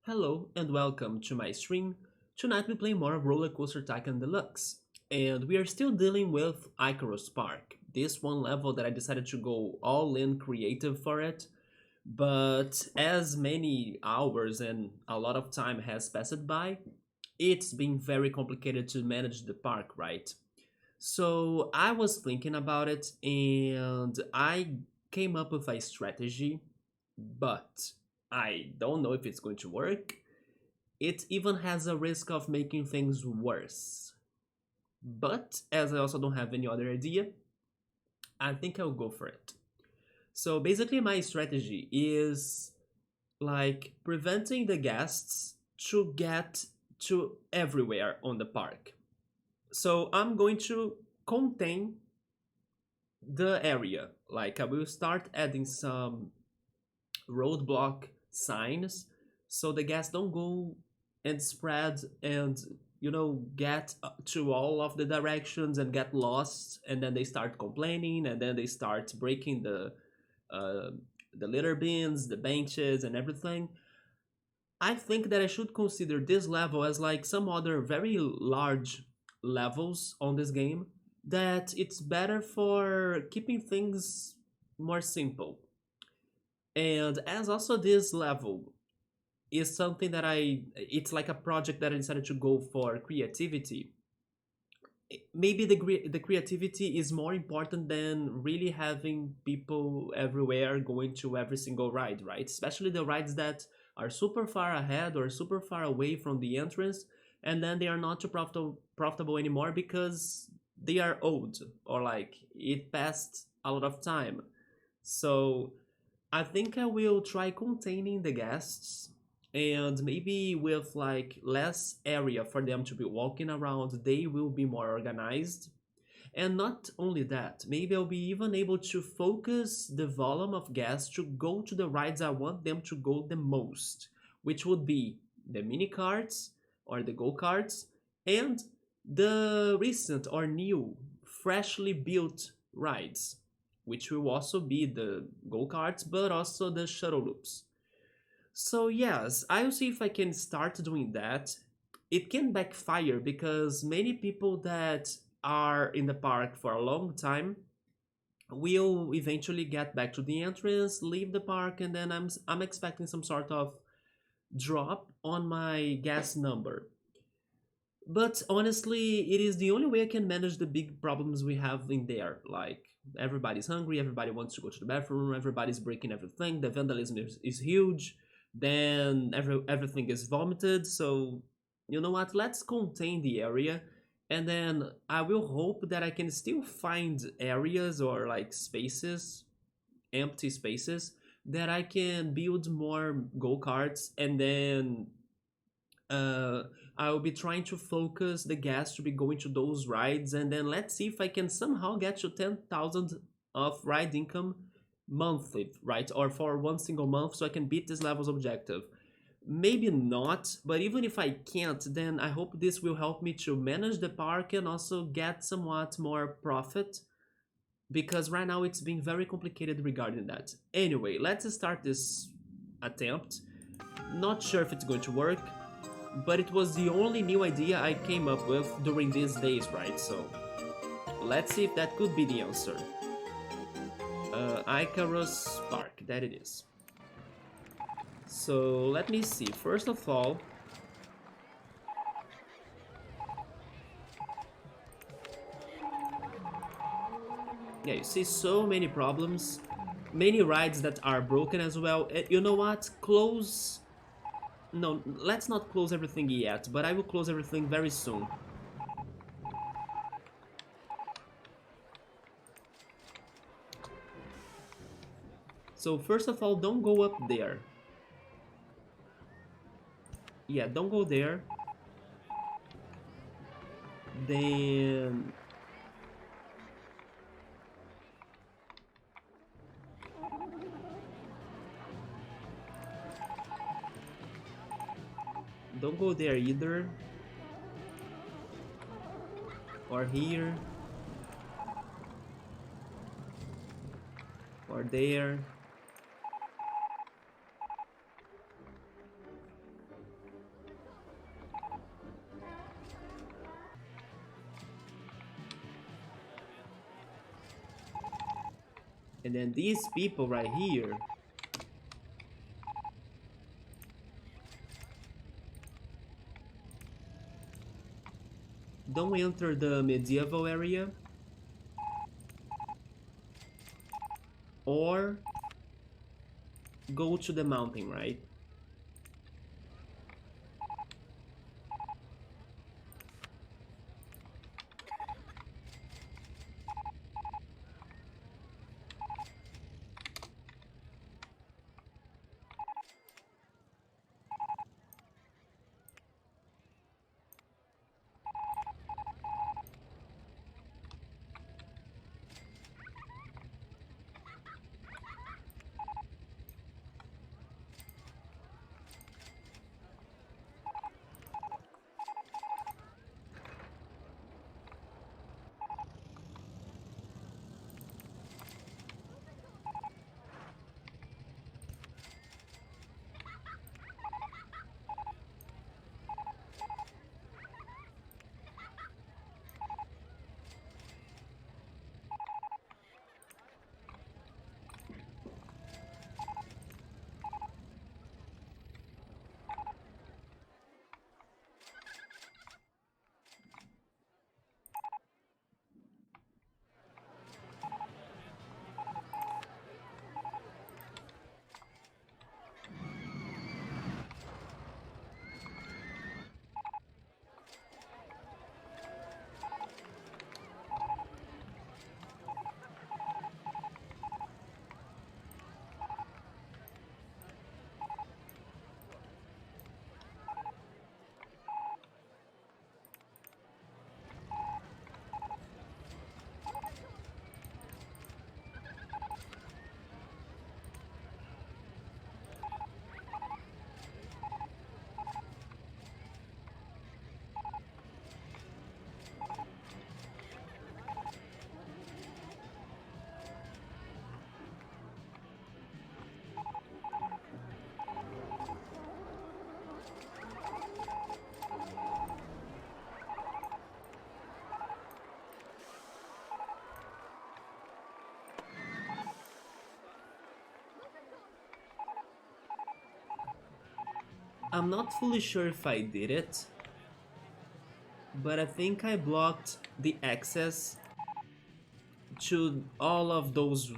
Hello and welcome to my stream. Tonight we play more of RollerCoaster Tycoon Deluxe, and we are still dealing with Icarus Park. This one level that I decided to go all in creative for it, but as many hours and a lot of time has passed by, it's been very complicated to manage the park, right? So I was thinking about it and I came up with a strategy, but I don't know if it's going to work. It even has a risk of making things worse. But as I also don't have any other idea, I think I'll go for it. So basically, my strategy is like preventing the guests to get to everywhere on the park. So I'm going to contain the area. Like I will start adding some roadblock signs so the guests don't go and spread and get to all of the directions and get lost, and then they start complaining, and then they start breaking uh, the litter bins, the benches, and everything. I think that I should consider this level as like some other very large levels on this game, that it's better for keeping things more simple. And as also this level is something that it's like a project that I decided to go for creativity. Maybe the creativity is more important than really having people everywhere going to every single ride, right? Especially the rides that are super far ahead or super far away from the entrance, and then they are not too profitable anymore because they are old, or like it passed a lot of time. So I think I will try containing the guests, and maybe with like less area for them to be walking around, they will be more organized. And not only that, maybe I'll be even able to focus the volume of guests to go to the rides I want them to go the most, which would be the mini carts or the go karts and the recent or new, freshly built rides, which will also be the go karts but also the shuttle loops. So, yes, I'll see if I can start doing that. It can backfire because many people that are in the park for a long time will eventually get back to the entrance, leave the park, and then I'm expecting some sort of drop on my gas number. But honestly, it is the only way I can manage the big problems we have in there. Like, everybody's hungry, everybody wants to go to the bathroom, everybody's breaking everything, the vandalism is huge, then everything is vomited. So, you know what? Let's contain the area, and then I will hope that I can still find areas or like spaces, empty spaces, that I can build more go karts, and then uh, I'll be trying to focus the gas to be going to those rides, and then let's see if I can somehow get to 10,000 of ride income monthly, right? Or for one single month, so I can beat this level's objective. Maybe not, but even if I can't, then I hope this will help me to manage the park and also get somewhat more profit, because right now it's being very complicated regarding that. Anyway, let's start this attempt. Not sure if it's going to work, but it was the only new idea I came up with during these days, right? So let's see if that could be the answer. Icarus Park, that it is. So let me see. First of all, yeah, you see so many problems, many rides that are broken as well. You know what? Close. No, let's not close everything yet, but I will close everything very soon. So first of all, don't go up there. Yeah, don't go there. Then don't go there either. Or here. Or there. And then these people right here, don't enter the medieval area or go to the mountain, right? I'm not fully sure if I did it, but I think I blocked the access to all of those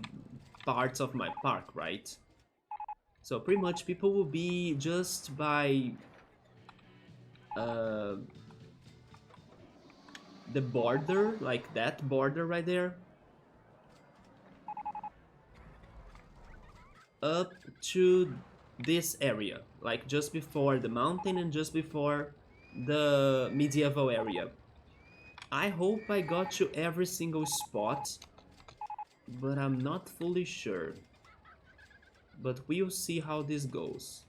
parts of my park, right? So pretty much people will be just by uh, the border, like that border right there, up to this area, like just before the mountain and just before the medieval area. I hope I got to every single spot, but I'm not fully sure. But we'll see how this goes.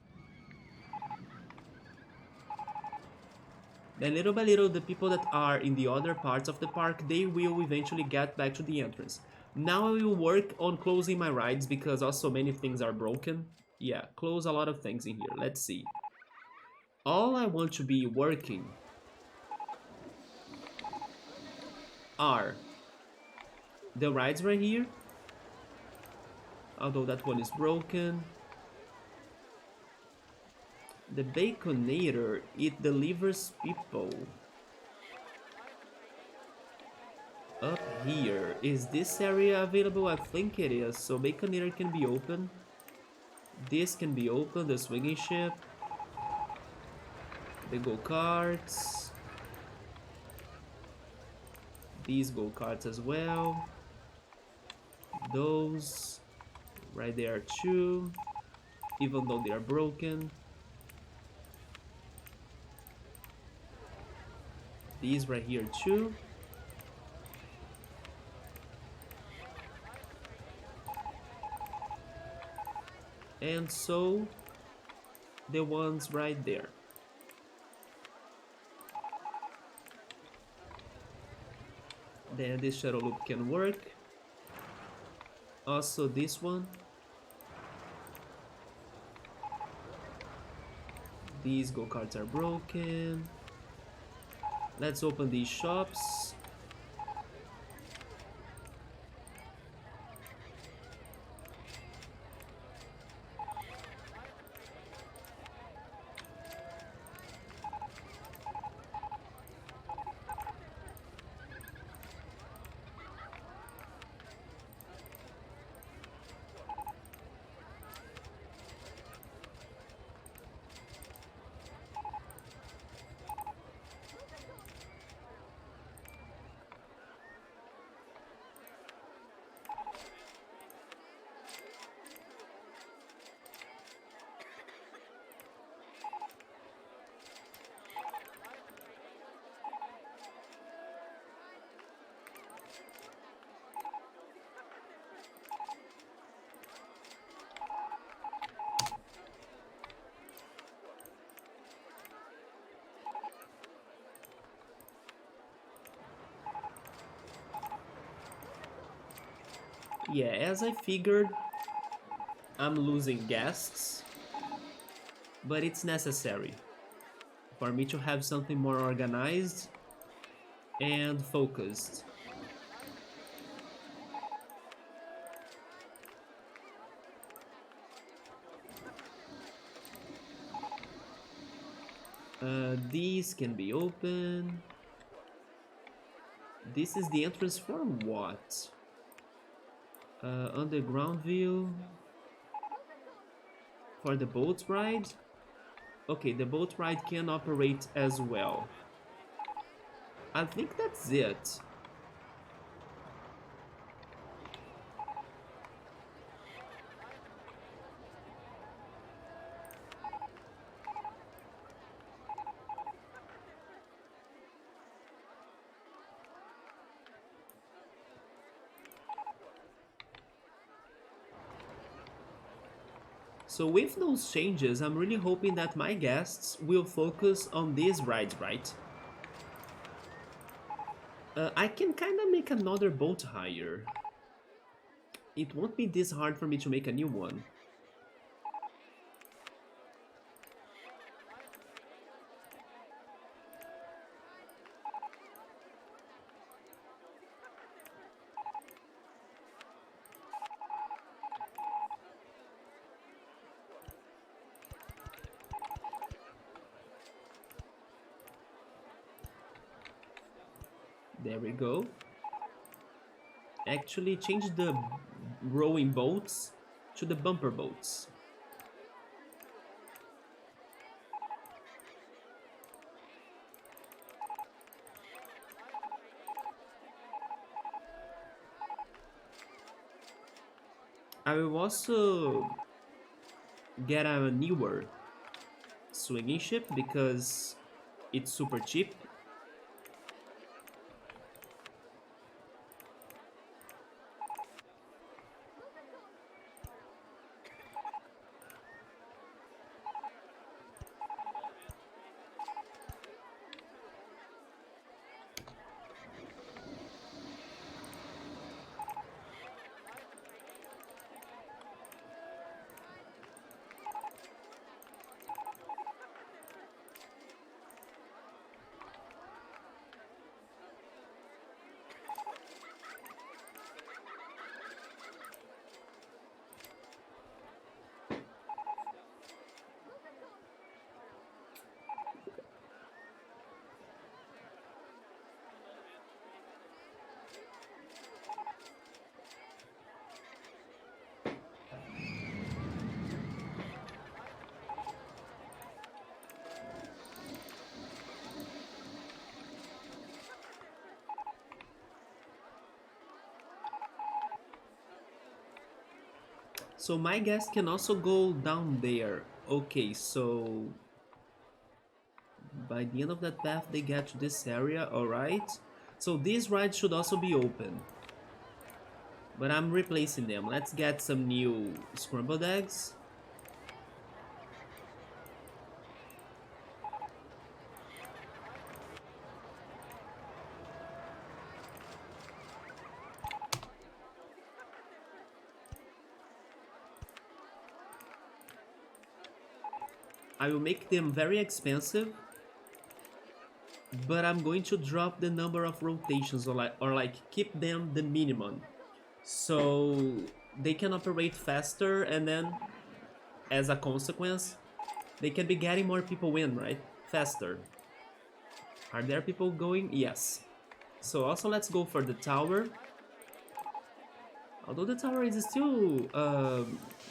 Then little by little, the people that are in the other parts of the park, they will eventually get back to the entrance. Now I will work on closing my rides because also many things are broken. Yeah, close a lot of things in here. Let's see. All I want to be working are the rides right here. Although that one is broken. The Baconator, it delivers people. Up here. Is this area available? I think it is. So Baconator can be open. This can be open, the swinging ship. The go-karts. These go-karts as well. Those. Right there too. Even though they are broken. These right here too. And so the ones right there. Then this shuttle loop can work. Also this one. These go-karts are broken. Let's open these shops. Yeah, as I figured, I'm losing guests, but it's necessary for me to have something more organized and focused. These can be open. This is the entrance for what? Underground view for the boat ride. Okay, the boat ride can operate as well. I think that's it. So with those changes, I'm really hoping that my guests will focus on these rides, right? I can kinda make another boat higher. It won't be this hard for me to make a new one. There we go. Actually change the rowing boats to the bumper boats. I will also get a newer swinging ship because it's super cheap. So my guest can also go down there. Okay, so by the end of that path they get to this area, alright. So these rides should also be open. But I'm replacing them. Let's get some new scrambled eggs. I will make them very expensive, but I'm going to drop the number of rotations or like keep them the minimum. So they can operate faster and then as a consequence, they can be getting more people in, right? Faster. Are there people going? Yes. So also let's go for the tower. Although the tower is still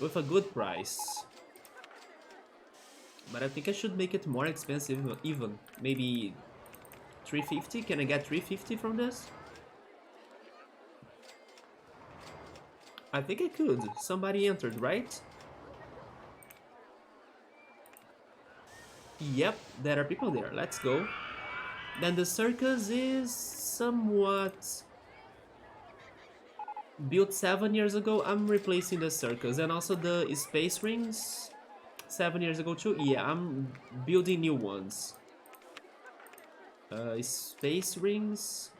with a good price. But I think I should make it more expensive even. Maybe 350? Can I get 350 from this? I think I could. Somebody entered, right? Yep, there are people there. Let's go. Then the circus is somewhat built 7 years ago. I'm replacing the circus and also the space rings 7 years ago too. Yeah, I'm building new ones. Space rings.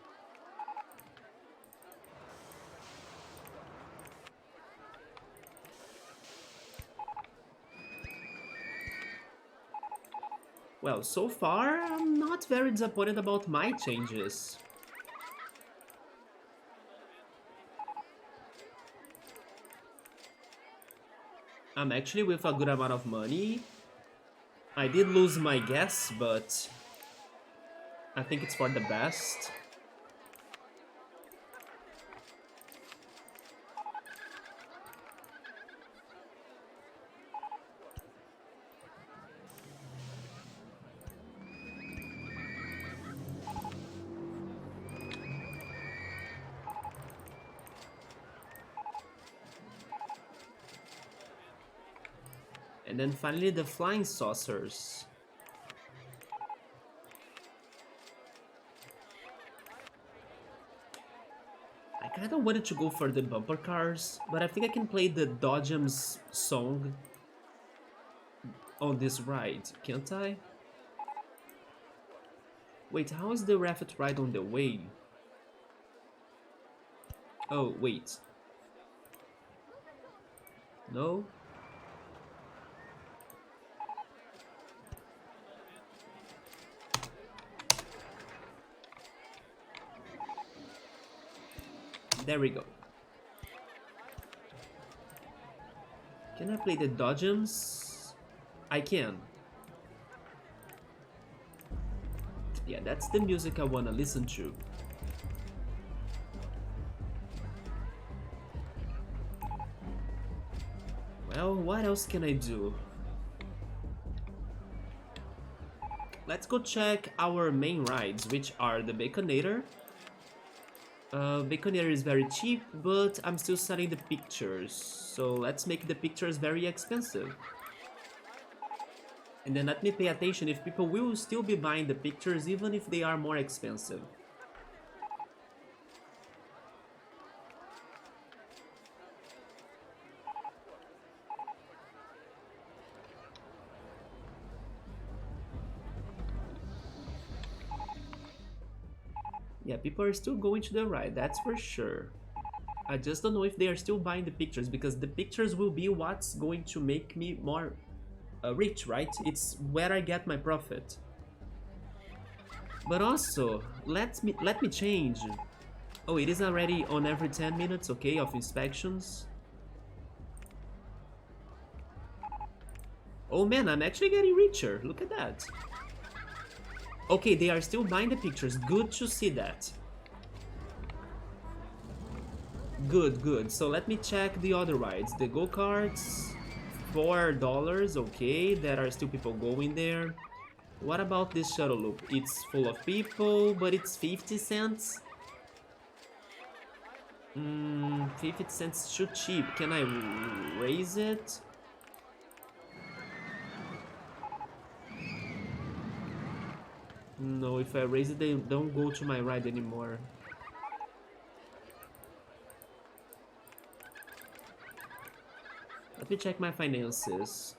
Well, so far, I'm not very disappointed about my changes. I'm actually with a good amount of money. I did lose my guess, but I think it's for the best. And then finally the flying saucers. I kinda wanted to go for the bumper cars, but I think I can play the Dodgems song on this ride, can't I? Wait, how is the Raffet ride on the way? Oh, wait. No? There we go. Can I play the Dodgems? I can. Yeah, that's the music I wanna listen to. Well, what else can I do? Let's go check our main rides, which are the Baconator. Baconator is very cheap, but I'm still selling the pictures, so let's make the pictures very expensive. And then let me pay attention if people will still be buying the pictures even if they are more expensive. Yeah, people are still going to the ride, that's for sure. I just don't know if they are still buying the pictures, because the pictures will be what's going to make me more rich, right? It's where I get my profit. But also, let me change. Oh, it is already on every 10 minutes, okay, of inspections. Oh man, I'm actually getting richer, look at that. Okay, they are still buying the pictures, good to see that. Good, good. So let me check the other rides. The go-karts, $4, okay, there are still people going there. What about this shuttle loop? It's full of people, but it's 50 cents? 50 cents too cheap. Can I raise it? No, if I raise it, they don't go to my ride anymore. Let me check my finances.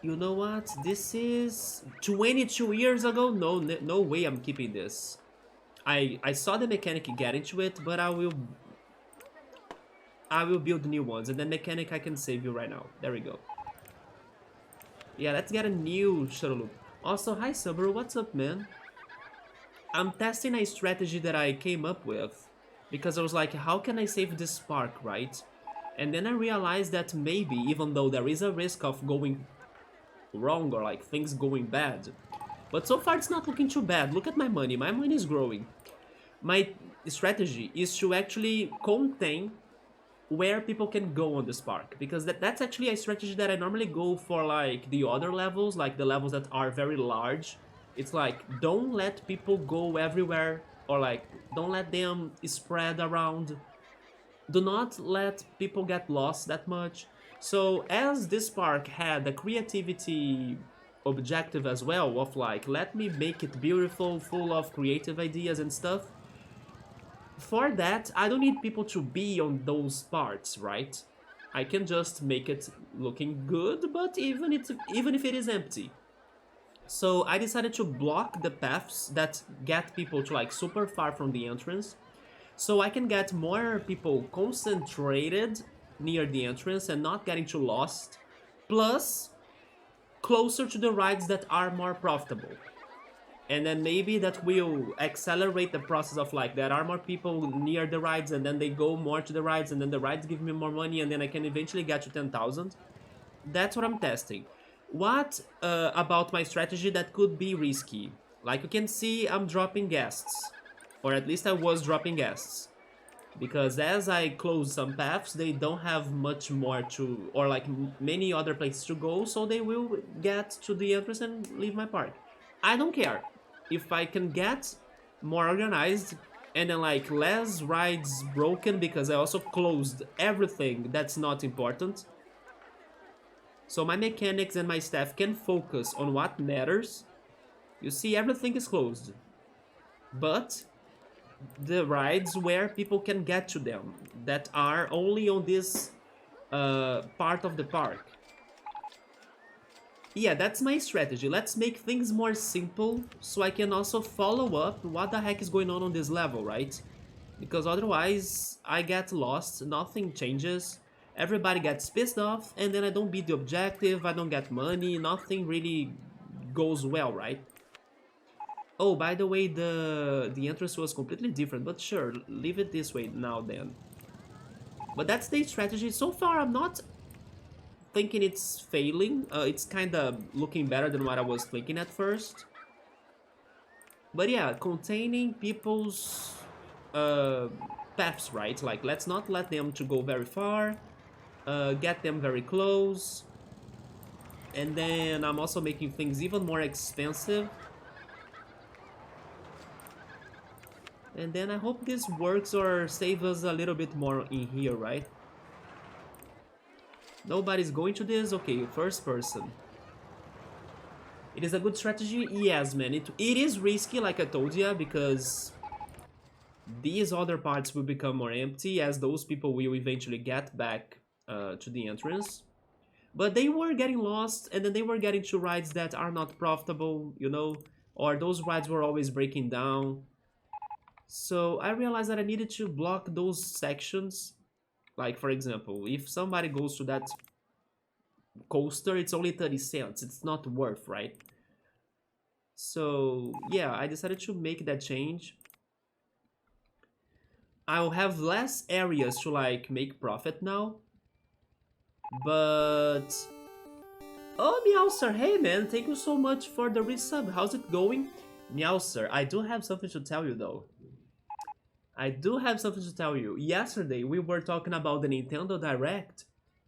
You know what? This is 22 years ago? No way I'm keeping this. I saw the mechanic get into it, but I will build new ones, and then mechanic I can save you right now. There we go. Yeah, let's get a new shuttle loop. Also, hi Subaru, what's up, man? I'm testing a strategy that I came up with because I was like, how can I save this park, right? And then I realized that maybe, even though there is a risk of going wrong or like things going bad, but so far it's not looking too bad. Look at my money is growing. My strategy is to actually contain where people can go on this park, because that's actually a strategy that I normally go for, like the other levels, like the levels that are very large. It's like, don't let people go everywhere, or like don't let them spread around. Do not let people get lost that much. So as this park had a creativity objective as well, of like, let me make it beautiful, full of creative ideas and stuff, For that, I don't need people to be on those parts, right? I can just make it looking good, but even if it is empty. So I decided to block the paths that get people to like super far from the entrance, so I can get more people concentrated near the entrance and not getting too lost, plus closer to the rides that are more profitable. And then maybe that will accelerate the process of like there are more people near the rides and then they go more to the rides and then the rides give me more money and then I can eventually get to 10,000. That's what I'm testing. What about my strategy that could be risky? Like you can see, I'm dropping guests, or at least I was dropping guests, because as I close some paths, they don't have much more to, or like many other places to go, so they will get to the entrance and leave my park. I don't care if I can get more organized and then like less rides broken because I also closed everything that's not important. So my mechanics and my staff can focus on what matters. You see, everything is closed. But the rides where people can get to them, that are only on this part of the park. Yeah, that's my strategy. Let's make things more simple so I can also follow up what the heck is going on this level, right? Because otherwise I get lost, nothing changes, everybody gets pissed off, and then I don't beat the objective, I don't get money, nothing really goes well, right? Oh, by the way, the entrance was completely different, but sure, leave it this way now then. But that's the strategy. So far, I'm not thinking it's failing. It's kind of looking better than what I was thinking at first. But yeah, containing people's uh, paths, right? Like, let's not let them to go very far. Get them very close. And then I'm also making things even more expensive. And then I hope this works or saves us a little bit more in here, right? Nobody's going to this? Okay, first person. It is a good strategy? Yes, man. It is risky, like I told you, because these other parts will become more empty as those people will eventually get back to the entrance. But they were getting lost, and then they were getting to rides that are not profitable, you know? Or those rides were always breaking down. So I realized that I needed to block those sections. Like, for example, if somebody goes to that coaster, it's only 30 cents. It's not worth, right? So, yeah, I decided to make that change. I'll have less areas to, like, make profit now. But... Oh, Meowser, hey, man, thank you so much for the resub. How's it going? Meowser, I do have something to tell you, though. I do have something to tell you. Yesterday, we were talking about the Nintendo Direct,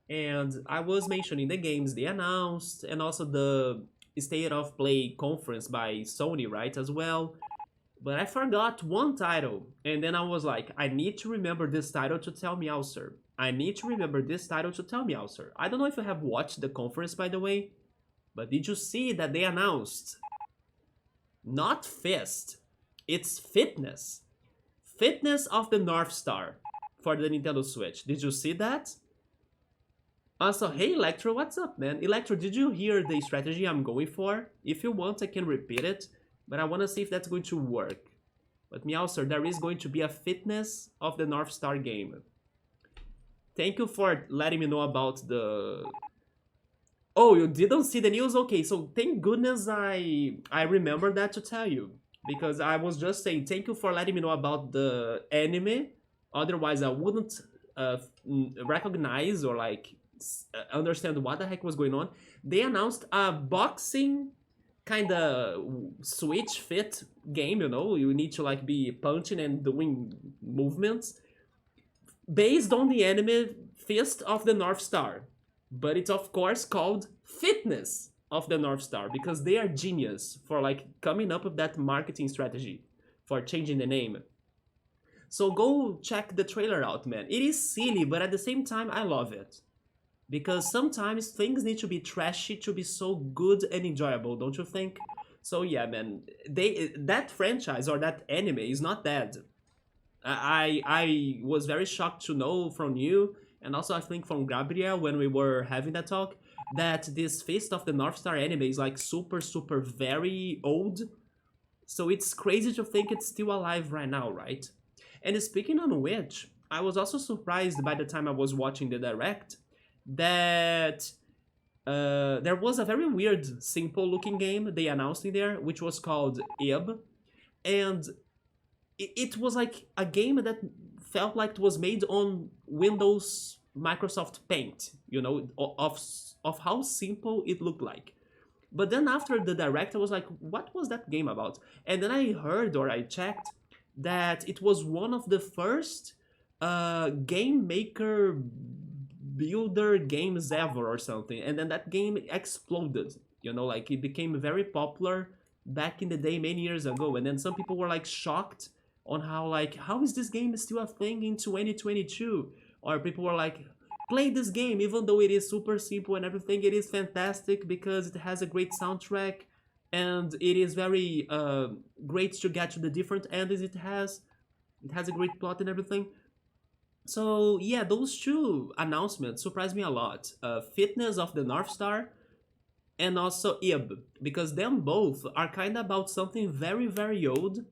and I was mentioning the games they announced, and also the State of Play conference by Sony, right, as well. But I forgot one title, and then I was like, I need to remember this title to tell Meowser. I need to remember this title to tell Meowser. I don't know if you have watched the conference, by the way, but did you see that they announced? Not Fist, it's Fitness. Fitness of the North Star for the Nintendo Switch. Did you see that? Also, hey Electro, what's up, man? Electro, did you hear the strategy I'm going for? If you want, I can repeat it, but I want to see if that's going to work. But Meowser, there is going to be a Fitness of the North Star game. Thank you for letting me know about the... Oh, you didn't see the news? Okay, so thank goodness I remember that to tell you. Because I was just saying, thank you for letting me know about the anime. Otherwise, I wouldn't recognize or like understand what the heck was going on. They announced a boxing kind of Switch fit game, you know? You need to like be punching and doing movements based on the anime Fist of the North Star. But it's of course called Fitness of the North Star because they are genius for like coming up with that marketing strategy for changing the name. So go check the trailer out, man. It is silly, but at the same time I love it. Because sometimes things need to be trashy to be so good and enjoyable, don't you think? So yeah, man, that franchise or that anime is not dead. I was very shocked to know from you, and also I think from Gabriel when we were having that talk, that this Fist of the North Star anime is like super very old. So it's crazy to think it's still alive right now, right? And speaking on which, I was also surprised by the time I was watching the direct that there was a very weird, simple looking game they announced in there, which was called IB. And it was like a game that felt like it was made on Windows Microsoft Paint, you know, of how simple it looked like. But then after the direct, I was like, what was that game about? And then I heard or I checked that it was one of the first game maker builder games ever or something. And then that game exploded, you know, like it became very popular back in the day many years ago. And then some people were like shocked on how, like, how is this game still a thing in 2022? Or people were like, play this game even though it is super simple and everything. It is fantastic because it has a great soundtrack and it is very great to get to the different endings it has. It has a great plot and everything. So yeah, those two announcements surprised me a lot. Fitness of the North Star and also IB, because them both are kind of about something very old,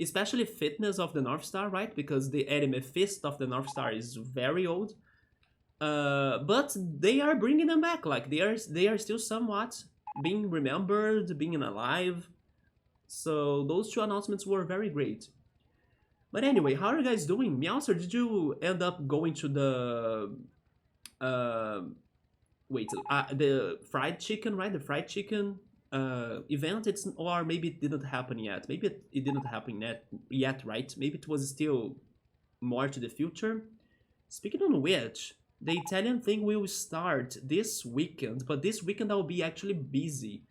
especially Fitness of the North Star, right? Because the anime Fist of the North Star is very old. But they are bringing them back. Like they are still somewhat being remembered, being alive. So those two announcements were very great. But anyway, how are you guys doing? Meowser, did you end up going to the uh, the fried chicken, right? The fried chicken event. It's, or maybe it didn't happen yet. Maybe it didn't happen yet, right? Maybe it was still more to the future. Speaking on which, the Italian thing will start this weekend, but this weekend I'll be actually busy.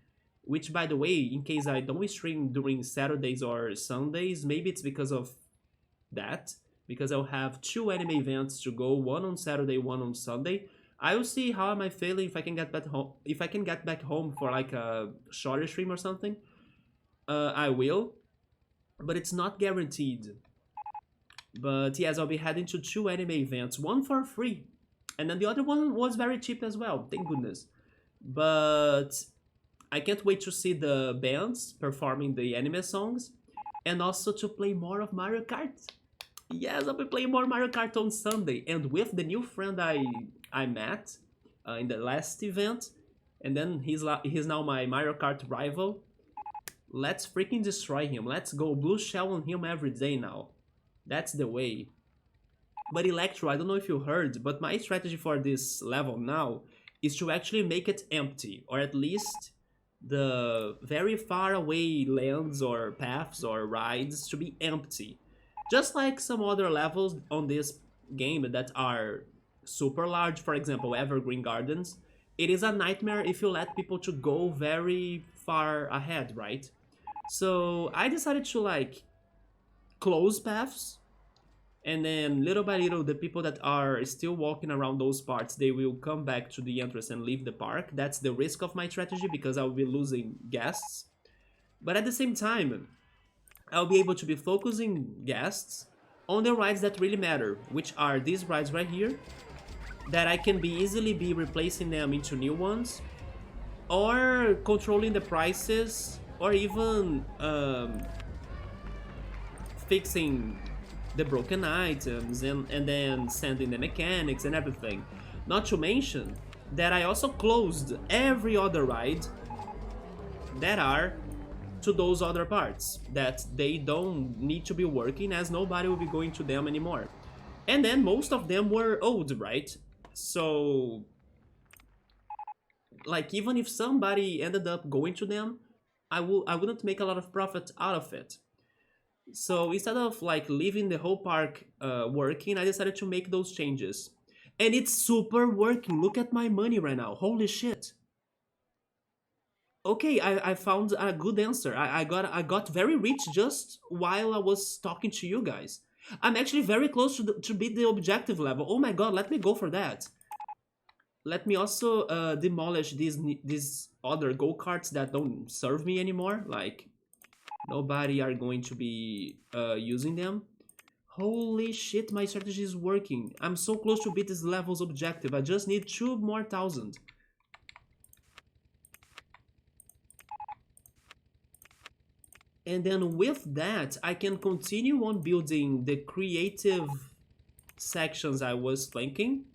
Which, by the way, in case I don't stream during Saturdays or Sundays, maybe it's because of that. Because I'll have two anime events to go, one on Saturday, one on Sunday. I will see how am I feeling if I can get back home. If I can get back home for like a shorter stream or something, I will. But it's not guaranteed. But yes, I'll be heading to two anime events, one for free, and then the other one was very cheap as well. Thank goodness. But I can't wait to see the bands performing the anime songs, and also to play more of Mario Kart. Yes, I'll be playing more Mario Kart on Sunday, and with the new friend I met in the last event, and then he's now my Mario Kart rival. Let's freaking destroy him. Let's go blue shell on him every day now. That's the way. But Electro, I don't know if you heard, but my strategy for this level now is to actually make it empty, or at least the very far away lands or paths or rides to be empty. Just like some other levels on this game that are super large, for example, Evergreen Gardens, it is a nightmare if you let people to go very far ahead, right? So I decided to like close paths, and then little by little the people that are still walking around those parts, they will come back to the entrance and leave the park. That's the risk of my strategy because I'll be losing guests. But at the same time, I'll be able to be focusing guests on the rides that really matter, which are these rides right here, that I can be easily be replacing them into new ones, or controlling the prices, or even fixing the broken items and then sending the mechanics and everything. Not to mention that I also closed every other ride that are to those other parts, that they don't need to be working as nobody will be going to them anymore. And then most of them were old, right? So like even if somebody ended up going to them, I wouldn't make a lot of profit out of it. So instead of like leaving the whole park working, I decided to make those changes. And it's super working. Look at my money right now. Holy shit. Okay, I found a good answer. I got very rich just while I was talking to you guys. I'm actually very close to beat the objective level. Oh my god, let me go for that. Let me also demolish these other go-karts that don't serve me anymore. Like, nobody are going to be using them. Holy shit, my strategy is working. I'm so close to beat this level's objective. I just need 2,000 more. And then with that, I can continue on building the creative sections I was thinking.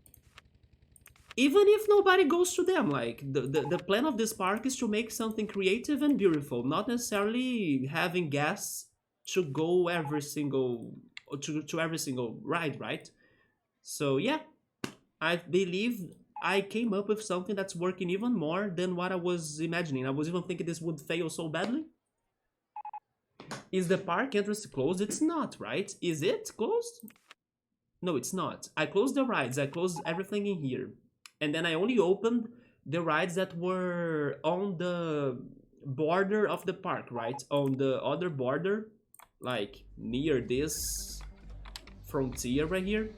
Even if nobody goes to them, like, the plan of this park is to make something creative and beautiful, not necessarily having guests to go every single, to every single ride, right? So yeah, I believe I came up with something that's working even more than what I was imagining. I was even thinking this would fail so badly. Is the park entrance closed? It's not, right? Is it closed? No, it's not. I closed the rides. I closed everything in here. And then I only opened the rides that were on the border of the park, right? On the other border, like near this frontier right here.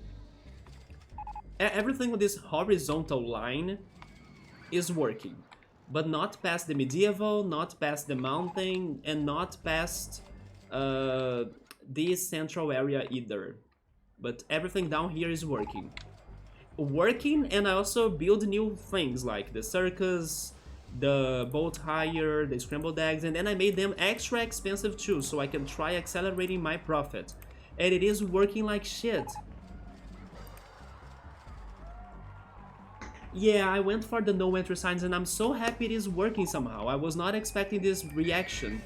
Everything with this horizontal line is working. But not past the medieval, not past the mountain, and not past this central area either. But everything down here is working. And I also build new things like the circus, the boat hire, the scrambled eggs, and then I made them extra expensive too, so I can try accelerating my profit. And it is working like shit. Yeah, I went for the no entry signs and I'm so happy it is working somehow. I was not expecting this reaction.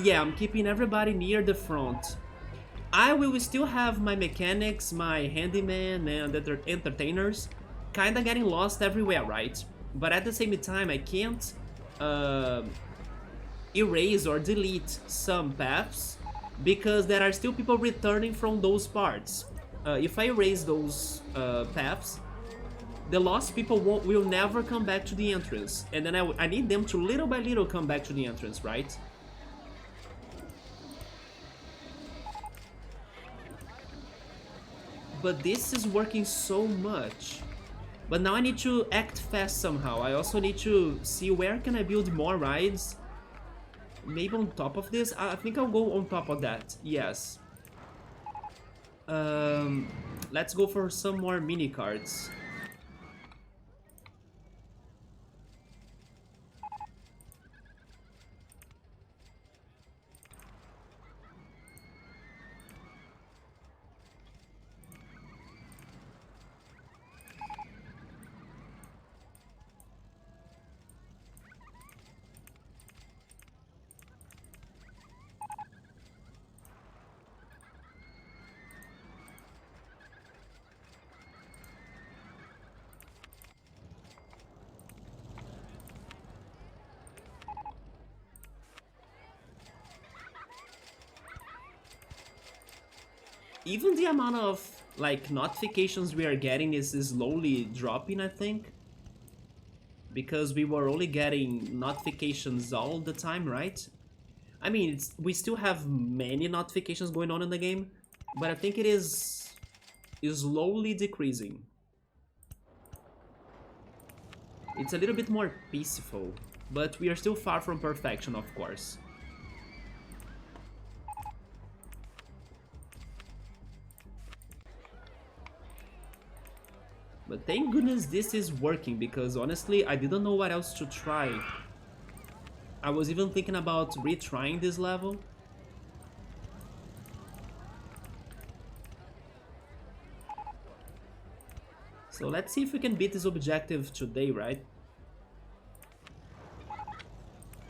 Yeah, I'm keeping everybody near the front. I will still have my mechanics, my handyman, and the entertainers kinda getting lost everywhere, right? But at the same time, I can't erase or delete some paths because there are still people returning from those parts. If I erase those paths, the lost people will never come back to the entrance. And then I need them to little by little come back to the entrance, right? But this is working so much. But now I need to act fast somehow. I also need to see where can I build more rides. Maybe on top of this? I think I'll go on top of that, yes. Let's go for some more mini carts. Even the amount of like notifications we are getting is slowly dropping, I think. Because we were only getting notifications all the time, right? I mean, we still have many notifications going on in the game, but I think it is slowly decreasing. It's a little bit more peaceful, but we are still far from perfection, of course. But thank goodness this is working, because honestly, I didn't know what else to try. I was even thinking about retrying this level. So let's see if we can beat this objective today, right?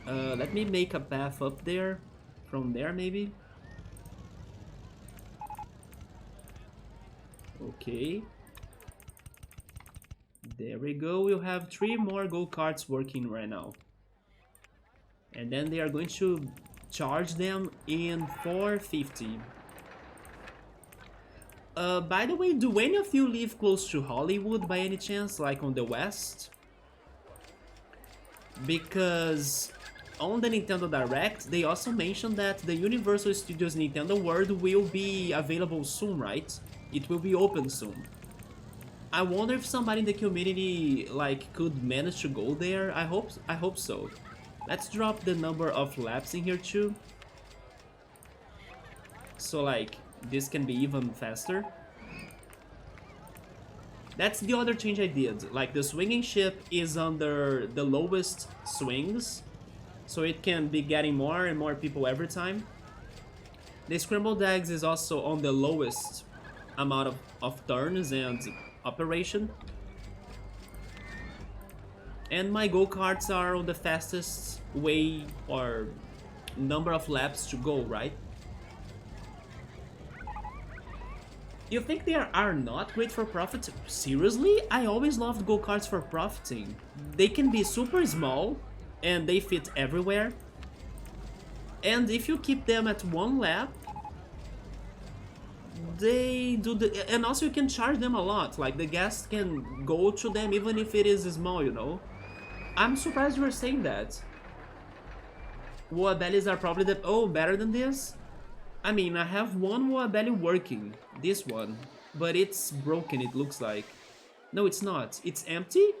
Let me make a path up there. From there, maybe? Okay. There we go, we'll have 3 more go-karts working right now. And then they are going to charge them in 450. By the way, do any of you live close to Hollywood by any chance, like on the west? Because on the Nintendo Direct, they also mentioned that the Universal Studios Nintendo World will be available soon, right? It will be open soon. I wonder if somebody in the community like could manage to go there. I hope so. Let's drop the number of laps in here too. so like this can be even faster. That's the other change I did. Like the swinging ship is under the lowest swings, so it can be getting more and more people every time. The scrambled eggs is also on the lowest amount of turns and operation. And my go-karts are on the fastest way or number of laps to go, right? You think they are not great for profit? Seriously? I always loved go-karts for profiting. They can be super small and they fit everywhere. And if you keep them at one lap, they do the... And also you can charge them a lot. Like the gas can go to them even if it is small, you know? I'm surprised you were saying that. Woabellies are probably the... Oh, better than this? I mean, I have one Woabelly working. This one. But it's broken, it looks like. No, it's not. It's empty?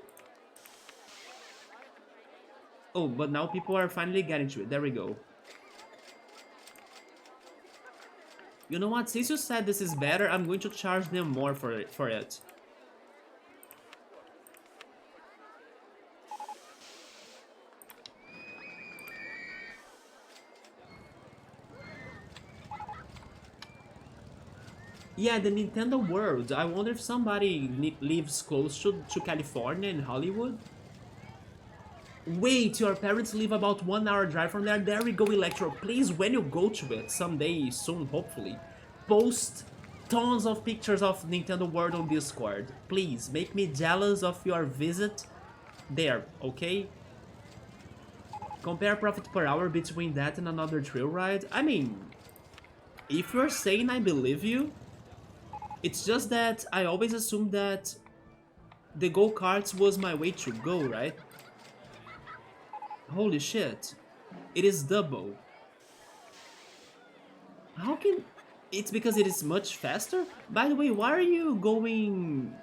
Oh, but now people are finally getting to it. There we go. You know what? Since you said this is better, I'm going to charge them more for it. Yeah, the Nintendo World. I wonder if somebody lives close to California in Hollywood. Wait, your parents live about 1 hour drive from there? There we go, Electro. Please, when you go to it, someday soon, hopefully, post tons of pictures of Nintendo World on Discord. Please, make me jealous of your visit there, okay? Compare profit per hour between that and another trail ride. I mean, if you're saying I believe you, it's just that I always assumed that the go-karts was my way to go, right? Holy shit. It is double. How can... It's because it is much faster? By the way, why are you going...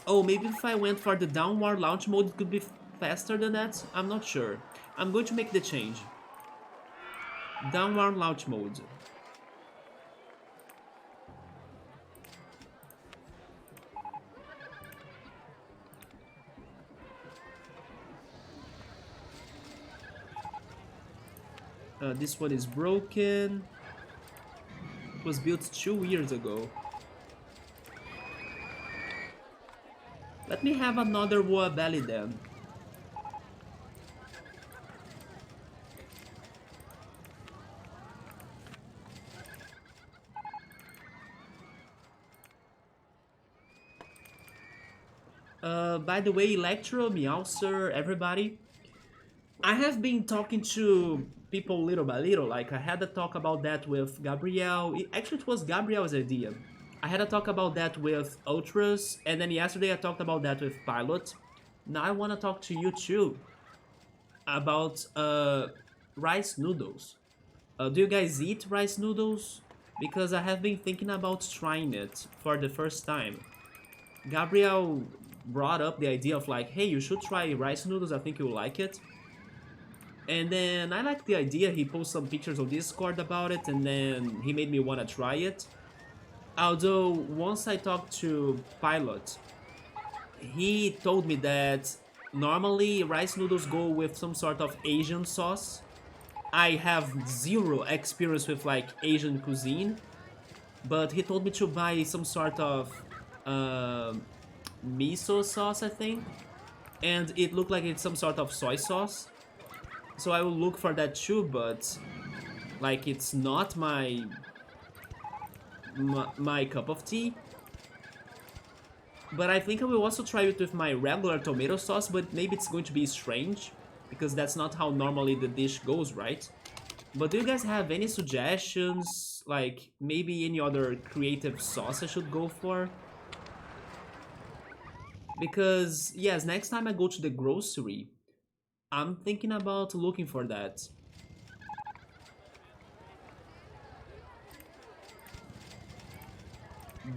Oh, maybe if I went for the downward launch mode, it could be faster than that? I'm not sure. I'm going to make the change. Downward launch mode. This one is broken. It was built 2 years ago. Let me have another Woabelly then. By the way, Electro, Meowser, everybody, I have been talking to people little by little. Like, I had a talk about that with Gabriel. Actually, it was Gabriel's idea. I had a talk about that with Ultras, and then yesterday I talked about that with Pilot. Now I want to talk to you too about rice noodles. Do you guys eat rice noodles? Because I have been thinking about trying it for the first time. Gabriel brought up the idea of like, hey, you should try rice noodles, I think you'll like it. And then I liked the idea. He posted some pictures on Discord about it, and then he made me want to try it. Although, once I talked to Pilot, he told me that normally rice noodles go with some sort of Asian sauce. I have zero experience with like Asian cuisine, but he told me to buy some sort of miso sauce, I think, and it looked like it's some sort of soy sauce. So I will look for that too, but like it's not my cup of tea. But I think I will also try it with my regular tomato sauce, but maybe it's going to be strange because that's not how normally the dish goes, right? But do you guys have any suggestions? Like maybe any other creative sauce I should go for? Because yes, next time I go to the grocery, I'm thinking about looking for that.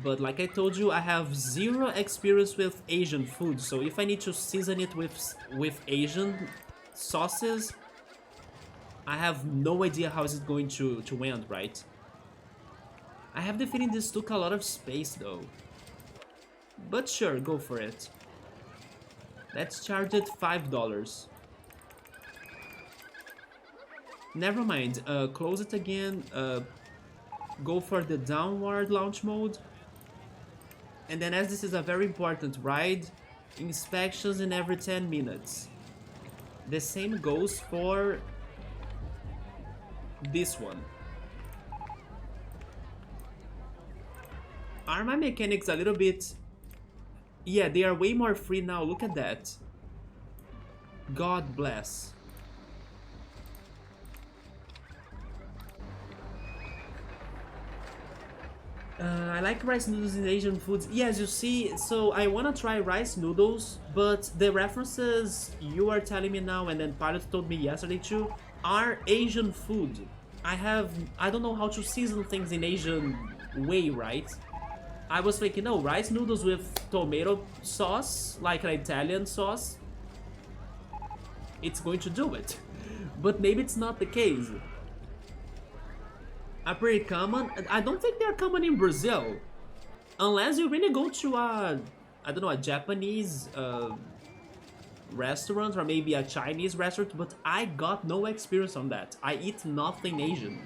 But like I told you, I have zero experience with Asian food, so if I need to season it with Asian sauces, I have no idea how is it going to end, right? I have the feeling this took a lot of space though. But sure, go for it. Let's charge it $5. Never mind, close it again, go for the downward launch mode. And then as this is a very important ride, inspections in every 10 minutes. The same goes for this one. Are my mechanics a little bit... Yeah, they are way more free now, look at that. God bless. I like rice noodles in Asian foods. Yes, you see, so I wanna try rice noodles, but the references you are telling me now and then Pilot told me yesterday too are Asian food. I don't know how to season things in Asian way, right? I was thinking, no, rice noodles with tomato sauce, like an Italian sauce, it's going to do it. But maybe it's not the case. Are pretty common. I don't think they're common in Brazil. Unless you really go to I don't know, a Japanese restaurant or maybe a Chinese restaurant, but I got no experience on that. I eat nothing Asian.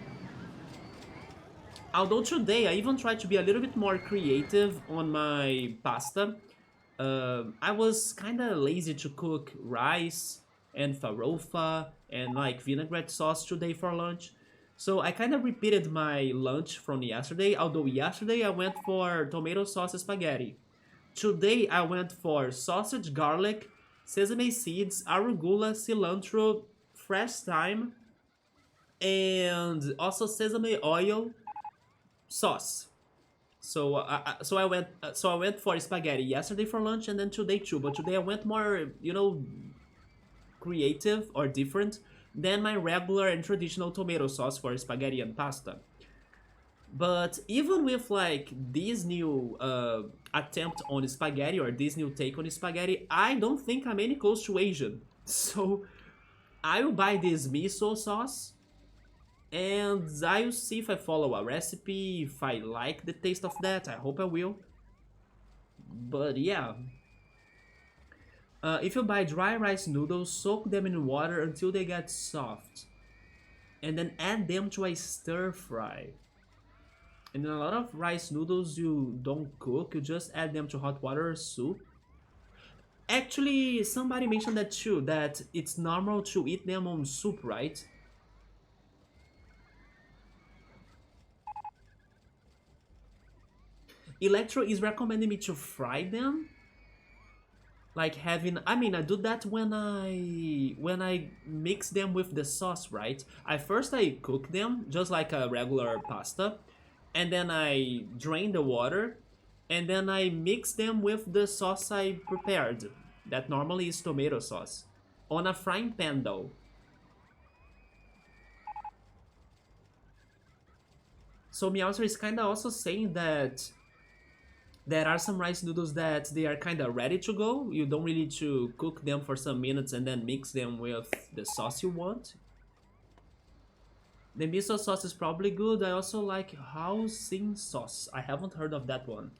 Although today I even tried to be a little bit more creative on my pasta. I was kinda lazy to cook rice and farofa and like vinaigrette sauce today for lunch. So I kind of repeated my lunch from yesterday, although yesterday I went for tomato sauce spaghetti. Today I went for sausage, garlic, sesame seeds, arugula, cilantro, fresh thyme, and also sesame oil sauce. So I went for spaghetti yesterday for lunch and then today too. But today I went more, creative or different than my regular and traditional tomato sauce for spaghetti and pasta. But even with like this new attempt on spaghetti or this new take on spaghetti, I don't think I'm any close to Asian. So I will buy this miso sauce and I'll see if I follow a recipe, if I like the taste of that. I hope I will. But yeah. If you buy dry rice noodles, soak them in water until they get soft. And then add them to a stir fry. And then a lot of rice noodles you don't cook, you just add them to hot water or soup. Actually, somebody mentioned that too, that it's normal to eat them on soup, right? Electro is recommending me to fry them. Like having, I mean, I do that when I mix them with the sauce, right? I cook them just like a regular pasta, and then I drain the water, and then I mix them with the sauce I prepared. That normally is tomato sauce on a frying pan though. So Meowser is kind of also saying that there are some rice noodles that they are kind of ready to go. You don't really need to cook them for some minutes and then mix them with the sauce you want. The miso sauce is probably good. I also like housing sauce. I haven't heard of that one.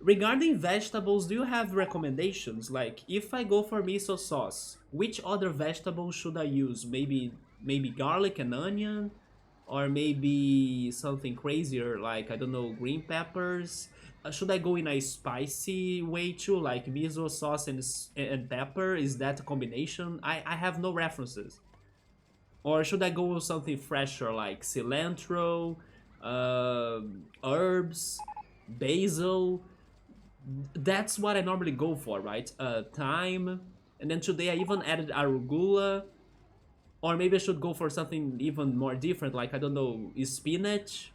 Regarding vegetables, do you have recommendations? Like, if I go for miso sauce, which other vegetables should I use? Maybe garlic and onion? Or maybe something crazier, like, I don't know, green peppers? Should I go in a spicy way too, like miso sauce and pepper? Is that a combination? I have no references. Or should I go with something fresher, like cilantro, herbs, basil? That's what I normally go for, right? Thyme. And then today I even added arugula. Or maybe I should go for something even more different, like, I don't know, spinach?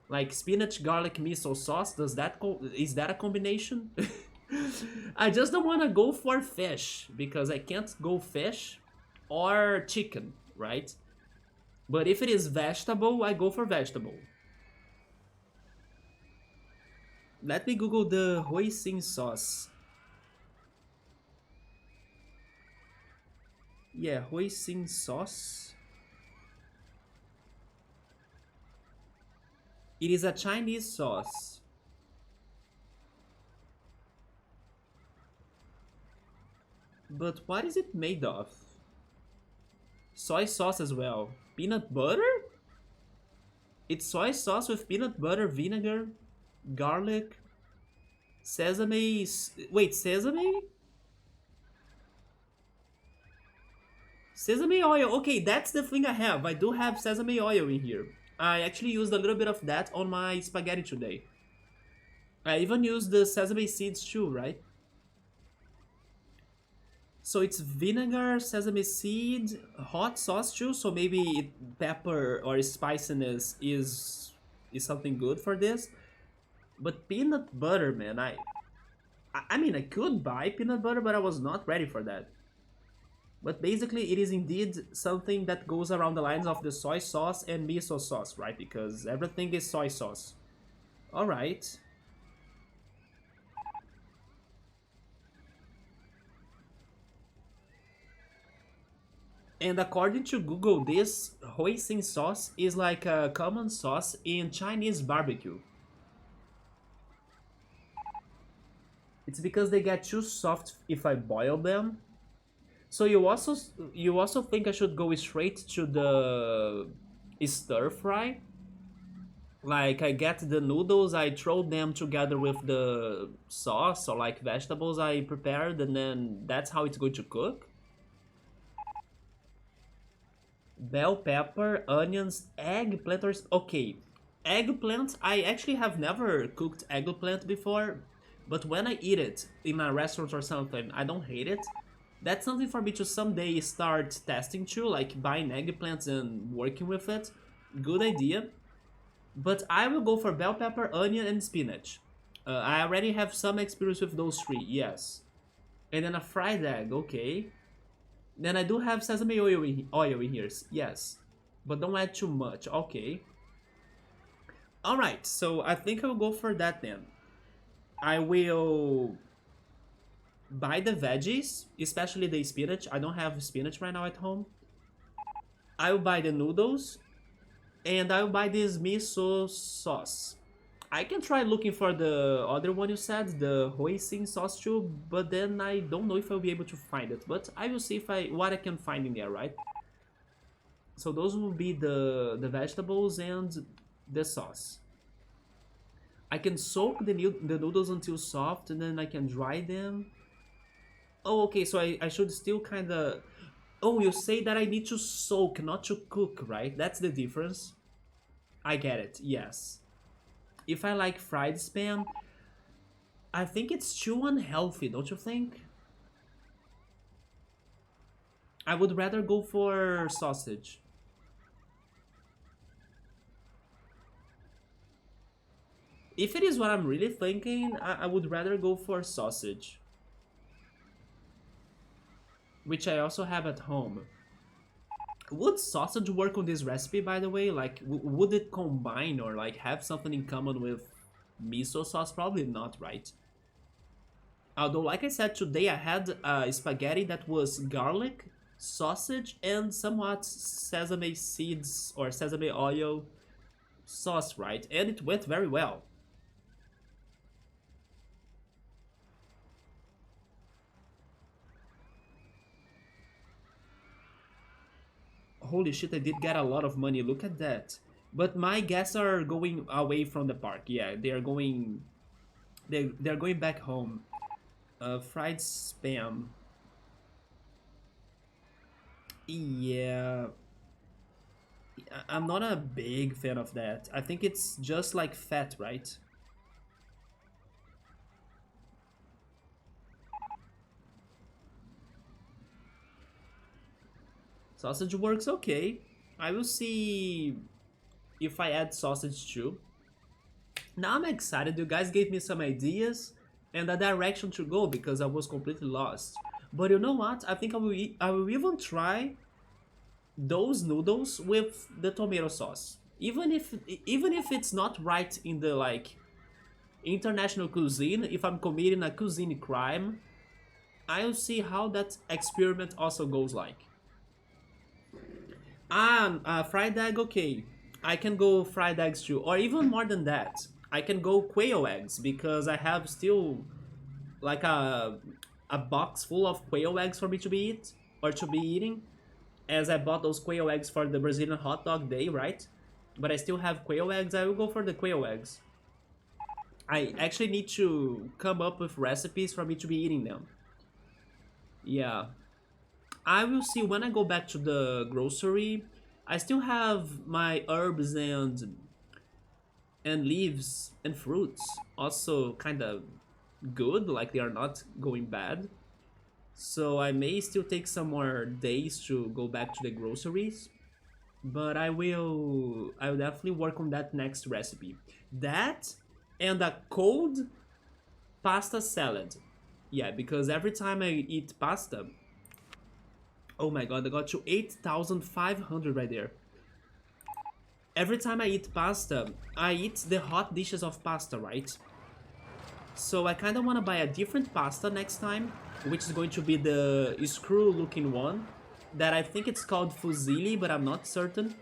Like spinach, garlic, miso sauce, is that a combination? I just don't want to go for fish, because I can't go fish or chicken, right? But if it is vegetable, I go for vegetable. Let me Google the hoisin sauce. Yeah, hoisin sauce. It is a Chinese sauce. But what is it made of? Soy sauce as well. Peanut butter? It's soy sauce with peanut butter, vinegar, garlic, sesame. Wait, sesame? Sesame oil. Okay, that's the thing I have. I do have sesame oil in here. I actually used a little bit of that on my spaghetti today. I even used the sesame seeds too, right? So it's vinegar, sesame seed, hot sauce too. So maybe pepper or spiciness is something good for this. But peanut butter, man, I mean I could buy peanut butter, but I was not ready for that. But basically, it is indeed something that goes around the lines of the soy sauce and miso sauce, right? Because everything is soy sauce. All right. And according to Google, this hoisin sauce is like a common sauce in Chinese barbecue. It's because they get too soft if I boil them. So you also think I should go straight to the stir fry? Like I get the noodles, I throw them together with the sauce or like vegetables I prepared, and then that's how it's going to cook. Bell pepper, onions, eggplant. Okay, eggplant. I actually have never cooked eggplant before, but when I eat it in a restaurant or something, I don't hate it. That's something for me to someday start testing too, like buying eggplants and working with it. Good idea. But I will go for bell pepper, onion, and spinach. I already have some experience with those three, yes. And then a fried egg, okay. Then I do have sesame oil in here, yes. But don't add too much, okay. Alright, so I think I'll go for that then. I will buy the veggies, especially the spinach. I don't have spinach right now at home. I will buy the noodles, and I'll buy this miso sauce. I can try looking for the other one you said, the hoisin sauce too, but then I don't know if I'll be able to find it. But I will see if what I can find in there, right? So those will be the vegetables and the sauce. I can soak the noodles until soft, and then I can dry them. Oh, okay, so I should still kind of... Oh, you say that I need to soak, not to cook, right? That's the difference. I get it, yes. If I like fried spam, I think it's too unhealthy, don't you think? I would rather go for sausage. If it is what I'm really thinking, I would rather go for sausage. Which I also have at home. Would sausage work on this recipe, by the way? Like, would it combine or like have something in common with miso sauce? Probably not, right? Although, like I said, today I had spaghetti that was garlic, sausage, and somewhat sesame seeds or sesame oil sauce, right? And it went very well. Holy shit, I did get a lot of money, look at that. But my guests are going away from the park. Yeah, they're going back home. Fried spam. Yeah, I'm not a big fan of that. I think it's just like fat, right? Sausage works okay. I will see if I add sausage too. Now I'm excited. You guys gave me some ideas and a direction to go because I was completely lost. But you know what? I think I will even try those noodles with the tomato sauce. Even if it's not right in the like international cuisine, if I'm committing a cuisine crime, I'll see how that experiment also goes like. Fried egg, okay. I can go fried eggs too, or even more than that. I can go quail eggs because I have still like a box full of quail eggs for me to be eating, as I bought those quail eggs for the Brazilian hot dog day, right? But I still have quail eggs. I will go for the quail eggs. I actually need to come up with recipes for me to be eating them. Yeah, I will see when I go back to the grocery. I still have my herbs and leaves and fruits also kind of good, like they are not going bad. So I may still take some more days to go back to the groceries, but I will definitely work on that next recipe. That and a cold pasta salad. Yeah, because every time I eat pasta, oh my god, I got to 8,500 right there. Every time I eat pasta, I eat the hot dishes of pasta, right? So I kind of want to buy a different pasta next time, which is going to be the screw looking one, that I think it's called fusilli, but I'm not certain.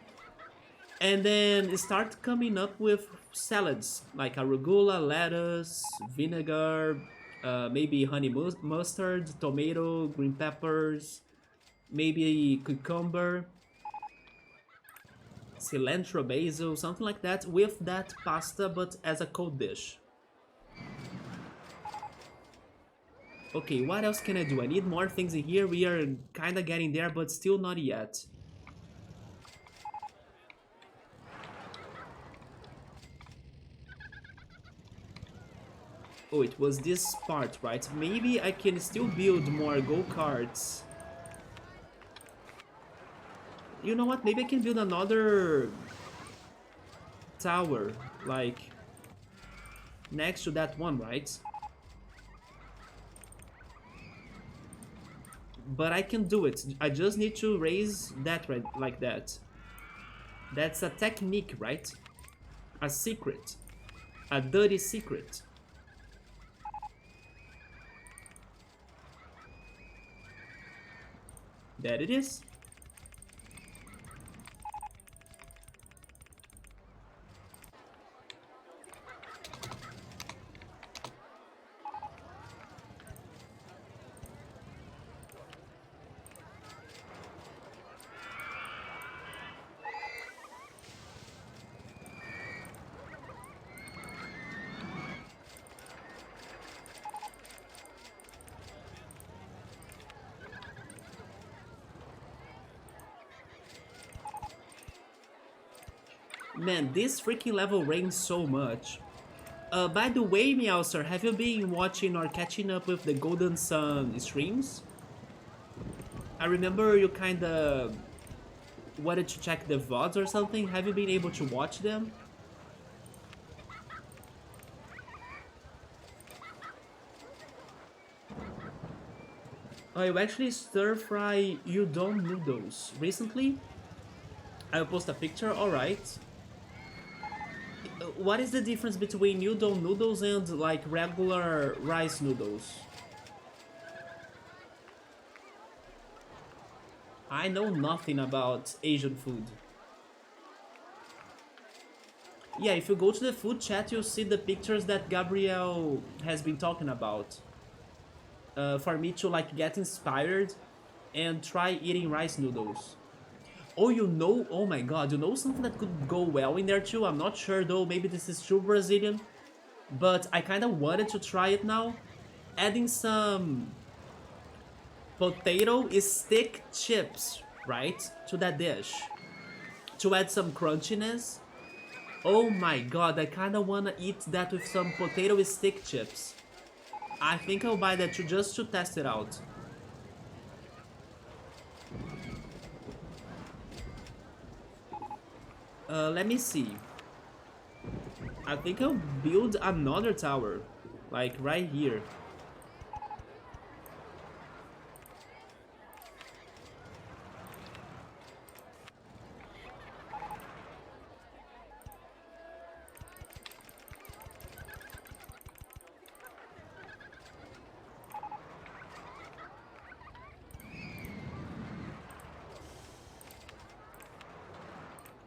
And then start coming up with salads, like arugula, lettuce, vinegar, maybe honey mustard, tomato, green peppers, maybe cucumber, cilantro, basil, something like that, with that pasta, but as a cold dish. Okay, what else can I do? I need more things in here. We are kinda getting there, but still not yet. Oh, it was this part, right? Maybe I can still build more go-karts. You know what? Maybe I can build another tower, like, next to that one, right? But I can do it. I just need to raise that right like that. That's a technique, right? A secret. A dirty secret. There it is. Man, this freaking level rains so much. By the way, Meowser, have you been watching or catching up with the Golden Sun streams? I remember you kinda wanted to check the VODs or something. Have you been able to watch them? Oh, you actually stir fry udon noodles. Recently, I will post a picture, alright. What is the difference between udon noodles and like regular rice noodles? I know nothing about Asian food. Yeah, if you go to the food chat, you'll see the pictures that Gabriel has been talking about. For me to like get inspired and try eating rice noodles. Oh, oh my god, you know something that could go well in there too? I'm not sure though, maybe this is too Brazilian. But I kinda wanted to try it now. Adding some potato stick chips, right? To that dish. To add some crunchiness. Oh my god, I kinda wanna eat that with some potato stick chips. I think I'll buy that too, just to test it out. Let me see. I think I'll build another tower. Like right here.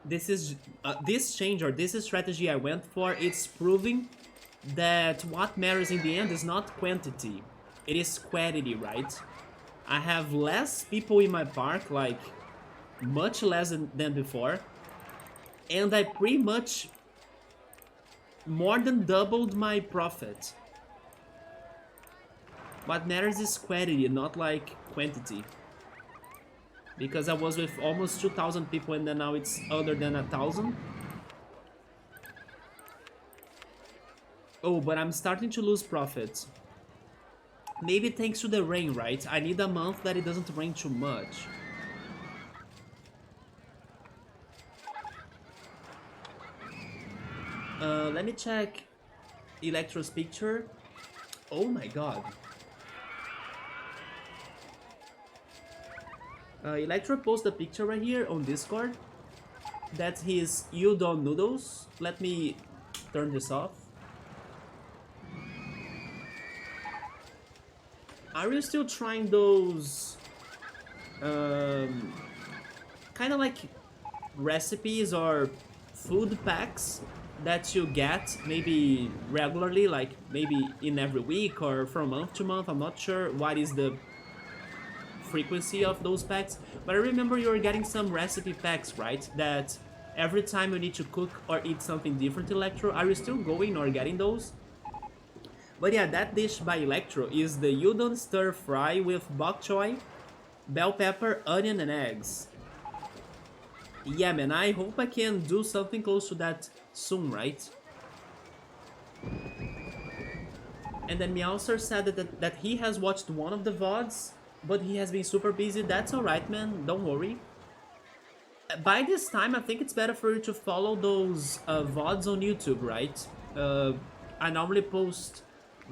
this change or this strategy I went for. It's proving that what matters in the end is not quantity, it is quality, right? I have less people in my park, like much less than before, and I pretty much more than doubled my profit. What matters is quality, not like quantity. Because I was with almost 2,000 people and then now it's other than 1,000. Oh, but I'm starting to lose profit. Maybe thanks to the rain, right? I need a month that it doesn't rain too much. Let me check Electro's picture. Oh my god. Electro posted a picture right here on Discord. That's his udon noodles. Let me turn this off. Are you still trying those kind of like recipes or food packs that you get maybe regularly, like maybe in every week or from month to month? I'm not sure what is the frequency of those packs, but I remember you were getting some recipe packs, right? That every time you need to cook or eat something different, Electro. Are you still going or getting those? But yeah, that dish by Electro is the udon stir fry with bok choy, bell pepper, onion, and eggs. Yeah, man, I hope I can do something close to that soon, right? And then Meowser said that he has watched one of the VODs, but he has been super busy. That's alright, man, don't worry. By this time, I think it's better for you to follow those VODs on YouTube, right? I normally post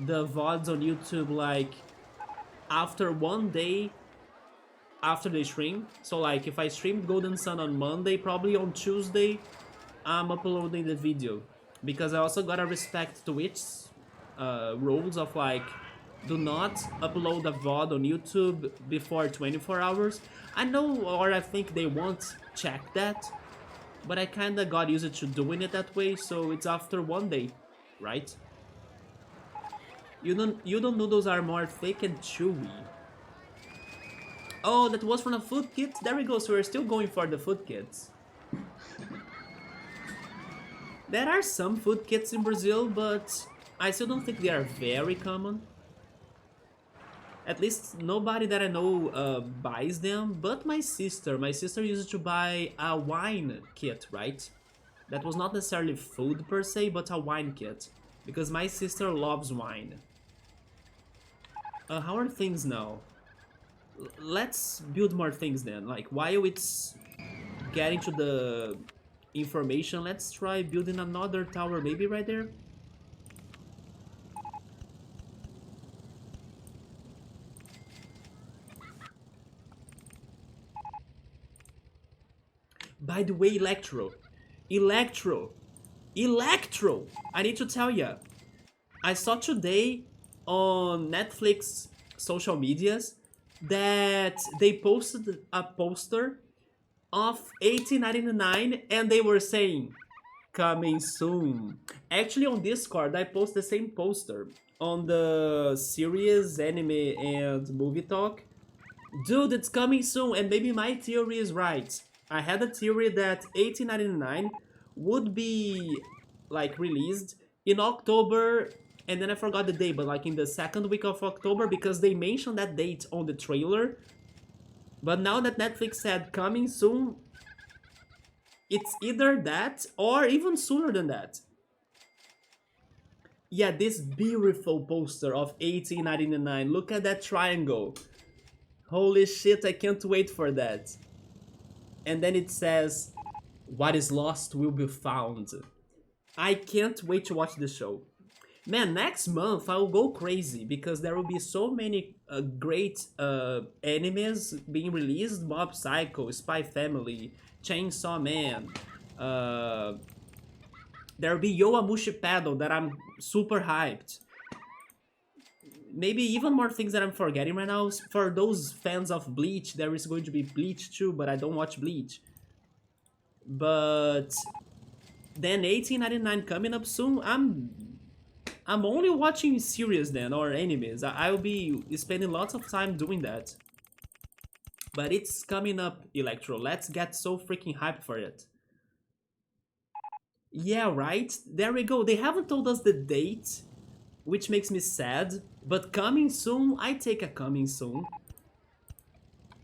the VODs on YouTube like after one day after the stream. So like if I streamed Golden Sun on Monday, probably on Tuesday I'm uploading the video, because I also gotta respect Twitch's rules of like do not upload a VOD on YouTube before 24 hours. I know, or I think they won't check that, but I kinda got used to doing it that way, so it's after one day, right? Udon noodles are more thick and chewy. Oh, that was from a food kit? There we go, so we're still going for the food kits. There are some food kits in Brazil, but I still don't think they are very common. At least nobody that I know buys them, but my sister. My sister used to buy a wine kit, right? That was not necessarily food per se, but a wine kit. Because my sister loves wine. How are things now? Let's build more things then. Like, while it's getting to the information, let's try building another tower, maybe right there. By the way, Electro, I need to tell ya, I saw today on Netflix social medias that they posted a poster of 1899 and they were saying coming soon. Actually, on Discord I post the same poster on the series, anime, and movie talk. Dude, it's coming soon, and maybe my theory is right. I had a theory that 1899 would be like released in October, and then I forgot the date, but like in the second week of October, because they mentioned that date on the trailer. But now that Netflix said coming soon, it's either that or even sooner than that. Yeah, this beautiful poster of 1899. Look at that triangle. Holy shit, I can't wait for that. And then it says, what is lost will be found. I can't wait to watch the show. Man, next month I'll go crazy because there will be so many great animes being released. Mob Psycho, Spy Family, Chainsaw Man. There'll be Yowamushi Paddle that I'm super hyped. Maybe even more things that I'm forgetting right now. For those fans of Bleach, there is going to be Bleach too, but I don't watch Bleach. But then 1899 coming up soon. I'm only watching series then or animes. I'll be spending lots of time doing that. But it's coming up, Electro. Let's get so freaking hyped for it. Yeah, right? There we go. They haven't told us the date, which makes me sad. But coming soon, I take a coming soon.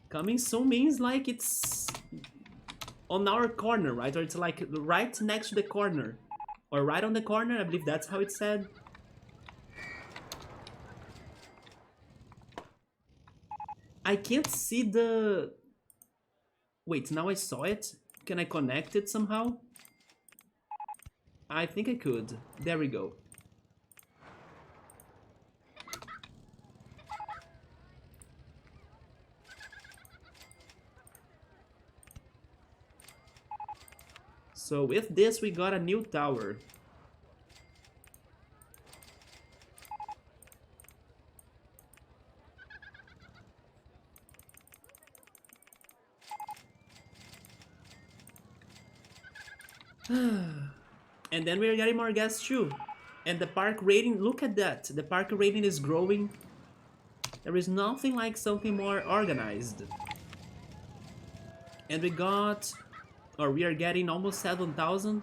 Coming soon means like it's on our corner, right? Or it's like right next to the corner. Or right on the corner, I believe that's how it's said. I can't see the... Wait, now I saw it? Can I connect it somehow? I think I could. There we go. So with this, we got a new tower. And then we're getting more guests too. And the park rating, look at that. The park rating is growing. There is nothing like something more organized. And we got, or we are getting almost 7,000.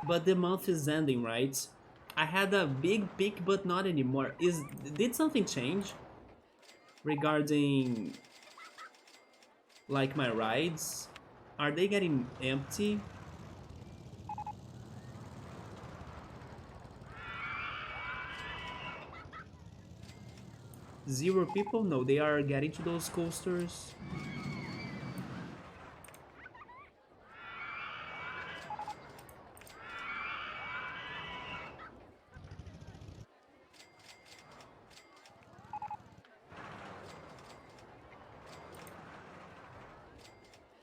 But the month is ending, right? I had a big peak, but not anymore. Did something change regarding like my rides? Are they getting empty? Zero people? No, they are getting to those coasters.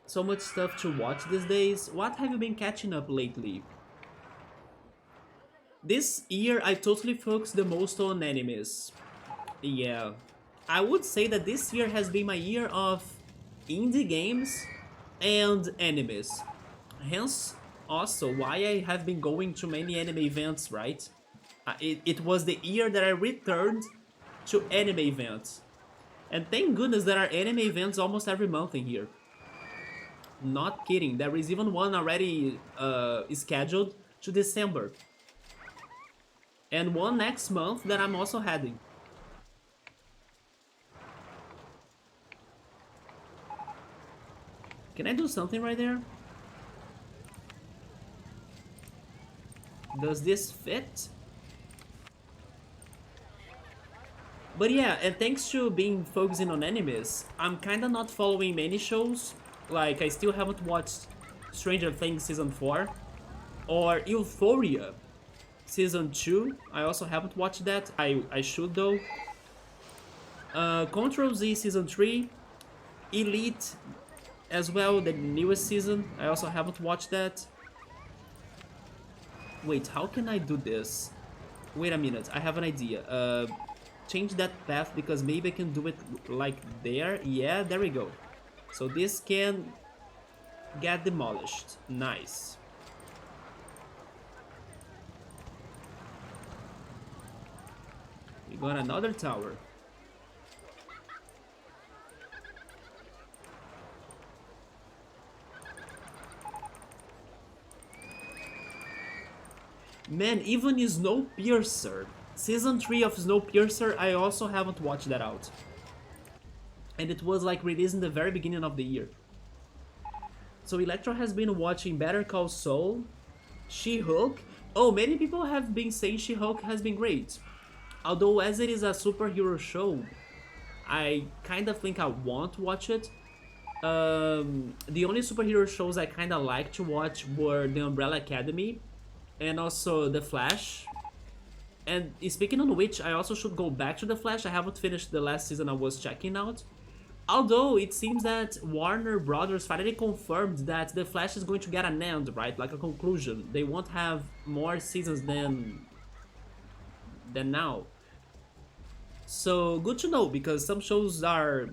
So much stuff to watch these days. What have you been catching up lately? This year I totally focused the most on animes. Yeah, I would say that this year has been my year of indie games and animes. Hence, also why I have been going to many anime events, right? It was the year that I returned to anime events. And thank goodness there are anime events almost every month in here. Not kidding, there is even one already scheduled to December. And one next month that I'm also heading. Can I do something right there? Does this fit? But yeah, and thanks to being focusing on animes, I'm kinda not following many shows. Like, I still haven't watched Stranger Things Season 4 or Euphoria Season 2. I also haven't watched that. I should though. Control Z Season 3, Elite as well, the newest season. I also haven't watched that. Wait, how can I do this? Wait a minute, I have an idea. Change that path because maybe I can do it like there. Yeah, there we go. So this can get demolished. Nice. We got another tower. Man, even Snowpiercer. Season 3 of Snowpiercer, I also haven't watched that out. And it was like released in the very beginning of the year. So Electro has been watching Better Call Saul, She-Hulk. Oh, many people have been saying She-Hulk has been great. Although as it is a superhero show, I kind of think I won't watch it. The only superhero shows I kind of like to watch were The Umbrella Academy and also The Flash. And speaking on which, I also should go back to The Flash. I haven't finished the last season I was checking out. Although it seems that Warner Brothers finally confirmed that The Flash is going to get an end, right? Like a conclusion. They won't have more seasons than now. So good to know, because some shows are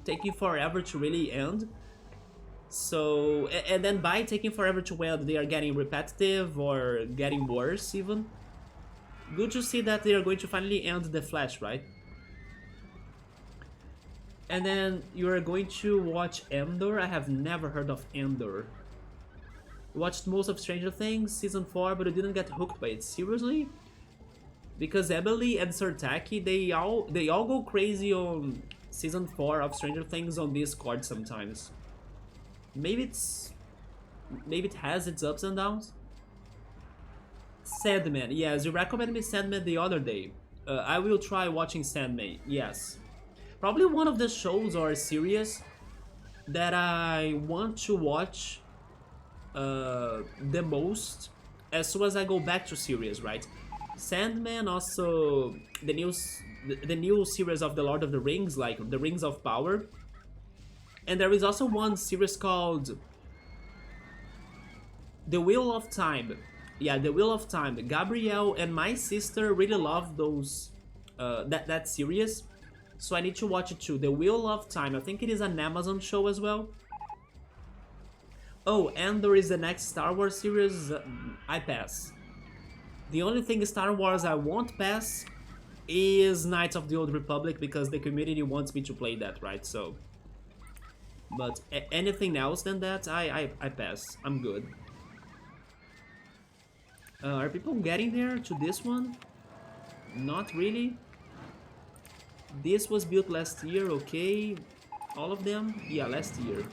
taking forever to really end. So, and then by taking forever to weld, they are getting repetitive or getting worse even. Good to see that they are going to finally end the Flash, right? And then you are going to watch Endor. I have never heard of Endor. Watched most of Stranger Things season 4, but I didn't get hooked by it. Seriously? Because Emily and Sertaki, they all go crazy on season 4 of Stranger Things on Discord sometimes. Maybe it has its ups and downs. Sandman, yes, you recommended me Sandman the other day. I will try watching Sandman, yes. Probably one of the shows or series that I want to watch the most as soon as I go back to series, right? Sandman, also the new series of the Lord of the Rings, like the Rings of Power. And there is also one series called The Wheel of Time. Yeah, The Wheel of Time. Gabrielle and my sister really love those that series, so I need to watch it too. The Wheel of Time. I think it is an Amazon show as well. Oh, and there is the next Star Wars series. I pass. The only thing Star Wars I won't pass is Knights of the Old Republic because the community wants me to play that, right? So, but anything else than that, I pass. I'm good. Are people getting there to this one? Not really. This was built last year, okay. All of them? Yeah, last year.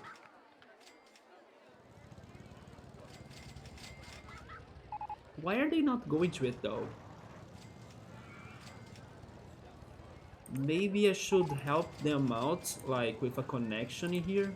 Why are they not going to it though? Maybe I should help them out, like with a connection in here.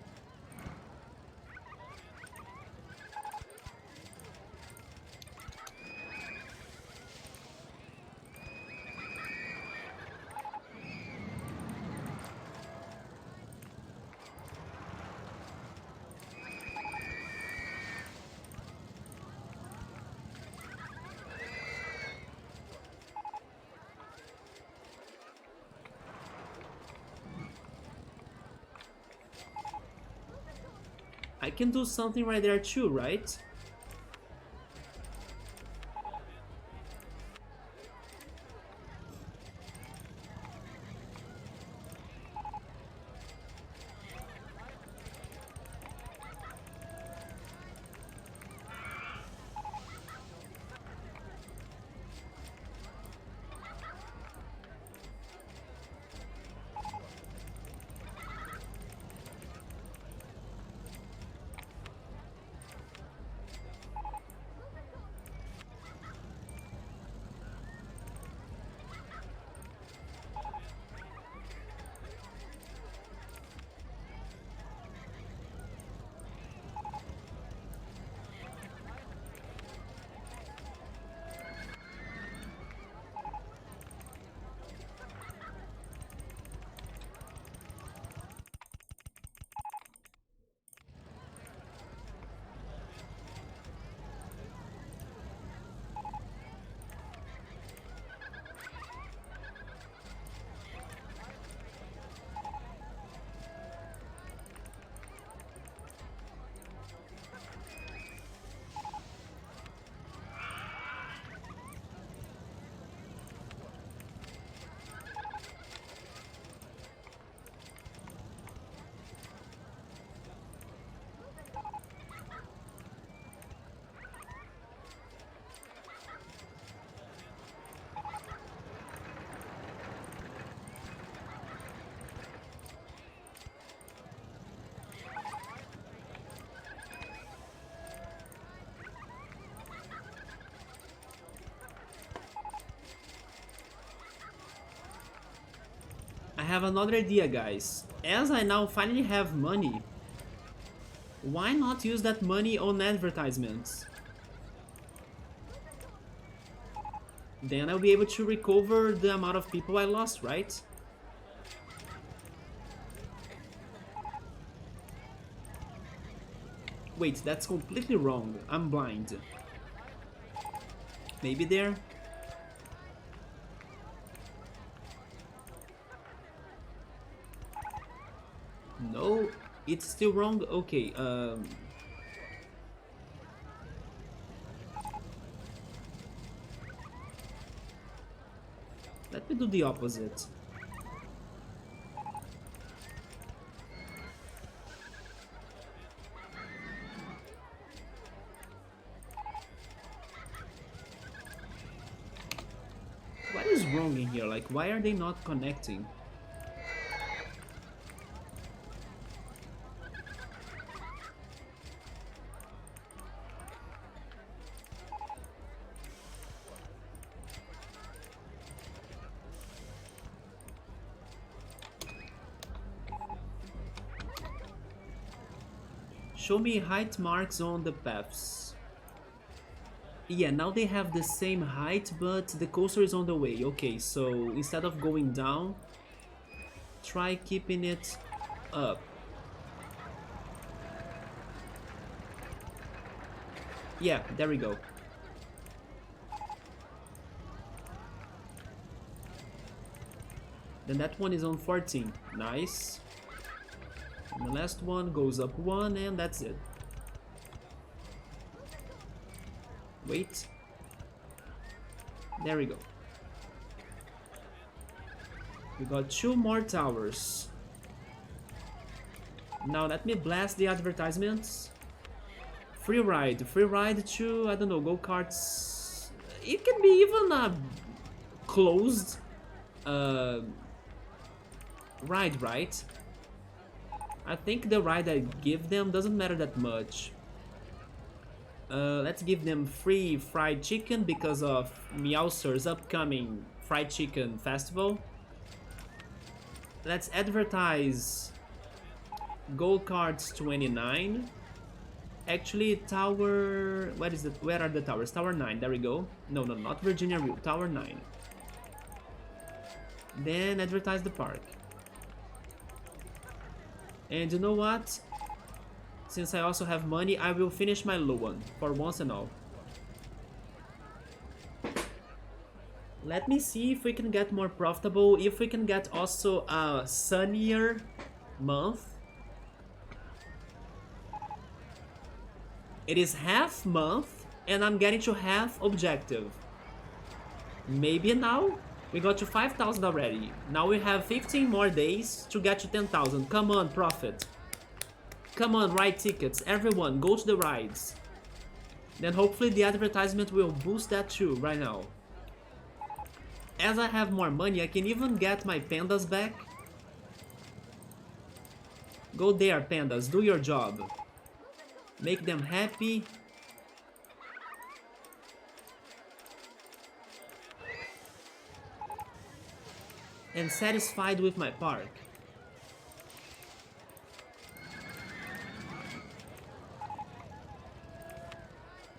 I can do something right there too, right? I have another idea, guys. As I now finally have money, why not use that money on advertisements? Then I'll be able to recover the amount of people I lost, right? Wait, that's completely wrong. I'm blind. Maybe there? No. It's still wrong? Okay, let me do the opposite. What is wrong in here? Like, why are they not connecting? Show me height marks on the paths. Yeah, now they have the same height, but the coaster is on the way. Okay, so instead of going down, try keeping it up. Yeah, there we go. Then that one is on 14. Nice. And the last one goes up 1, and that's it. Wait. There we go. We got 2 more towers. Now let me blast the advertisements. Free ride to, I don't know, go-karts. It can be even a closed ride, right? I think the ride I give them doesn't matter that much. Let's give them free fried chicken because of Meowser's upcoming fried chicken festival. Let's advertise go-karts 29. Actually, tower... what is it? Where are the towers? Tower 9, there we go. No, not Virginia View, Tower 9. Then advertise the park. And you know what? Since I also have money, I will finish my low one, for once and all. Let me see if we can get more profitable, if we can get also a sunnier month. It is half month, and I'm getting to half objective. Maybe now? We got to 5,000 already. Now we have 15 more days to get to 10,000. Come on, profit. Come on, ride tickets. Everyone, go to the rides. Then hopefully the advertisement will boost that too, right now. As I have more money, I can even get my pandas back. Go there, pandas, do your job. Make them happy. And satisfied with my park.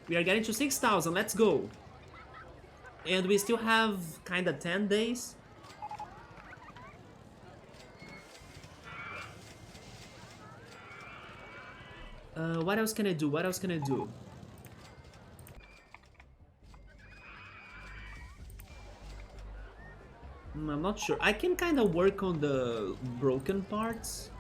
We are getting to 6,000, let's go. And we still have kinda 10 days. What else can I do? What else can I do? I'm not sure. I can kinda work on the broken parts.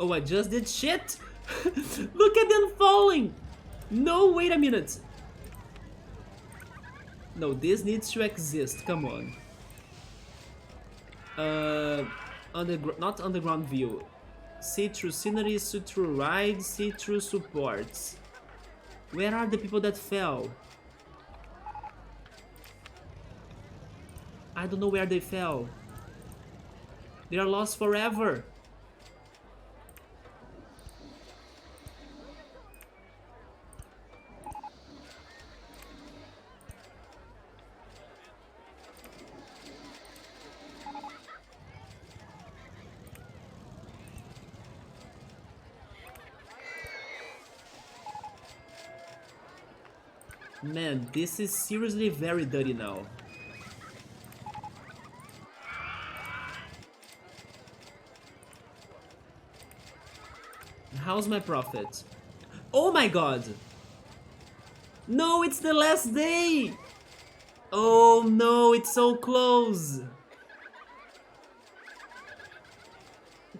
Oh, I just did shit! Look at them falling! No, wait a minute! No, this needs to exist, come on. Not underground view. See through scenery, see through rides, see through supports. Where are the people that fell? I don't know where they fell. They are lost forever. Man, this is seriously very dirty now. How's my profit? Oh my god! No, it's the last day! Oh no, it's so close!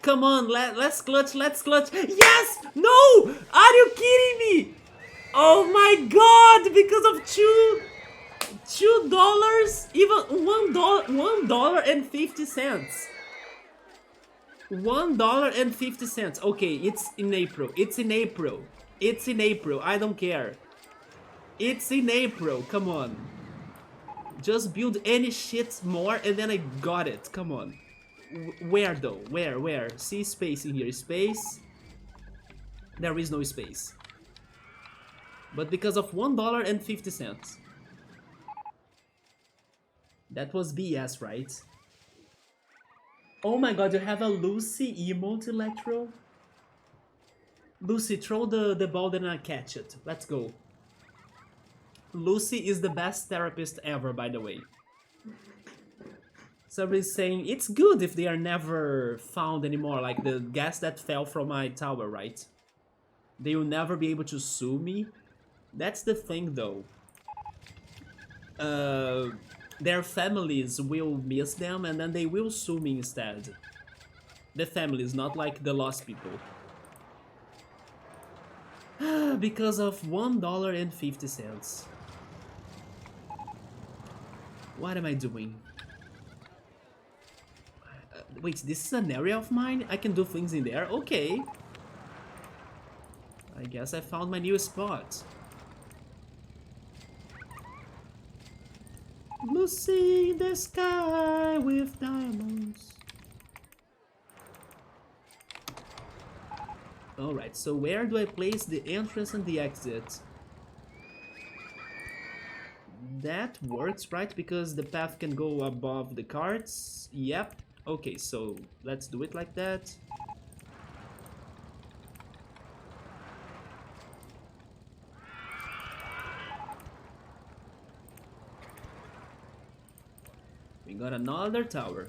Come on, let's clutch, let's clutch! Yes! No! Are you kidding me? Oh my god! Because of $2, even $1.50. $1.50. Okay, it's in April. It's in April. It's in April. I don't care. It's in April. Come on. Just build any shit more and then I got it. Come on. Where though? Where? See space in here. Space. There is no space. But because of $1.50. That was BS, right? Oh my god, you have a Lucy emote, Electro? Lucy, throw the ball then I catch it. Let's go. Lucy is the best therapist ever, by the way. Somebody's saying, it's good if they are never found anymore, like the gas that fell from my tower, right? They will never be able to sue me. That's the thing, though. Their families will miss them and then they will sue me instead. The families, not like the lost people. Because of $1.50. What am I doing? Wait, this is an area of mine? I can do things in there? Okay. I guess I found my new spot. Lucy in the sky with diamonds. Alright, so where do I place the entrance and the exit? That works, right? Because the path can go above the carts. Yep. Okay, so let's do it like that. We got another tower.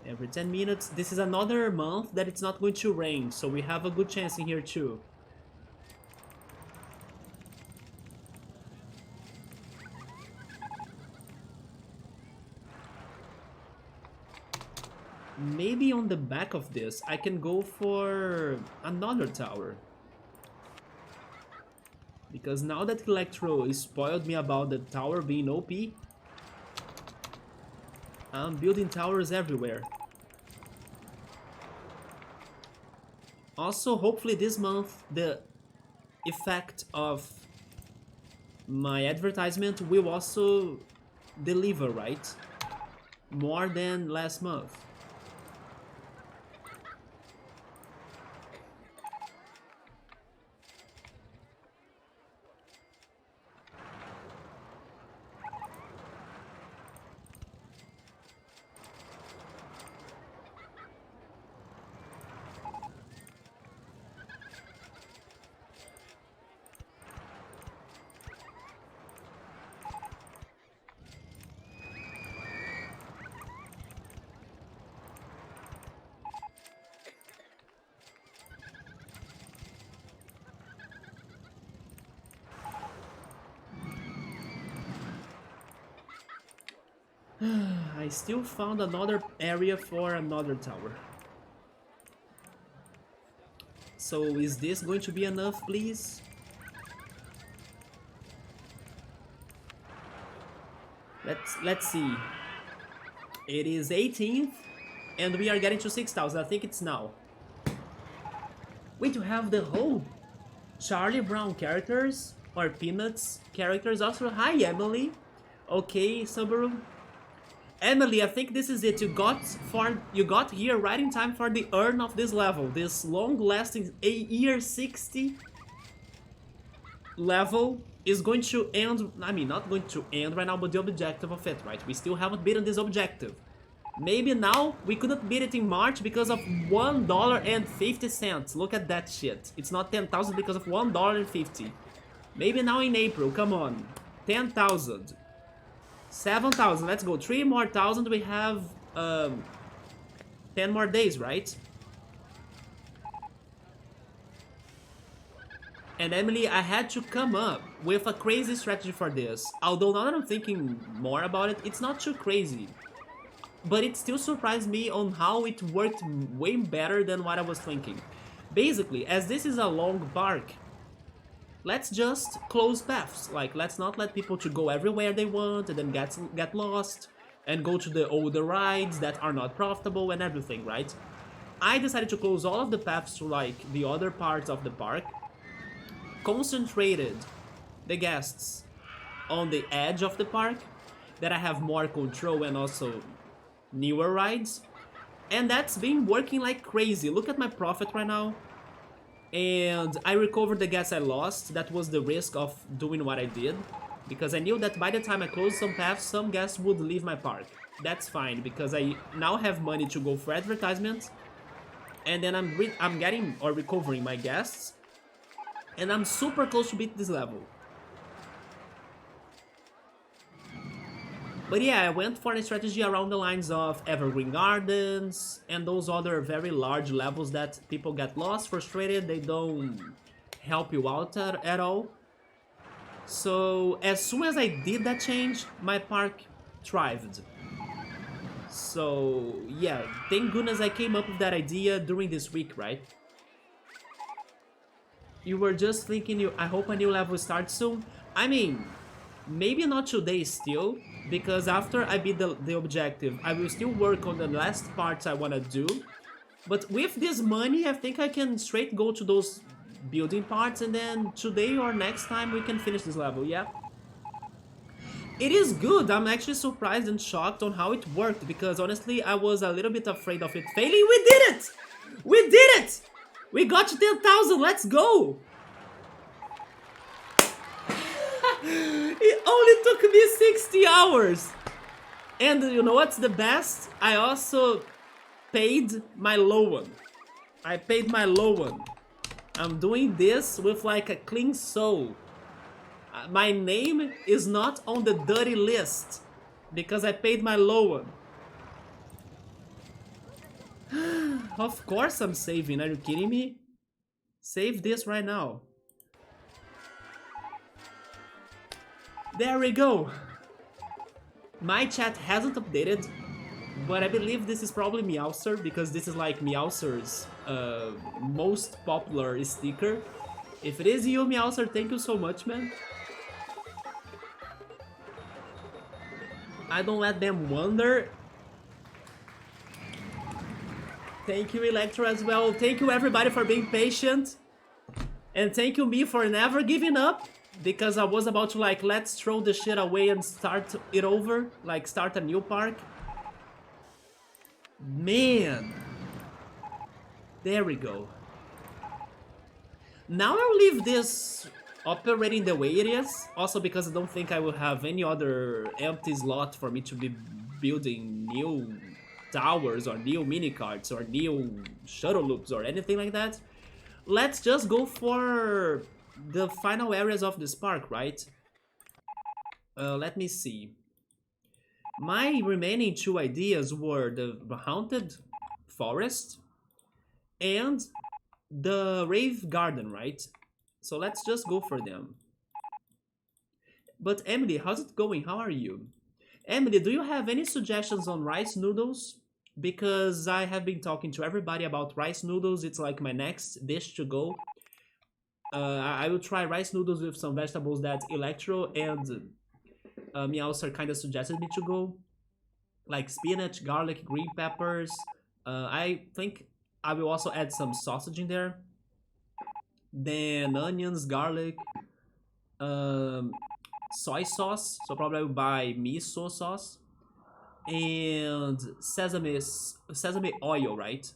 Every 10 minutes. This is another month that it's not going to rain, so we have a good chance in here too. Maybe on the back of this, I can go for another tower. Because now that Electro spoiled me about the tower being OP, I'm building towers everywhere. Also, hopefully this month, the effect of my advertisement will also deliver, right? More than last month. I still found another area for another tower. So is this going to be enough, please? Let's see. It is 18th, and we are getting to 6,000. I think it's now. Wait, you have the whole Charlie Brown characters or Peanuts characters also. Hi, Emily. Okay, Subaru. Emily, I think this is it. You got here right in time for the earn of this level. This long-lasting year 60 level is going to end. I mean, not going to end right now, but the objective of it, right? We still haven't beaten this objective. Maybe now we couldn't beat it in March because of $1.50. Look at that shit. It's not 10,000 because of $1.50. Maybe now in April. Come on, 10,000. 7,000, let's go. 3 more thousand, we have 10 more days, right? And Emily, I had to come up with a crazy strategy for this. Although now that I'm thinking more about it, it's not too crazy. But it still surprised me on how it worked way better than what I was thinking. Basically, as this is a long park, let's just close paths. Like, let's not let people to go everywhere they want and then get lost and go to the older rides that are not profitable and everything, right? I decided to close all of the paths to like the other parts of the park, concentrated the guests on the edge of the park that I have more control and also newer rides, and that's been working like crazy. Look at my profit right now. And I recovered the gas I lost. That was the risk of doing what I did, because I knew that by the time I closed some paths, some guests would leave my park. That's fine, because I now have money to go for advertisements, and then I'm getting or recovering my guests, and I'm super close to beat this level. But yeah, I went for a strategy around the lines of Evergreen Gardens and those other very large levels that people get lost, frustrated, they don't help you out at all. So as soon as I did that change, my park thrived. So yeah, thank goodness I came up with that idea during this week, right? You were just thinking, I hope a new level starts soon. I mean, maybe not today still, because after I beat the objective, I will still work on the last parts I want to do. But with this money, I think I can straight go to those building parts, and then today or next time we can finish this level, yeah? It is good. I'm actually surprised and shocked on how it worked, because honestly, I was a little bit afraid of it failing. We did it! We did it! We got to 10,000, let's go! It only took me 60 hours. And you know what's the best? I also paid my low one. I paid my low one. I'm doing this with like a clean soul. My name is not on the dirty list because I paid my low one. Of course I'm saving. Are you kidding me? Save this right now. There we go. My chat hasn't updated, but I believe this is probably Meowser, because this is like Meowser's most popular sticker. If it is you, Meowser, thank you so much, man. I don't let them wonder. Thank you, Electro, as well. Thank you, everybody, for being patient. And thank you, me, for never giving up. Because I was about to like, let's throw the shit away and start it over. Like, start a new park. Man. There we go. Now I'll leave this operating the way it is. Also because I don't think I will have any other empty slot for me to be building new towers or new minicarts or new shuttle loops or anything like that. Let's just go for the final areas of this park, right? Let me see. My remaining two ideas were the Haunted Forest and the Rave Garden, right? So let's just go for them. But Emily, how's it going? How are you? Emily, do you have any suggestions on rice noodles? Because I have been talking to everybody about rice noodles. It's like my next dish to go. I will try rice noodles with some vegetables that Electro and Meowser kind of suggested me to go. like spinach, garlic, green peppers. I think I will also add some sausage in there. Then onions, garlic, um, soy sauce. So probably I will buy miso sauce and sesame oil, right?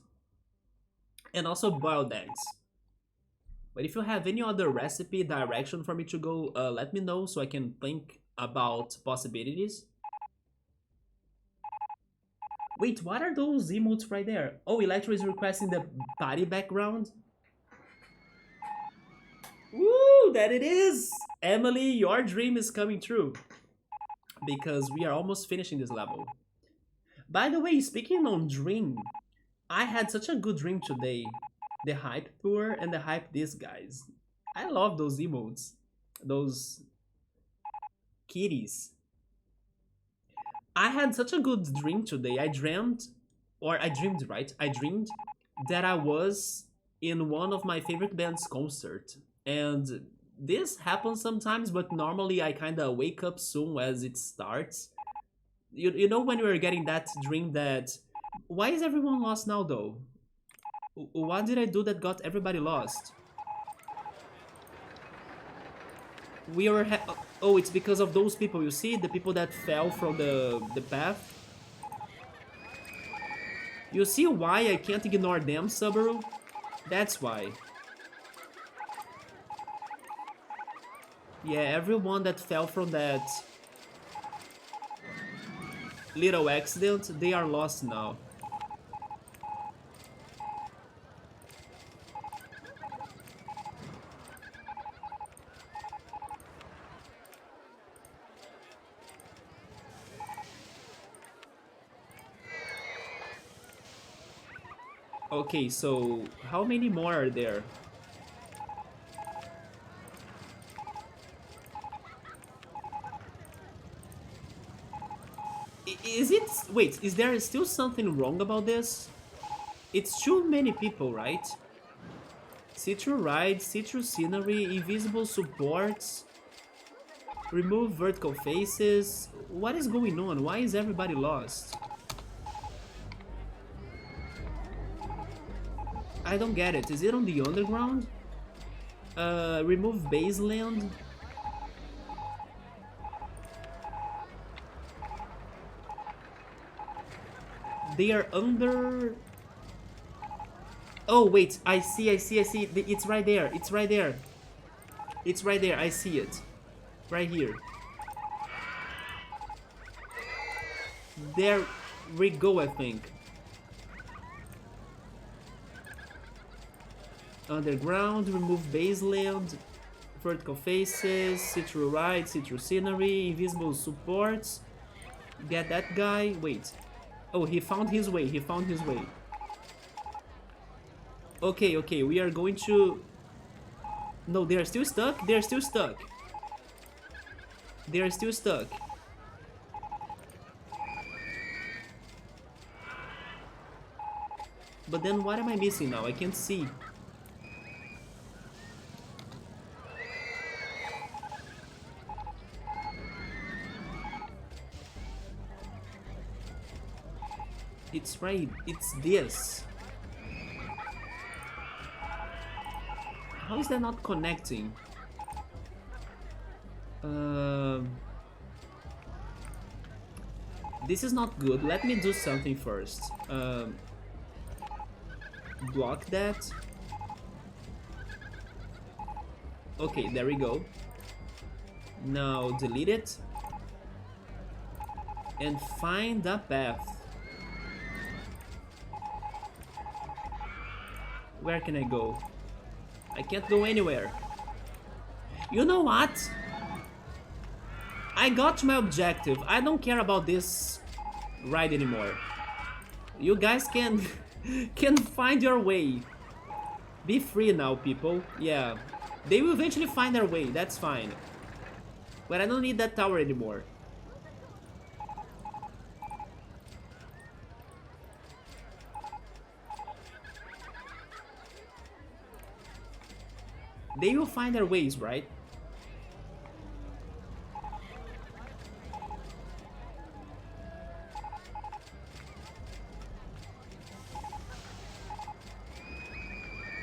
And also boiled eggs. But if you have any other recipe direction for me to go, let me know so I can think about possibilities. Wait, what are those emotes right there? Oh, Electro is requesting the party background. Woo, that it is! Emily, your dream is coming true. Because we are almost finishing this level. By the way, speaking on dream, I had such a good dream today. The hype tour and the hype this guys. I love those emotes. Those kitties. I had such a good dream today. I dreamed, right? I dreamed that I was in one of my favorite band's concert. And this happens sometimes, but normally I kind of wake up soon as it starts. You know when you're getting that dream that... Why is everyone lost now, though? What did I do that got everybody lost? We were oh, it's because of those people, you see? The people that fell from the path. You see why I can't ignore them, Subaru? That's why. Yeah, everyone that fell from that little accident, they are lost now. Okay, so how many more are there? Is it... Wait, is there still something wrong about this? It's too many people, right? Citru ride, Citru scenery, invisible supports, remove vertical faces. What is going on? Why is everybody lost? I don't get it. Is it on the underground? Remove baseland. They are under... Oh, wait. I see. It's right there. It's right there. It's right there. I see it. Right here. There we go, I think. Underground, remove baseland, vertical faces, Citru ride, Citru scenery, invisible supports. Get that guy. Wait. Oh, he found his way. He found his way. Okay, okay. We are going to... No, they are still stuck. They are still stuck. They are still stuck. But then what am I missing now? I can't see. It's right. It's this. How is that not connecting? This is not good. Let me do something first. Block that. Okay, there we go. Now delete it. And find a path. Where can I go? I can't go anywhere. You know what? I got my objective. I don't care about this ride anymore. You guys can can find your way. Be free now, people. Yeah. They will eventually find their way. That's fine. But I don't need that tower anymore. They will find their ways, right?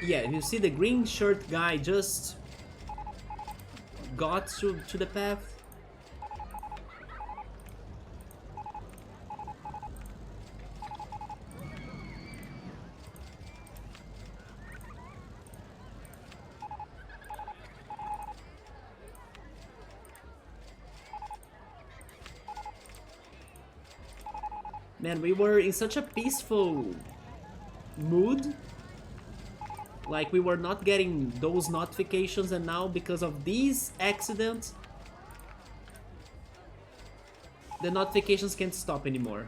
Yeah, you see the green shirt guy just got to the path. Man, we were in such a peaceful mood. Like, we were not getting those notifications, and now because of these accidents, the notifications can't stop anymore.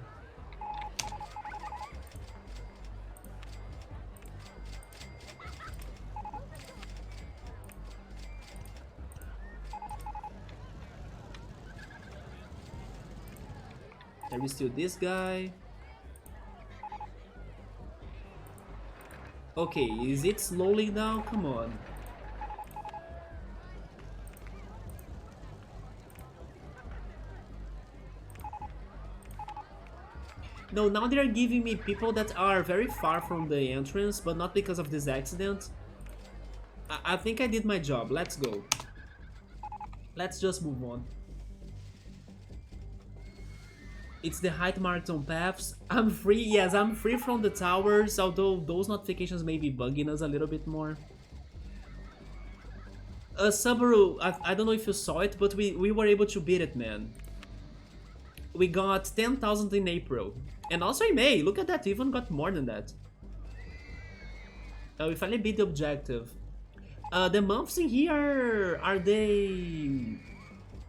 There is still this guy. Okay, is it slowly down? Come on. No, now they are giving me people that are very far from the entrance, but not because of this accident. I think I did my job. Let's go. Let's just move on. It's the height marked on paths. I'm free. Yes, I'm free from the towers, although those notifications may be bugging us a little bit more. Subaru, I don't know if you saw it, but we were able to beat it, man. We got 10,000 in April. And also in May. Look at that, we even got more than that. We finally beat the objective. The months in here, are they...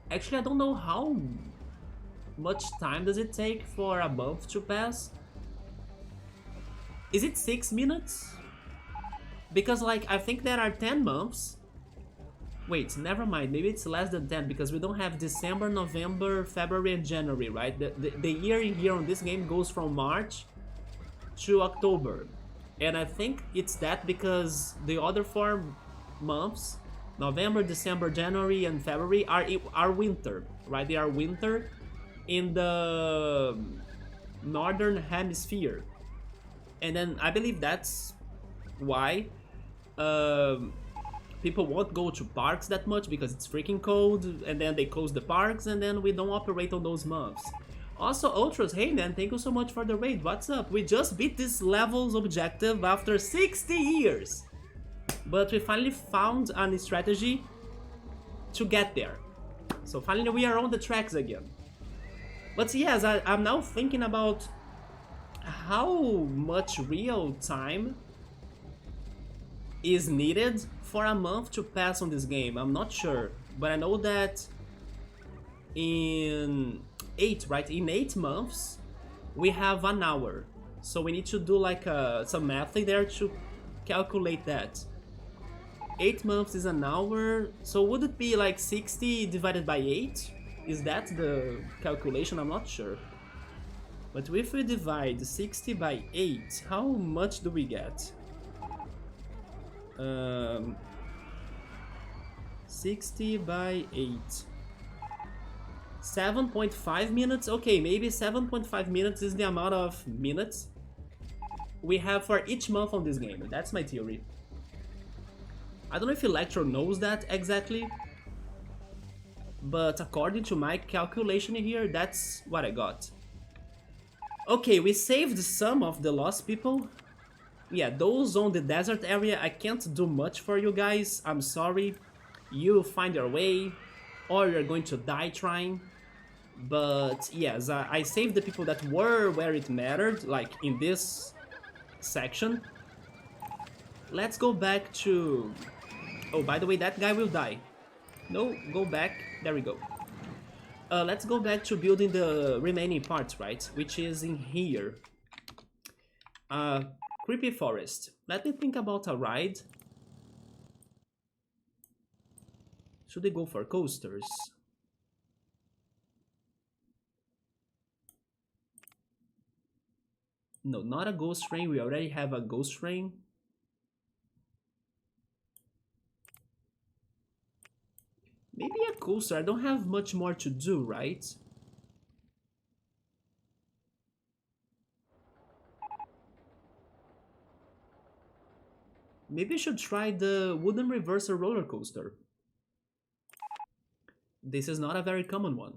Actually, I don't know how much time does it take for a month to pass. Is it 6 minutes? Because, like, I think there are 10 months. Wait, never mind, maybe it's less than 10 because we don't have December, November, February, and January, right? The year in here on this game goes from March to October. And I think it's that because the other 4 months, November, December, January, and February, are winter, right? They are winter in the northern hemisphere. And then I believe that's why people won't go to parks that much because it's freaking cold, and then they close the parks, and then we don't operate on those months. Also, Ultras, hey man, thank you so much for the raid. What's up? We just beat this level's objective after 60 years. But we finally found a strategy to get there. So finally we are on the tracks again. But yes, I'm now thinking about how much real time is needed for a month to pass on this game. I'm not sure, but I know that in 8, right? In 8 months, we have an hour. So we need to do like some math there to calculate that. 8 months is an hour, so would it be like 60 divided by 8? Is that the calculation? I'm not sure. But if we divide 60 by 8, how much do we get? 60 by 8. 7.5 minutes? Okay, maybe 7.5 minutes is the amount of minutes we have for each month on this game. That's my theory. I don't know if Electro knows that exactly, but according to my calculation here, that's what I got. Okay, we saved some of the lost people. Yeah, those on the desert area, I can't do much for you guys. I'm sorry. You find your way, or you're going to die trying. But yes, I saved the people that were where it mattered, like in this section. Let's go back to... Oh, by the way, that guy will die. No, go back. There we go. Let's go back to building the remaining parts, right? Which is in here. Creepy forest. Let me think about a ride. Should we go for coasters? No, not a ghost train. We already have a ghost train. Maybe a coaster. I don't have much more to do, right? Maybe I should try the wooden reverser roller coaster. This is not a very common one.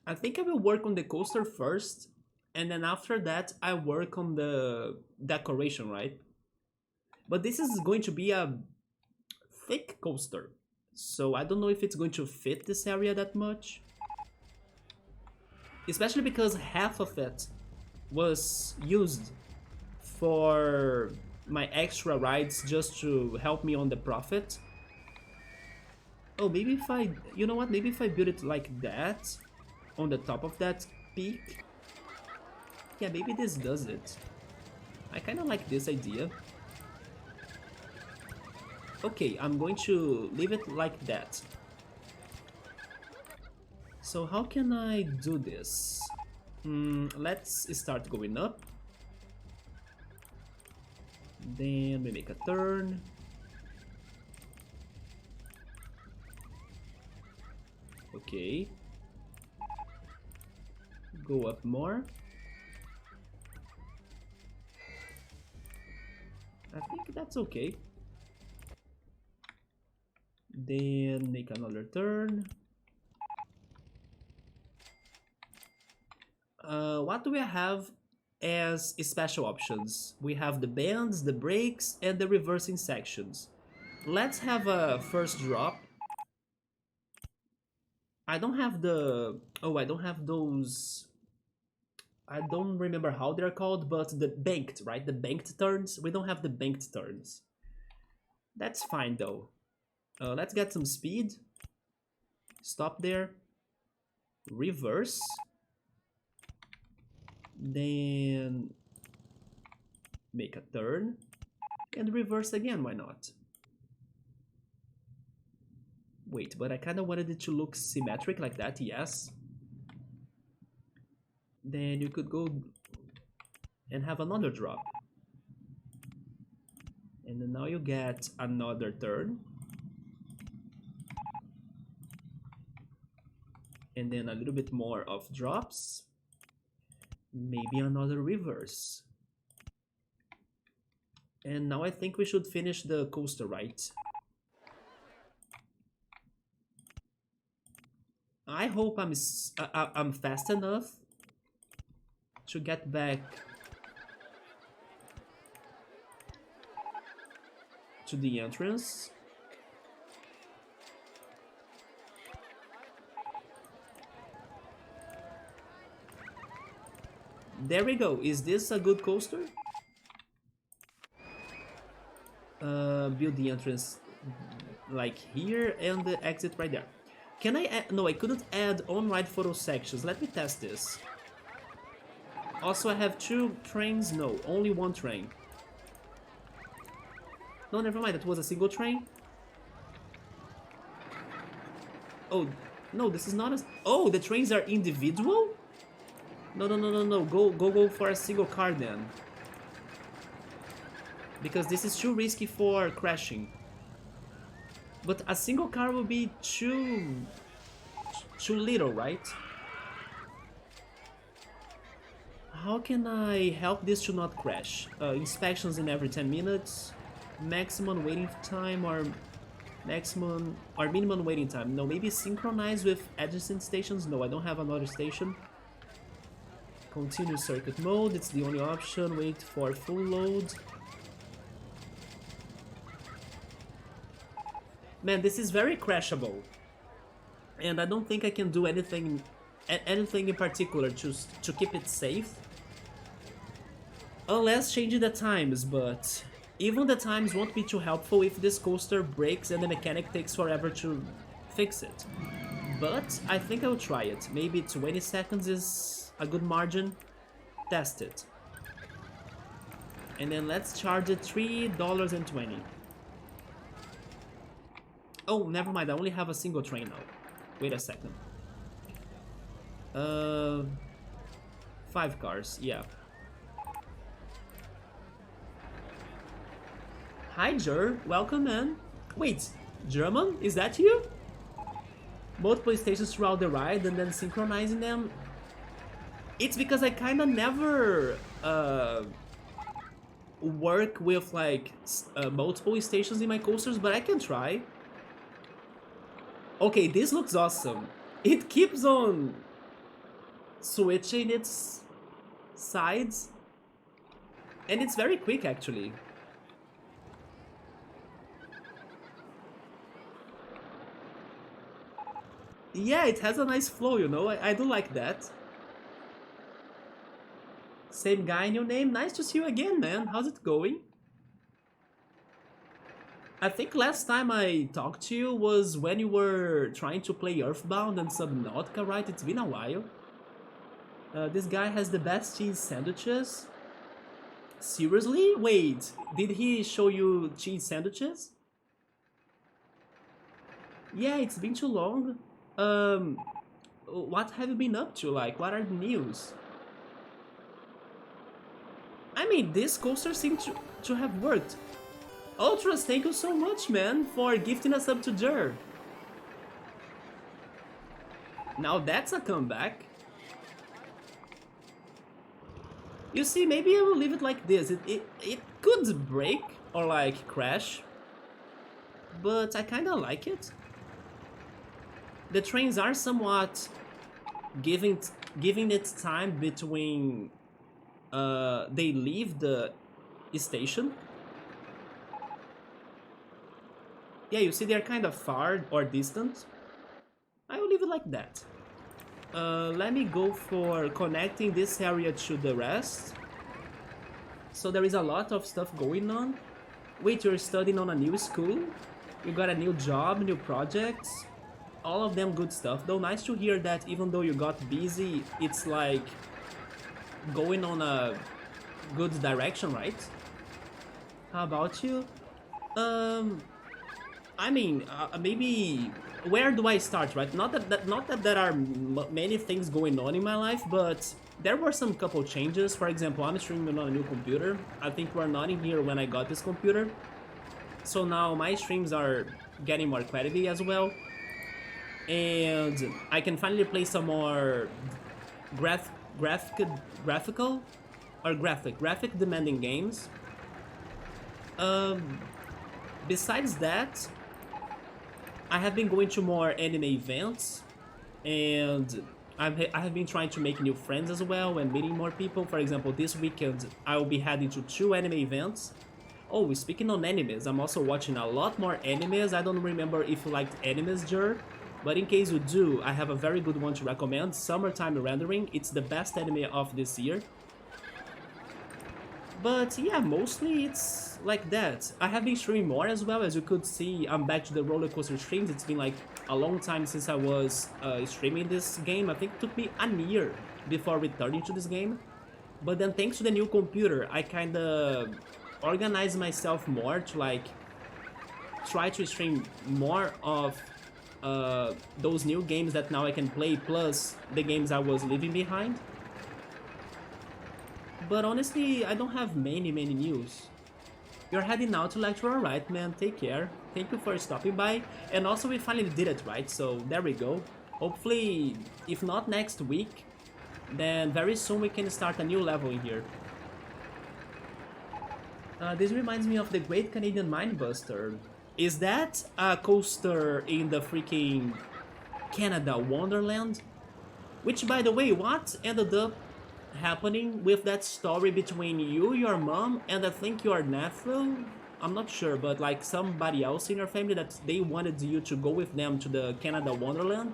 I think I will work on the coaster first, and then after that I work on the decoration, right? But this is going to be a thick coaster, so I don't know if it's going to fit this area that much. Especially because half of it was used for my extra rides just to help me on the profit. Oh, maybe if I, you know what, maybe if I build it like that, on the top of that peak. Yeah, maybe this does it. I kind of like this idea. Okay, I'm going to leave it like that. So how can I do this? Let's start going up. Then we make a turn. Okay. Go up more. I think that's okay. Then make another turn. What do we have as special options? We have the bends, the brakes, and the reversing sections. Let's have a first drop. I don't have the... Oh, I don't have those... I don't remember how they're called, but the banked, right? The banked turns. We don't have the banked turns. That's fine though. Let's get some speed. Stop there. Reverse. Then make a turn. And reverse again, why not? Wait, but I kind of wanted it to look symmetric like that, yes. Then you could go and have another drop. And then now you get another turn. And then a little bit more of drops. Maybe another reverse. And now I think we should finish the coaster, right? I hope I'm fast enough to get back to the entrance. There we go. Is this a good coaster? Build the entrance like here and the exit right there. Can I add? No, I couldn't add on-ride photo sections. Let me test this. Also, I have 2 trains. No, only 1 train. No, never mind. That was a single train. Oh, no, this is not a... Oh, the trains are individual? No, no, no, no, no. Go for a single car then. Because this is too risky for crashing. But a single car will be too little, right? How can I help this to not crash? Inspections in every 10 minutes. Maximum waiting time or minimum waiting time. No, maybe synchronize with adjacent stations. No, I don't have another station. Continue circuit mode, it's the only option. Wait for full load. Man, this is very crashable. And I don't think I can do anything in particular to keep it safe. Unless changing the times, but even the times won't be too helpful if this coaster breaks and the mechanic takes forever to fix it. But I think I'll try it. Maybe 20 seconds is a good margin. Test it. And then let's charge it $3.20. Oh, never mind. I only have a single train now. Wait a second. 5 cars, yeah. Hi, Jer. Welcome, man. Wait, German? Is that you? Multiple stations throughout the ride and then synchronizing them. It's because I kind of never work with like multiple stations in my coasters, but I can try. Okay, this looks awesome. It keeps on switching its sides, and it's very quick actually. Yeah, it has a nice flow, you know. I do like that. Same guy, new name. Nice to see you again, man. How's it going? I think last time I talked to you was when you were trying to play Earthbound and Subnautica, right? It's been a while. This guy has the best cheese sandwiches. Seriously? Wait, did he show you cheese sandwiches? Yeah, it's been too long. Um, what have you been up to? Like, what are the news? I mean, this coaster seemed to have worked. Ultras, thank you so much, man, for gifting us up to Jer. Now that's a comeback. You see, maybe I will leave it like this. It could break or like crash, but I kinda like it. The trains are somewhat giving giving it time between they leave the station. Yeah, you see they're kind of far or distant. I will leave it like that. Let me go for connecting this area to the rest. So there is a lot of stuff going on. Wait, you're studying on a new school? You got a new job, new projects? All of them good stuff. Though nice to hear that even though you got busy, it's like going on a good direction, right? How about you? I mean, maybe where do I start, right? Not that there are many things going on in my life, but there were some couple changes. For example, I'm streaming on a new computer. I think we're not in here when I got this computer, so now my streams are getting more quality as well, and I can finally play some more graphical or graphic demanding games. Um, Besides that, I have been going to more anime events, and I have been trying to make new friends as well and meeting more people. For example, this weekend I will be heading to 2 anime events. Oh, speaking on animes, I'm also watching a lot more animes. I don't remember if you liked animes, Jer, but in case you do, I have a very good one to recommend, Summertime Rendering. It's the best anime of this year. But yeah, mostly it's like that. I have been streaming more as well. As you could see, I'm back to the roller coaster streams. It's been like a long time since I was streaming this game. I think it took me a year before returning to this game. But then thanks to the new computer, I kinda organized myself more to like try to stream more of those new games that now I can play, plus the games I was leaving behind. But honestly, I don't have many news. You're heading out to lecture, alright, man. Take care. Thank you for stopping by. And also, we finally did it, right? So there we go. Hopefully, if not next week, then very soon we can start a new level in here. This reminds me of the Great Canadian Mindbuster. Is that a coaster in the freaking Canada Wonderland? Which, by the way, what ended up happening with that story between you, your mom, and I think your nephew? I'm not sure, but like somebody else in your family that they wanted you to go with them to the Canada Wonderland.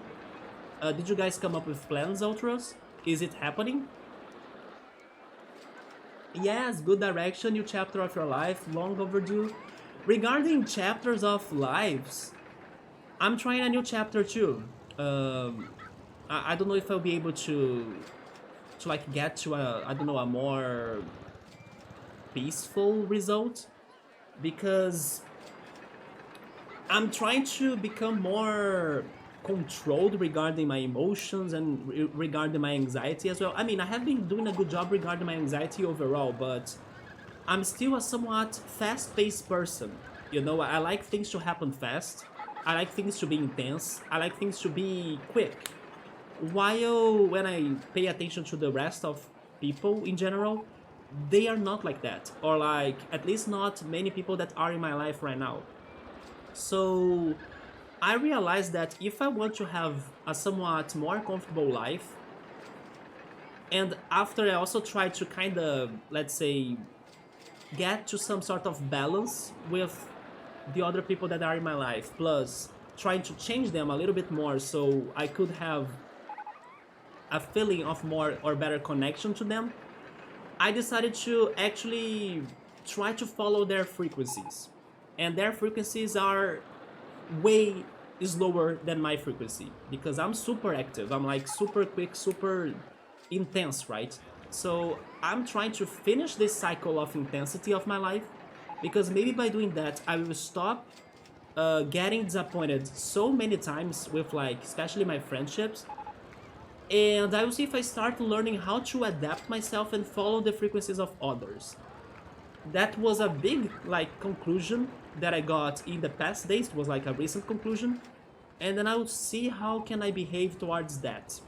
Did you guys come up with plans, Ultras? Is it happening? Yes, good direction, new chapter of your life, long overdue. Regarding chapters of lives, I'm trying a new chapter too. I don't know if I'll be able to like get to a, I don't know, a more peaceful result, because I'm trying to become more controlled regarding my emotions and regarding my anxiety as well. I mean, I have been doing a good job regarding my anxiety overall, but I'm still a somewhat fast-paced person. You know, I like things to happen fast. I like things to be intense. I like things to be quick. While when I pay attention to the rest of people in general, they are not like that. Or like at least not many people that are in my life right now. So I realized that if I want to have a somewhat more comfortable life, and after I also try to kind of, let's say, get to some sort of balance with the other people that are in my life, plus trying to change them a little bit more so I could have a feeling of more or better connection to them, I decided to actually try to follow their frequencies. And their frequencies are way slower than my frequency because I'm super active. I'm like super quick, super intense, right? So I'm trying to finish this cycle of intensity of my life because maybe by doing that, I will stop getting disappointed so many times with like, especially my friendships. And I will see if I start learning how to adapt myself and follow the frequencies of others. That was a big like conclusion that I got in the past days. It was like a recent conclusion, and then I will see how can I behave towards that.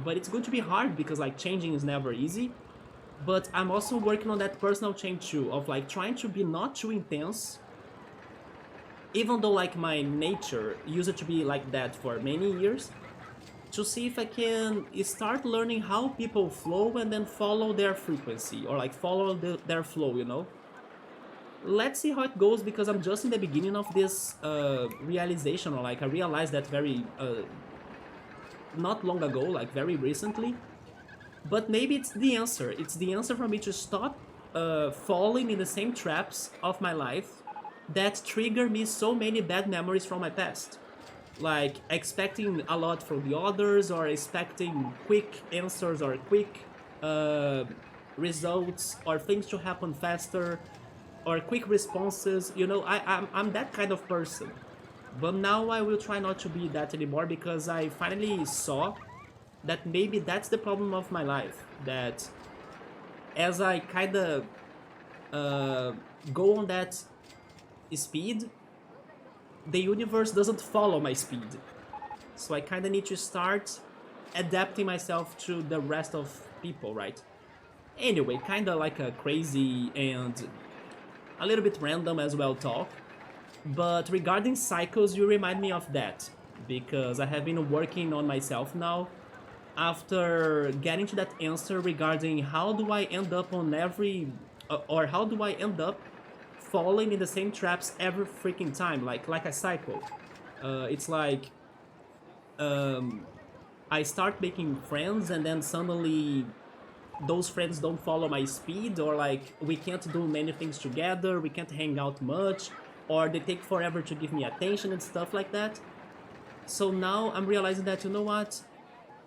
But it's going to be hard because like changing is never easy. But I'm also working on that personal change too, of like trying to be not too intense, even though like my nature used to be like that for many years, to see if I can start learning how people flow and then follow their frequency or like follow their flow, you know? Let's see how it goes because I'm just in the beginning of this realization, or like I realized that very not long ago, like very recently. But maybe it's the answer. It's the answer for me to stop falling in the same traps of my life that trigger me so many bad memories from my past. Like expecting a lot from the others, or expecting quick answers or quick uh, results, or things to happen faster, or quick responses. You know, I'm that kind of person. But now I will try not to be that anymore because I finally saw that maybe that's the problem of my life. That as I kind of uh, go on that speed, the universe doesn't follow my speed. So I kind of need to start adapting myself to the rest of people, right? Anyway, kind of like a crazy and a little bit random as well talk. But regarding cycles, you remind me of that because I have been working on myself now after getting to that answer regarding how do I end up on every or how do I end up falling in the same traps every freaking time, like a cycle. It's like um, I start making friends and then suddenly those friends don't follow my speed, or like we can't do many things together, we can't hang out much, or they take forever to give me attention and stuff like that. So now I'm realizing that, you know what,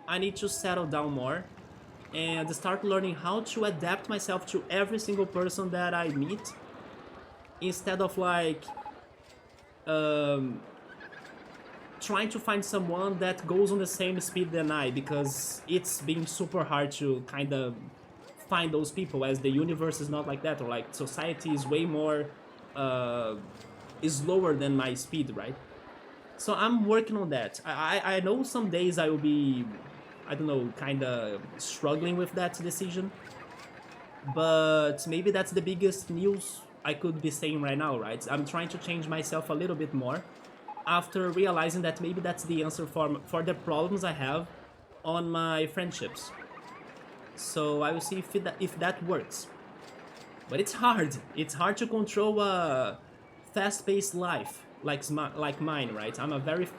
I need to settle down more and start learning how to adapt myself to every single person that I meet instead of like um, trying to find someone that goes on the same speed than I, because it's been super hard to kind of find those people, as the universe is not like that, or like society is way more uh, is lower than my speed, right? So I'm working on that. I know some days I will be, I don't know, kind of struggling with that decision, but maybe that's the biggest news I could be saying right now, right? I'm trying to change myself a little bit more after realizing that maybe that's the answer for the problems I have on my friendships. So I will see if that works. But it's hard. It's hard to control a fast-paced life like mine, right? I'm a very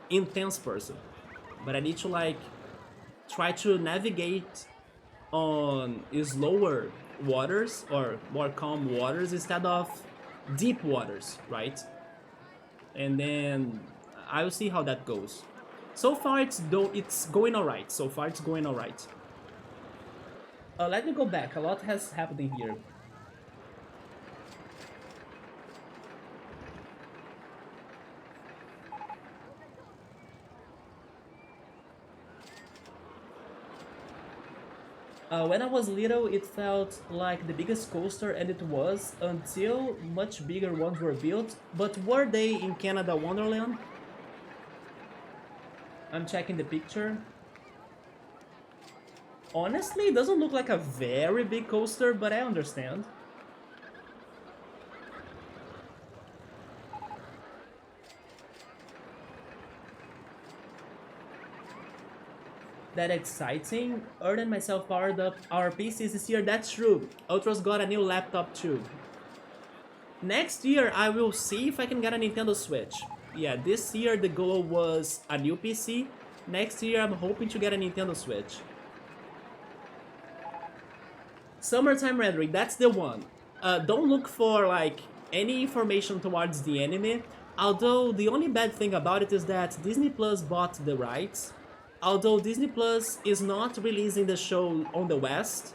intense person, but I need to like try to navigate on slower waters or more calm waters instead of deep waters, right? And then I will see how that goes. So far, it's going alright. So far, it's going alright. Let me go back. A lot has happened in here. When I was little, it felt like the biggest coaster, and it was until much bigger ones were built. But were they in Canada Wonderland? I'm checking the picture. Honestly, it doesn't look like a very big coaster, but I understand. That exciting. Earn and myself powered up our PCs this year. That's true. Ultra's got a new laptop too. Next year, I will see if I can get a Nintendo Switch. Yeah, this year the goal was a new PC. Next year, I'm hoping to get a Nintendo Switch. Summertime rendering, that's the one. Don't look for like any information towards the anime. Although the only bad thing about it is that Disney Plus bought the rights. Although Disney Plus is not releasing the show on the West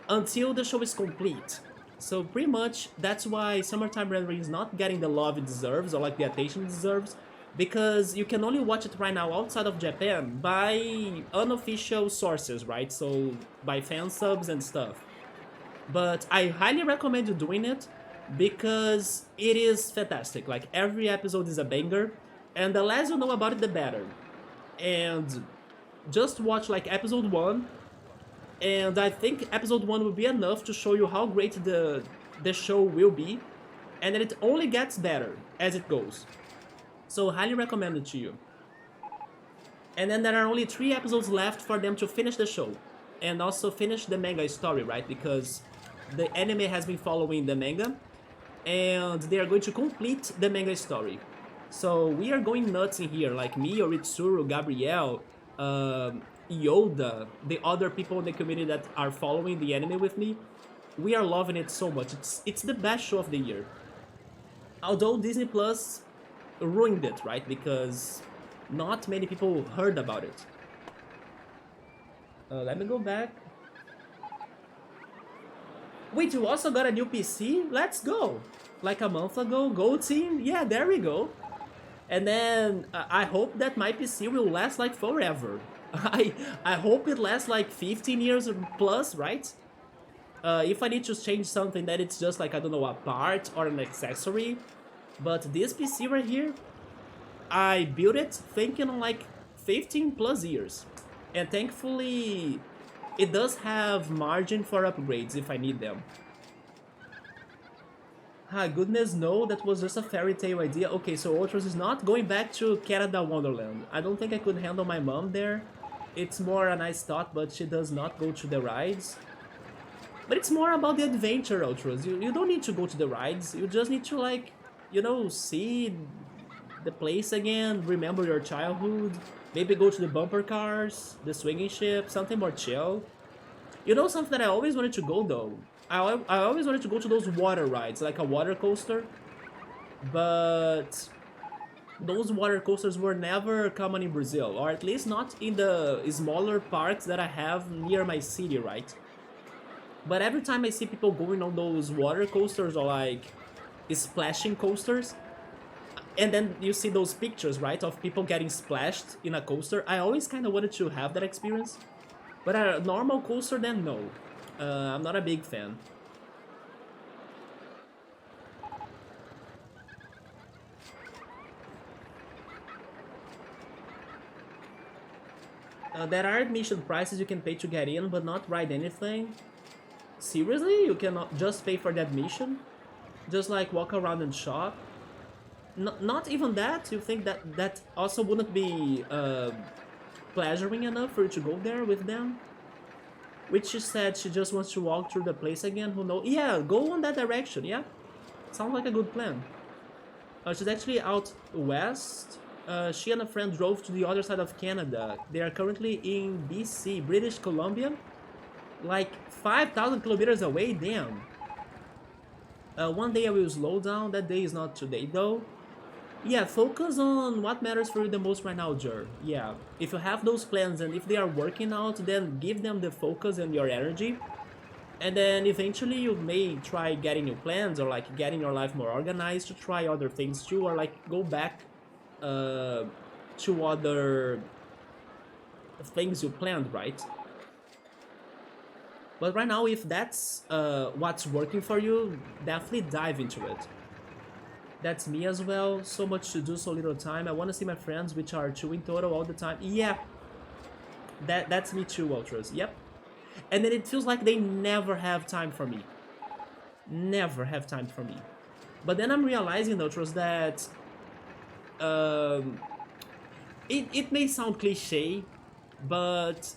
until the show is complete. So pretty much that's why Summertime Rendering is not getting the love it deserves or like the attention it deserves, because you can only watch it right now outside of Japan by unofficial sources, right? So by fan subs and stuff. But I highly recommend you doing it because it is fantastic. Like every episode is a banger, and the less you know about it, the better. And just watch like episode 1, and I think episode 1 will be enough to show you how great the show will be, and then it only gets better as it goes. So highly recommend it to you. And then there are only 3 episodes left for them to finish the show, and also finish the manga story, right? Because the anime has been following the manga, and they are going to complete the manga story. So we are going nuts in here, like me, Oritsuru, Gabrielle, Yoda, the other people in the community that are following the anime with me. We are loving it so much. It's the best show of the year. Although Disney Plus ruined it, right? Because not many people heard about it. Let me go back. Wait, you also got a new PC? Let's go! Like a month ago, Gold Team? Yeah, there we go. And then I hope that my PC will last like forever. I hope it lasts like 15 years plus, right? If I need to change something, that it's just like, I don't know, a part or an accessory. But this PC right here, I built it thinking on like 15 plus years. And thankfully, it does have margin for upgrades if I need them. Ah, goodness no, that was just a fairy tale idea. Okay, so Ultras is not going back to Canada Wonderland. I don't think I could handle my mom there. It's more a nice thought, but she does not go to the rides. But it's more about the adventure, Ultras. You don't need to go to the rides. You just need to, like, you know, see the place again, remember your childhood. Maybe go to the bumper cars, the swinging ship, something more chill. You know something that I always wanted to go though? I always wanted to go to those water rides, like a water coaster. But those water coasters were never common in Brazil, or at least not in the smaller parks that I have near my city, right? But every time I see people going on those water coasters or like splashing coasters, and then you see those pictures, right, of people getting splashed in a coaster, I always kind of wanted to have that experience. But a normal coaster, then no. I'm not a big fan. There are admission prices you can pay to get in, but not ride anything. Seriously? You cannot just pay for the admission? Just like walk around and shop? Not even that? You think that that also wouldn't be pleasuring enough for you to go there with them? Which she said she just wants to walk through the place again, who knows? Yeah, go on that direction, yeah? Sounds like a good plan. She's actually out west. She and a friend drove to the other side of Canada. They are currently in BC, British Columbia. Like 5,000 kilometers away, damn. One day I will slow down, that day is not today though. Yeah, focus on what matters for you the most right now, Jer. Yeah, if you have those plans and if they are working out, then give them the focus and your energy. And then eventually you may try getting new plans or like getting your life more organized to try other things too, or like go back to other things you planned, right? But right now, if that's what's working for you, definitely dive into it. That's me as well. So much to do, so little time. I want to see my friends, which are two in total all the time. Yeah, that's me too, Ultras. Yep. And then it feels like they never have time for me. Never have time for me. But then I'm realizing, Ultras, that um, it may sound cliche, but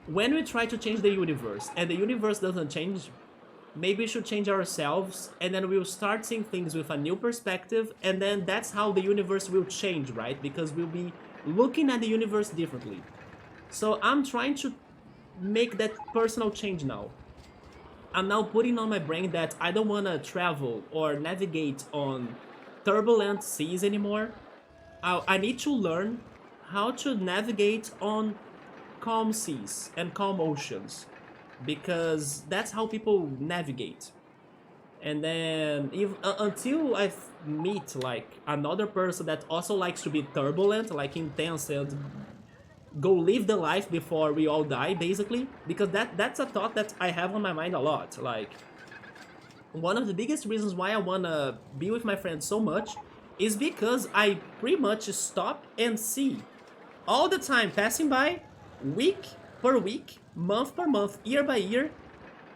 when we try to change the universe and the universe doesn't change, maybe we should change ourselves, and then we'll start seeing things with a new perspective, and then that's how the universe will change, right? Because we'll be looking at the universe differently. So I'm trying to make that personal change now. I'm now putting on my brain that I don't want to travel or navigate on turbulent seas anymore. I need to learn how to navigate on calm seas and calm oceans, because that's how people navigate. And then if until I meet like another person that also likes to be turbulent, like intense, and go live the life before we all die, basically, because that's a thought that I have on my mind a lot. Like, one of the biggest reasons why I wanna be with my friends so much is because I pretty much stop and see all the time passing by, week per week, month per month, year by year,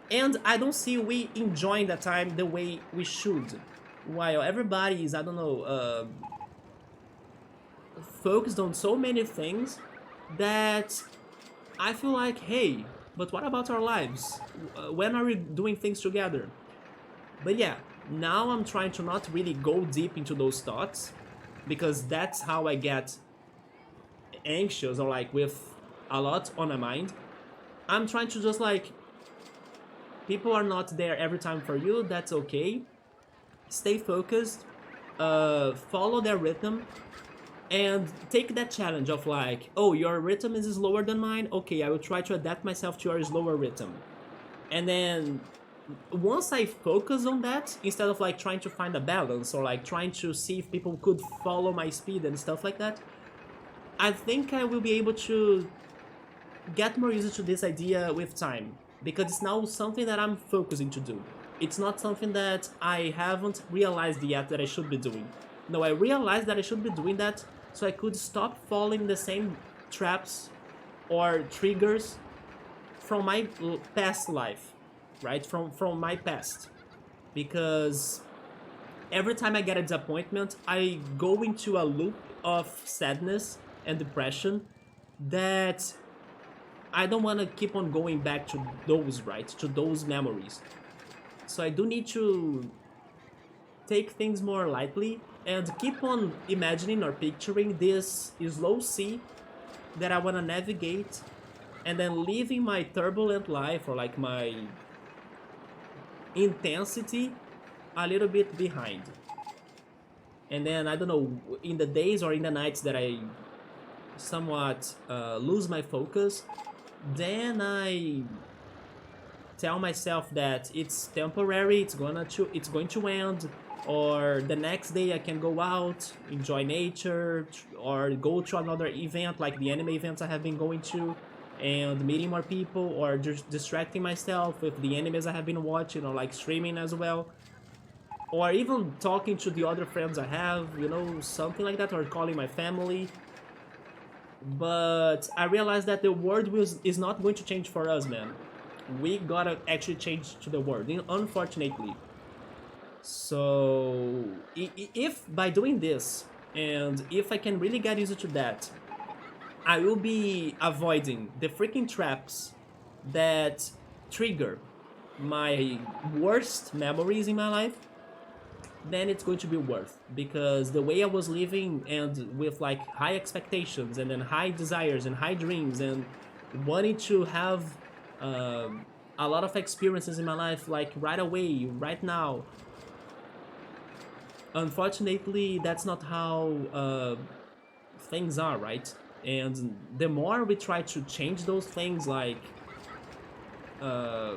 and I don't see we enjoying that time the way we should. While everybody is, I don't know, focused on so many things that I feel like, hey, but what about our lives? When are we doing things together? But yeah, now I'm trying to not really go deep into those thoughts, because that's how I get anxious or like with a lot on my mind. I'm trying to just like, people are not there every time for you, that's okay. Stay focused, follow their rhythm, and take that challenge of like, oh, your rhythm is slower than mine, okay, I will try to adapt myself to your slower rhythm. And then once I focus on that, instead of like trying to find a balance or like trying to see if people could follow my speed and stuff like that, I think I will be able to get more used to this idea with time, because it's now something that I'm focusing to do. It's not something that I haven't realized yet that I should be doing. No, I realized that I should be doing that so I could stop falling the same traps or triggers from my past life, right? From my past. Because every time I get a disappointment, I go into a loop of sadness and depression that I don't want to keep on going back to those, right? To those memories. So I do need to take things more lightly and keep on imagining or picturing this slow sea that I want to navigate, and then leaving my turbulent life or like my intensity a little bit behind. And then, I don't know, in the days or in the nights that I somewhat lose my focus, then I tell myself that it's temporary, it's going to end, or the next day I can go out, enjoy nature, or go to another event like the anime events I have been going to, and meeting more people, or just distracting myself with the animes I have been watching, or like streaming as well, or even talking to the other friends I have, something like that, or calling my family. But I realized that the world is not going to change for us, man. We gotta actually change to the world, unfortunately. So, if by doing this, and if I can really get used to that, I will be avoiding the freaking traps that trigger my worst memories in my life, then it's going to be worth. Because the way I was living, and with like high expectations and then high desires and high dreams and wanting to have a lot of experiences in my life, like right away, right now, unfortunately, that's not how things are, right? And the more we try to change those things, like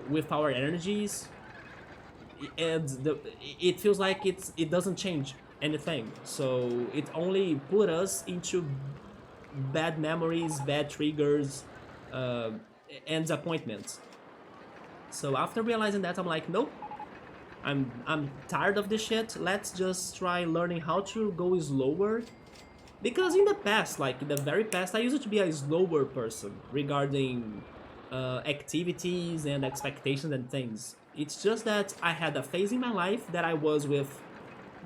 with our energies, and it feels like it doesn't change anything. So it only put us into bad memories, bad triggers, and disappointments. So after realizing that, I'm like, nope, I'm tired of this shit. Let's just try learning how to go slower. Because in the past, like in the very past, I used to be a slower person regarding activities and expectations and things. It's just that I had a phase in my life that I was with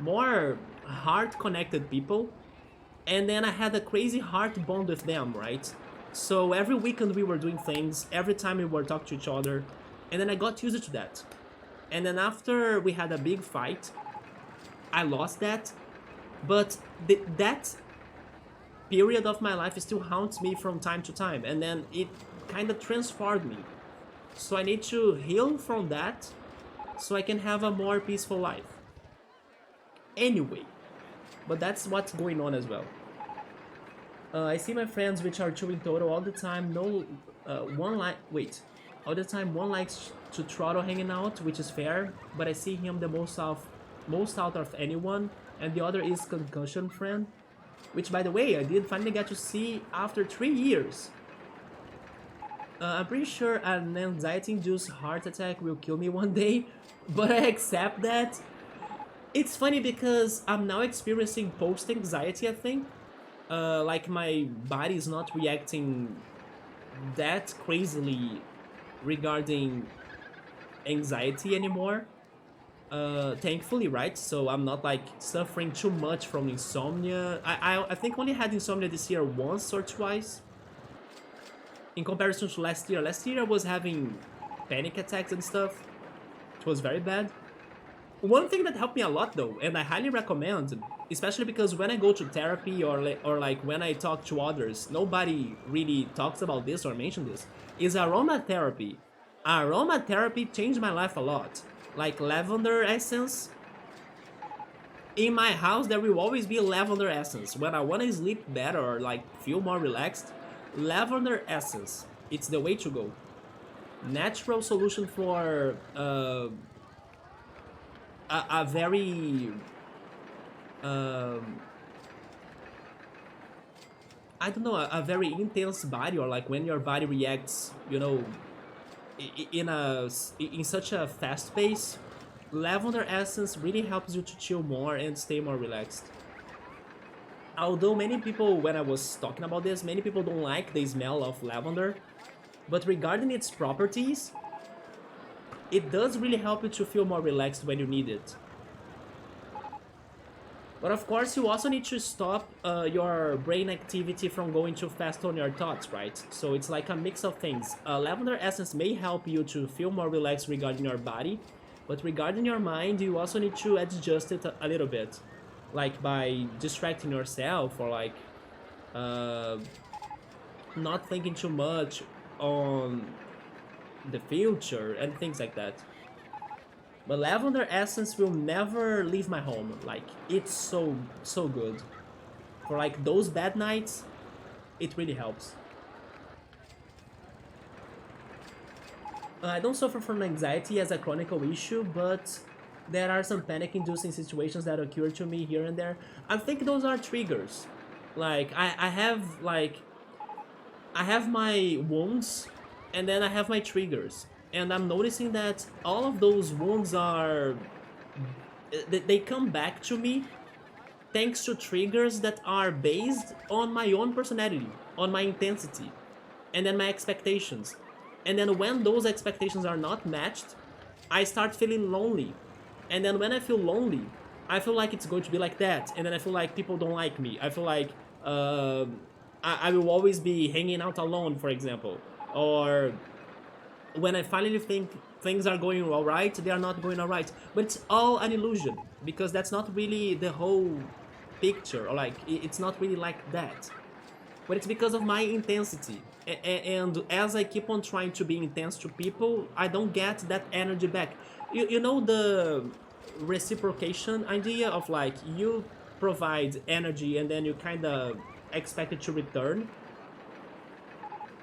more heart-connected people, and then I had a crazy heart bond with them, right? So every weekend we were doing things, every time we were talking to each other, and then I got used to that. And then after we had a big fight, I lost that, but that period of my life still haunts me from time to time, and then it kind of transformed me. So I need to heal from that so I can have a more peaceful life. Anyway, but that's what's going on as well. I see my friends, which are two in total, all the time. No, one like wait, all the time one likes to throttle hanging out, which is fair. But I see him the most out of anyone, and the other is concussion friend, which by the way I did finally get to see after 3 years. I'm pretty sure an anxiety-induced heart attack will kill me one day, but I accept that. It's funny because I'm now experiencing post-anxiety, I think. Like my body is not reacting that crazily regarding anxiety anymore. Thankfully, right? So I'm not like suffering too much from insomnia. I think only had insomnia this year once or twice. In comparison to last year. Last year I was having panic attacks and stuff. It was very bad. One thing that helped me a lot though, and I highly recommend, especially because when I go to therapy or like when I talk to others, nobody really talks about this or mention this, is aromatherapy. Aromatherapy changed my life a lot. Like lavender essence. In my house there will always be lavender essence. When I want to sleep better or like feel more relaxed, lavender essence. It's the way to go. Natural solution for a very um, I don't know, a very intense body, or like when your body reacts, in such a fast pace. Lavender essence really helps you to chill more and stay more relaxed. Although many people, when I was talking about this, many people don't like the smell of lavender, but regarding its properties, it does really help you to feel more relaxed when you need it. But of course, you also need to stop your brain activity from going too fast on your thoughts, right? So it's like a mix of things. Lavender essence may help you to feel more relaxed regarding your body, but regarding your mind, you also need to adjust it a little bit, like by distracting yourself or like uh, not thinking too much on the future and things like that. But lavender essence will never leave my home. Like it's so good. For like those bad nights, it really helps. I don't suffer from anxiety as a chronic issue, but there are some panic-inducing situations that occur to me here and there. I think those are triggers. Like I have my wounds, and then I have my triggers, and I'm noticing that all of those wounds are they come back to me thanks to triggers that are based on my own personality, on my intensity, and then my expectations. And then when those expectations are not matched, I start feeling lonely. And then when I feel lonely, I feel like it's going to be like that. And then I feel like people don't like me. I feel like I will always be hanging out alone, for example. Or when I finally think things are going all right, they are not going all right. But it's all an illusion, because that's not really the whole picture. Or like, it's not really like that. But it's because of my intensity. And as I keep on trying to be intense to people, I don't get that energy back. You know the reciprocation idea of like you provide energy and then you kind of expect it to return.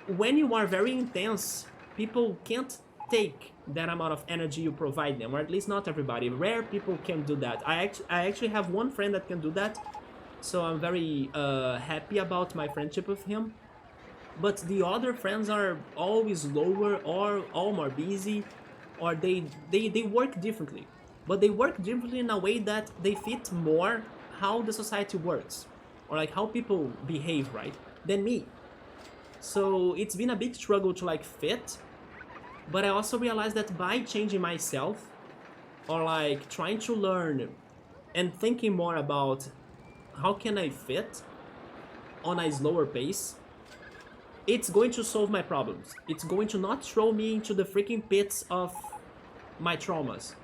When you are very intense, people can't take that amount of energy you provide them, or at least not everybody. Rare people can do that. I actually have one friend that can do that, so I'm very happy about my friendship with him. But the other friends are always lower or all more busy. or they work differently, but they work differently in a way that they fit more how the society works, or like how people behave, right, than me. So it's been a big struggle to like fit, but I also realized that by changing myself, or like trying to learn and thinking more about how can I fit on a slower pace, it's going to solve my problems. It's going to not throw me into the freaking pits of my traumas.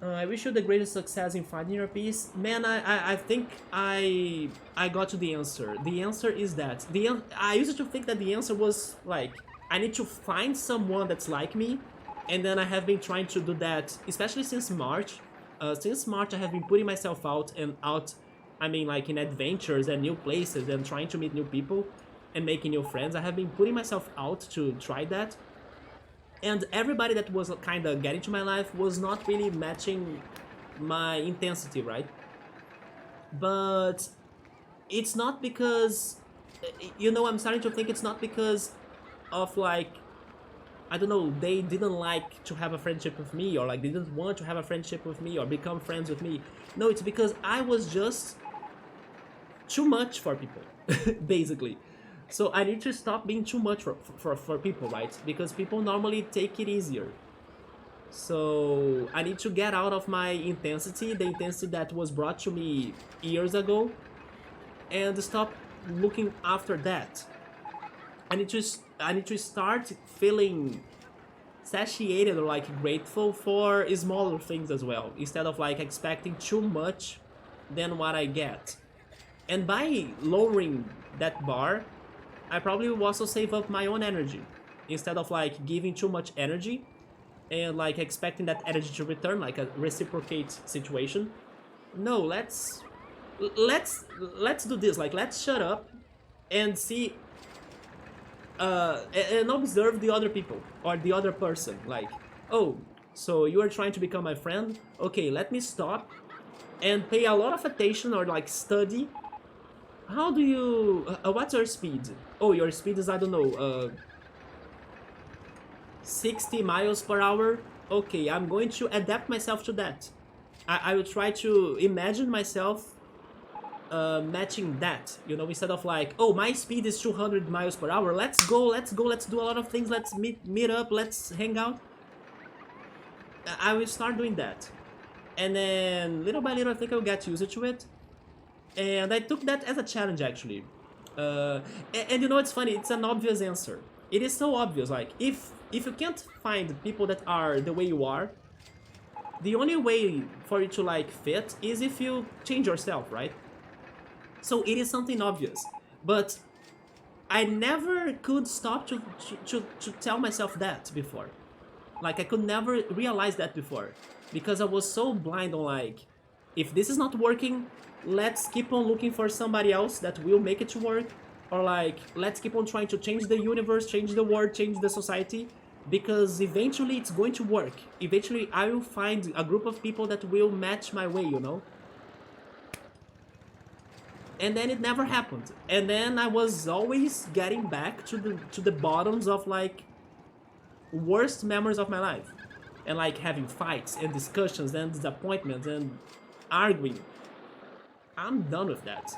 I wish you the greatest success in finding your peace. Man, I think I got to the answer. The answer is that I used to think that the answer was like I need to find someone that's like me, and then I have been trying to do that, especially since March. Since March, I have been putting myself out and out. I mean, like in adventures and new places and trying to meet new people and making new friends. I have been putting myself out to try that, and everybody that was kind of getting to my life was not really matching my intensity, right? But it's not because, I'm starting to think it's not because of like, I don't know, they didn't like to have a friendship with me, or like they didn't want to have a friendship with me or become friends with me. No, it's because I was just too much for people, basically. So I need to stop being too much for people, right? Because people normally take it easier. So I need to get out of my intensity, the intensity that was brought to me years ago, and stop looking after that. I need to start feeling satiated or like grateful for smaller things as well, instead of like expecting too much than what I get. And by lowering that bar, I probably will also save up my own energy, instead of like giving too much energy and like expecting that energy to return, like a reciprocate situation. No, let's do this. Like, let's shut up and see, and observe the other people or the other person. Like, oh, so you are trying to become my friend? Okay, let me stop and pay a lot of attention, or like study. How do you? What's your speed? Oh, your speed is, I don't know, 60 miles per hour. Okay, I'm going to adapt myself to that. I will try to imagine myself matching that, instead of like, oh, my speed is 200 miles per hour. Let's go, let's go, let's do a lot of things. Let's meet up, let's hang out. I will start doing that. And then little by little, I think I'll get used to it. And I took that as a challenge, actually. And it's funny, it's an obvious answer. It is so obvious, like, if you can't find people that are the way you are, the only way for you to like fit is if you change yourself, right? So it is something obvious, but I never could stop to tell myself that before. Like, I could never realize that before, because I was so blind on like, if this is not working, let's keep on looking for somebody else that will make it to work, or like, let's keep on trying to change the universe, change the world, change the society, because eventually it's going to work. Eventually I will find a group of people that will match my way, And then it never happened. And then I was always getting back to the bottoms of like worst memories of my life, and like having fights and discussions and disappointments and arguing. I'm done with that.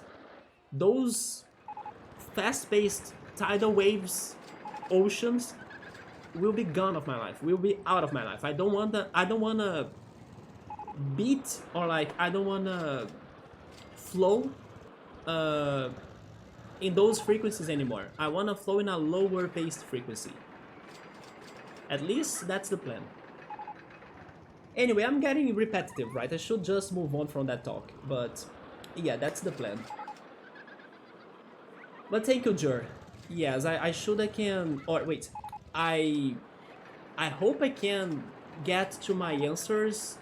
Those fast-paced tidal waves, oceans, will be gone of my life. Will be out of my life. I don't wanna beat, or like, I don't wanna flow in those frequencies anymore. I wanna flow in a lower paced frequency. At least that's the plan. Anyway, I'm getting repetitive, right? I should just move on from that talk, but yeah, that's the plan. But thank you, Jur. Yes, I can, or wait, I hope I can get to my answers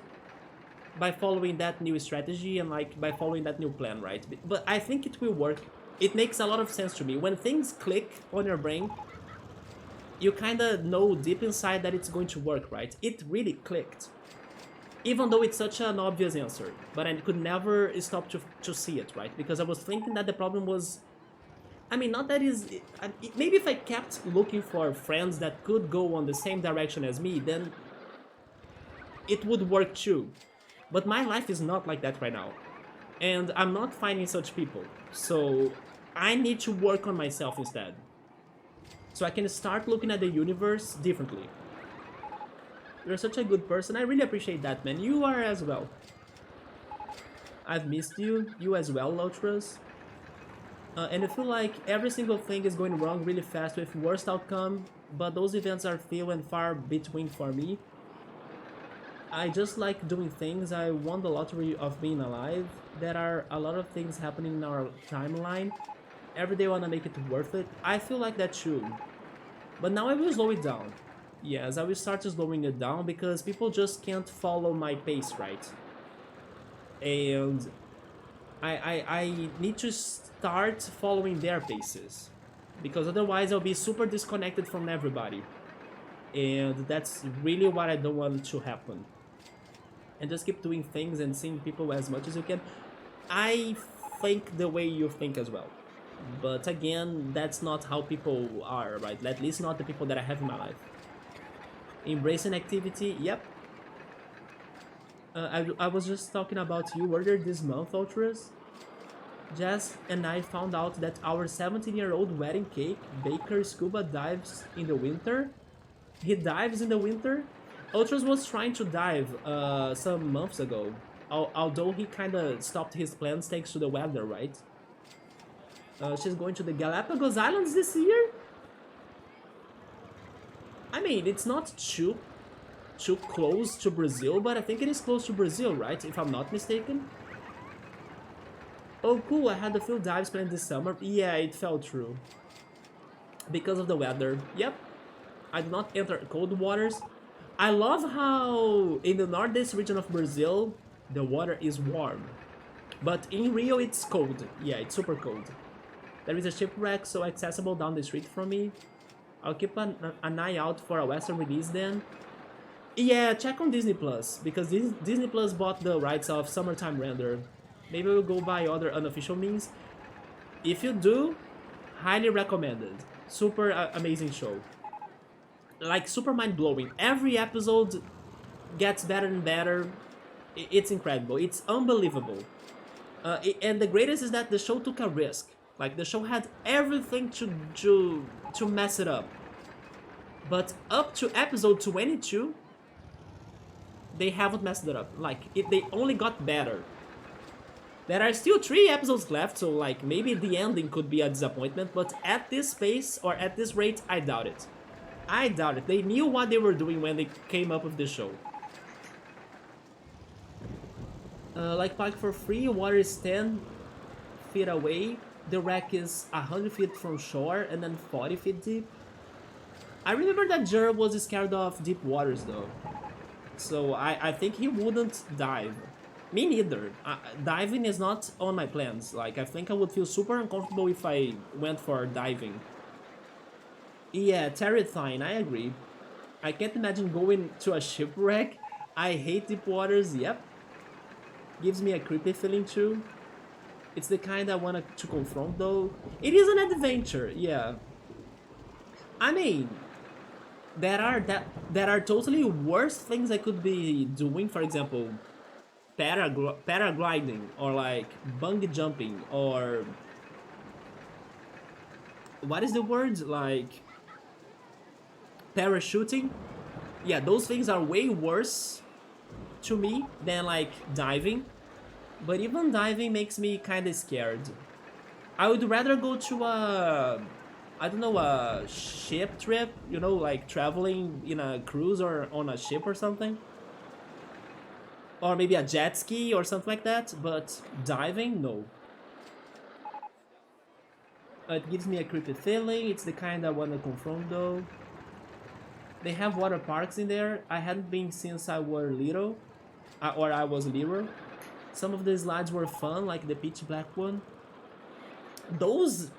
by following that new strategy and like by following that new plan, right? But I think it will work. It makes a lot of sense to me. When things click on your brain, you kind of know deep inside that it's going to work, right? It really clicked. Even though it's such an obvious answer, but I could never stop to see it, right? Because I was thinking that the problem was I mean, not that is. Maybe if I kept looking for friends that could go on the same direction as me, then it would work too. But my life is not like that right now. And I'm not finding such people. So I need to work on myself instead. So I can start looking at the universe differently. You're such a good person. I really appreciate that, man. You are as well. I've missed you. You as well, Lotras. And I feel like every single thing is going wrong really fast with worst outcome, but those events are few and far between for me. I just like doing things. I won the lottery of being alive. There are a lot of things happening in our timeline. Every day I wanna make it worth it. I feel like that too. But now I will slow it down. Yes, I will start slowing it down because people just can't follow my pace, right? And I need to start following their paces. Because otherwise I'll be super disconnected from everybody. And that's really what I don't want to happen. And just keep doing things and seeing people as much as you can. I think the way you think as well. But again, that's not how people are, right? At least not the people that I have in my life. Embracing activity, yep. I was just talking about you earlier this month, Ultras. Jess and I found out that our 17-year-old wedding cake baker scuba dives in the winter. He dives in the winter. Ultras was trying to dive some months ago, although he kinda stopped his plans thanks to the weather, right? She's going to the Galapagos Islands this year? I mean, it's not too close to Brazil, but I think it is close to Brazil, right? If I'm not mistaken. Oh, cool, I had a few dives planned this summer. Yeah, it fell through. Because of the weather. Yep. I do not enter cold waters. I love how in the northeast region of Brazil, the water is warm. But in Rio, it's cold. Yeah, it's super cold. There is a shipwreck so accessible down the street from me. I'll keep an eye out for a Western release then. Yeah, check on Disney Plus, because Disney Plus bought the rights of Summertime Render. Maybe we'll go by other unofficial means. If you do, highly recommended. Super amazing show. Like, super mind-blowing. Every episode gets better and better. It's incredible. It's unbelievable. And the greatest is that the show took a risk. Like, the show had everything to mess it up. But up to episode 22, they haven't messed it up. Like, they only got better. There are still 3 episodes left, so like maybe the ending could be a disappointment, but at this pace or at this rate, I doubt it. I doubt it. They knew what they were doing when they came up with this show. Like park for free, water is 10 feet away. The wreck is 100 feet from shore and then 40 feet deep. I remember that Jer was scared of deep waters though. So I think he wouldn't dive. Me neither. Diving is not on my plans. Like, I think I would feel super uncomfortable if I went for diving. Yeah, terrifying, I agree. I can't imagine going to a shipwreck. I hate deep waters, yep. Gives me a creepy feeling too. It's the kind I want to confront though. It is an adventure, yeah. I mean, there are totally worse things I could be doing. For example, paragliding or like bungee jumping or what is the word, like parachuting. Yeah, those things are way worse to me than like diving, but even diving makes me kind of scared. I would rather go to a, I don't know, a ship trip, you know, like traveling in a cruise or on a ship or something. Or maybe a jet ski or something like that, but diving, no. It gives me a creepy feeling, it's the kind I want to confront though. They have water parks in there. I hadn't been since I was little, or I was little. Some of the slides were fun, like the pitch black one. Those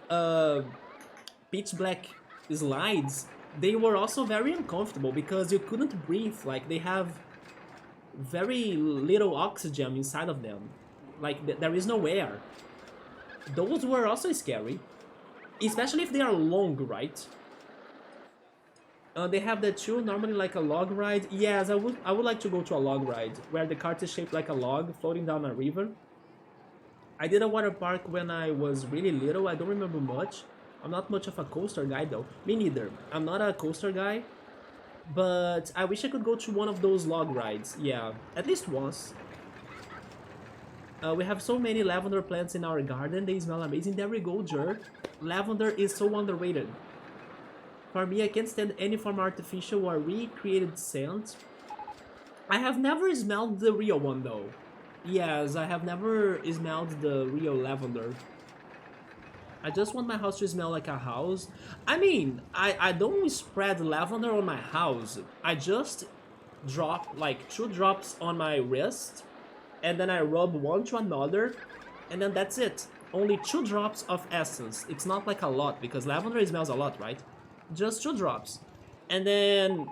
pitch black slides, they were also very uncomfortable because you couldn't breathe. Like, they have very little oxygen inside of them. Like, there is no air. Those were also scary. especially if they are long, right? They have that too, normally like a log ride. Yes, I would like to go to a log ride where the cart is shaped like a log floating down a river. I did a water park when I was really little. I don't remember much. I'm not much of a coaster guy though. Me neither. I'm not a coaster guy, but I wish I could go to one of those log rides. Yeah, at least once. We have so many lavender plants in our garden. They smell amazing. There we go, Jer. Lavender is so underrated. For me, I can't stand any form of artificial or recreated scent. I have never smelled the real one though. Yes, I have never smelled the real lavender. I just want my house to smell like a house. I mean, I don't spread lavender on my house. I just drop like 2 drops on my wrist and then I rub one to another and then that's it. Only 2 drops of essence. It's not like a lot because lavender smells a lot, right? Just 2 drops. And then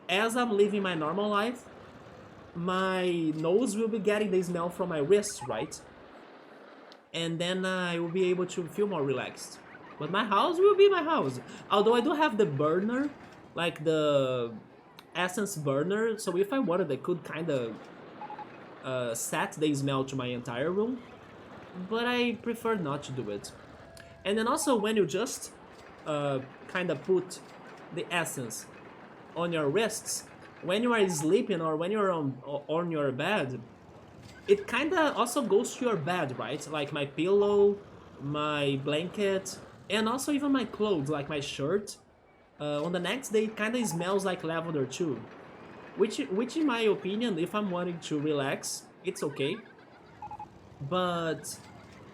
as I'm living my normal life, my nose will be getting the smell from my wrists, right? And then I will be able to feel more relaxed. But my house will be my house. Although I do have the burner, like the essence burner, so if I wanted, I could kind of set the smell to my entire room. But I prefer not to do it. And then also when you just kind of put the essence on your wrists, when you are sleeping or when you're on your bed, it kind of also goes to your bed, right? Like my pillow, my blanket, and also even my clothes, like my shirt. On the next day, it kind of smells like lavender too. Which, in my opinion, if I'm wanting to relax, it's okay. But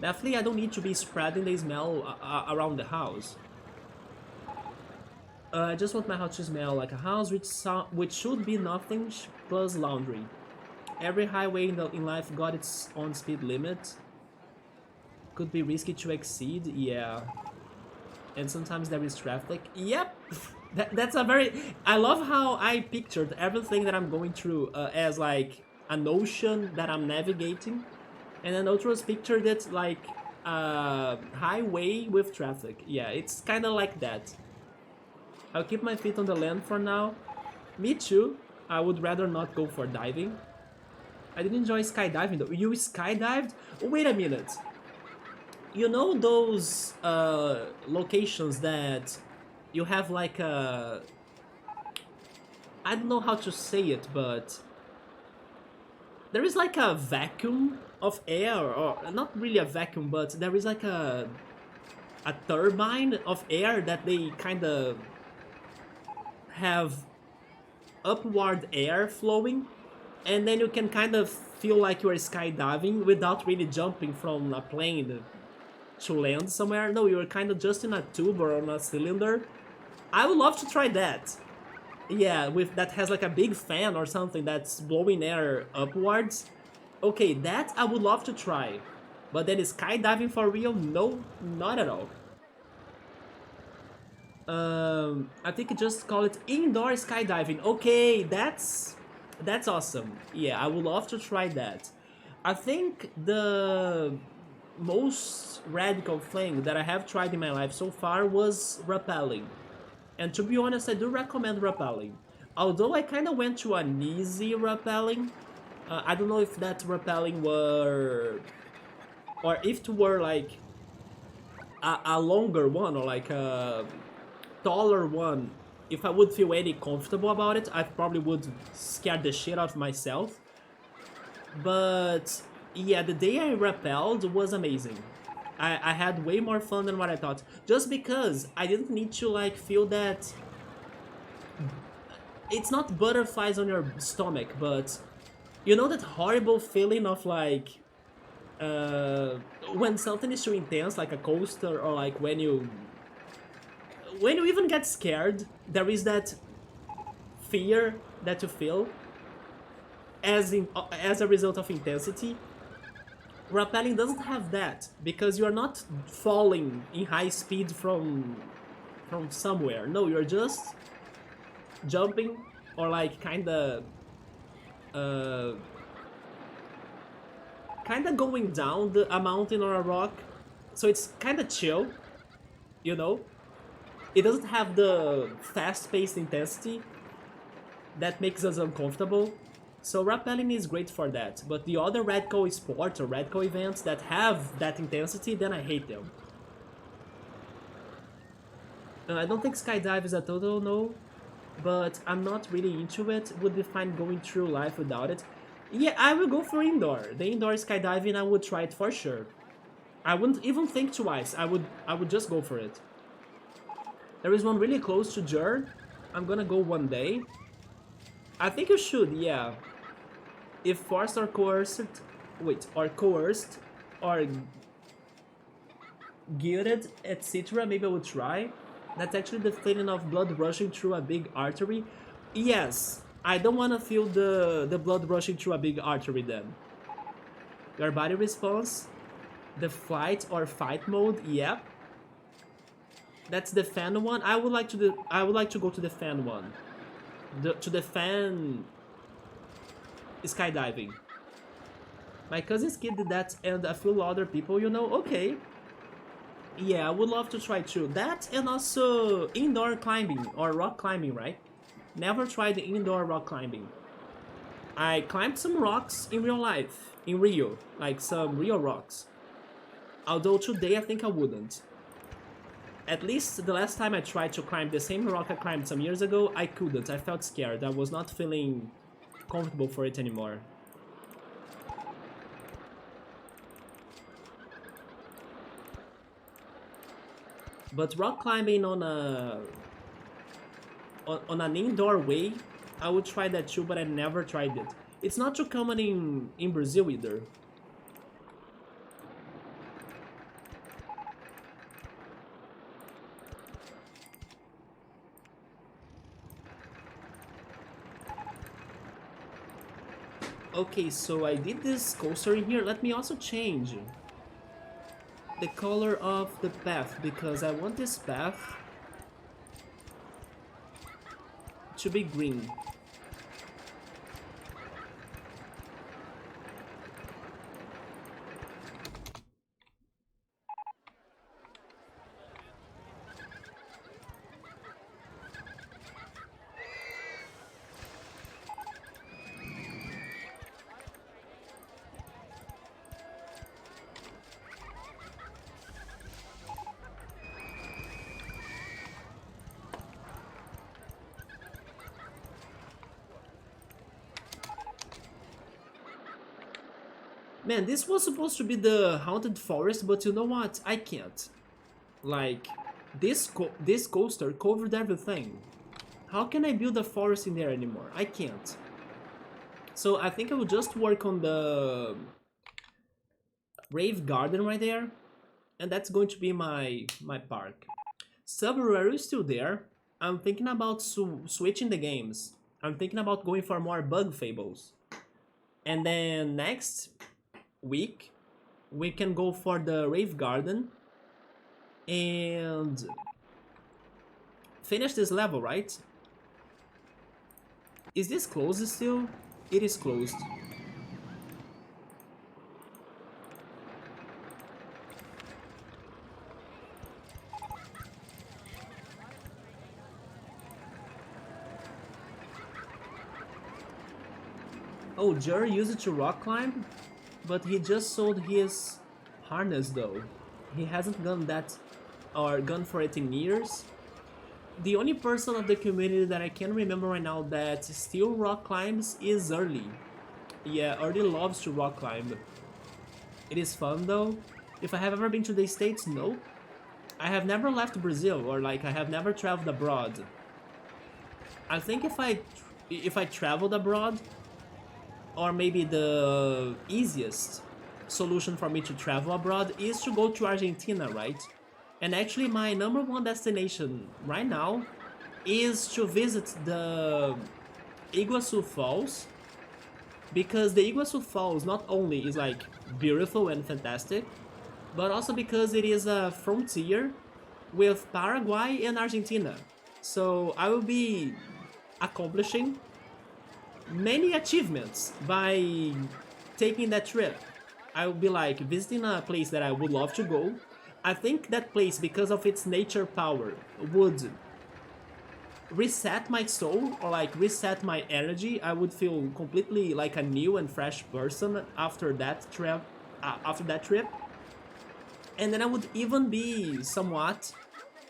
definitely, I don't need to be spreading the smell around the house. I just want my house to smell like a house, which should be nothing plus laundry. Every highway in life got its own speed limit. Could be risky to exceed, yeah. And sometimes there is traffic. Yep! That's a very... I love how I pictured everything that I'm going through as like an ocean that I'm navigating. And then Ultros pictured it like a highway with traffic. Yeah, it's kind of like that. I'll keep my feet on the land for now. Me too. I would rather not go for diving. I did enjoy skydiving though. You skydived? Oh, wait a minute. You know those locations that you have like a... I don't know how to say it, but... There is like a vacuum of air, or not really a vacuum, but there is like a turbine of air that they kind of have upward air flowing, and then you can kind of feel like you're skydiving without really jumping from a plane to land somewhere. No, you're kind of just in a tube or on a cylinder. I would love to try that. Yeah, with that has like a big fan or something that's blowing air upwards. Okay, that I would love to try. But then skydiving for real? No, not at all. I think you just call it indoor skydiving. Okay, that's awesome. Yeah, I would love to try that. I think the most radical thing that I have tried in my life so far was rappelling. And to be honest, I do recommend rappelling. Although I kind of went to an easy rappelling. I don't know if that rappelling were... Or if it were like a longer one or like a taller one. If I would feel any comfortable about it, I probably would scare the shit out of myself. But yeah, the day I rappelled was amazing. I had way more fun than what I thought. Just because I didn't need to like feel that... It's not butterflies on your stomach, but... You know that horrible feeling of like... when something is too intense, like a coaster, or like when you even get scared, there is that fear that you feel as a result of intensity. Rappelling doesn't have that, because you are not falling in high speed from somewhere. No, you're just jumping or like kinda going down a mountain or a rock. So it's kinda chill. you know? It doesn't have the fast-paced intensity that makes us uncomfortable. So rappelling is great for that, but the other radical sports or radical events that have that intensity, then I hate them. I don't think skydive is a total no, but I'm not really into it. Would be fine going through life without it. Yeah, I will go for indoor. The indoor skydiving, I would try it for sure. I wouldn't even think twice. I would just go for it. There is one really close to Jur. I'm gonna go one day. I think you should, yeah. If forced or coerced, or coerced, or guilted, etc., maybe I would try. That's actually the feeling of blood rushing through a big artery. Yes, I don't want to feel the blood rushing through a big artery then. Your body response, the flight or fight mode, yep. That's the fan one. I would like to go to the fan one. To the fan skydiving. My cousin's kid did that and a few other people, you know, okay. Yeah, I would love to try too. That and also indoor climbing or rock climbing, right? Never tried the indoor rock climbing. I climbed some rocks in real life, in Rio, like some real rocks. Although today I think I wouldn't. At least the last time I tried to climb the same rock I climbed some years ago, I couldn't. I felt scared. I was not feeling comfortable for it anymore. But rock climbing on an indoor way, I would try that too, but I never tried it. It's not too common in Brazil either. Okay, so I did this coaster in here. Let me also change the color of the path because I want this path to be green. Man, this was supposed to be the haunted forest, but you know what? I can't. Like, this coaster covered everything. How can I build a forest in there anymore? I can't. So I think I will just work on the rave garden right there, and that's going to be my park. Subaru, are you still there? I'm thinking about switching the games. I'm thinking about going for more bug fables. And then next week, we can go for the rave garden and finish this level, right? Is this closed still? It is closed. Oh, Jerry used it to rock climb, but he just sold his harness though. He hasn't done that or gone for it in years. The only person of the community that I can remember right now that still rock climbs is Early. Yeah, Early loves to rock climb. It is fun though. If I have ever been to the States, no. I have never left Brazil, or like I have never traveled abroad. I think if I traveled abroad, or maybe the easiest solution for me to travel abroad is to go to Argentina, right? And actually my number one destination right now is to visit the Iguazu Falls, because the Iguazu Falls not only is like beautiful and fantastic, but also because it is a frontier with Paraguay and Argentina. So I will be accomplishing many achievements by taking that trip. I will be like visiting a place that I would love to go, I think that place, because of its nature power, would reset my soul or like reset my energy. I would feel completely like a new and fresh person after that trip. And then I would even be somewhat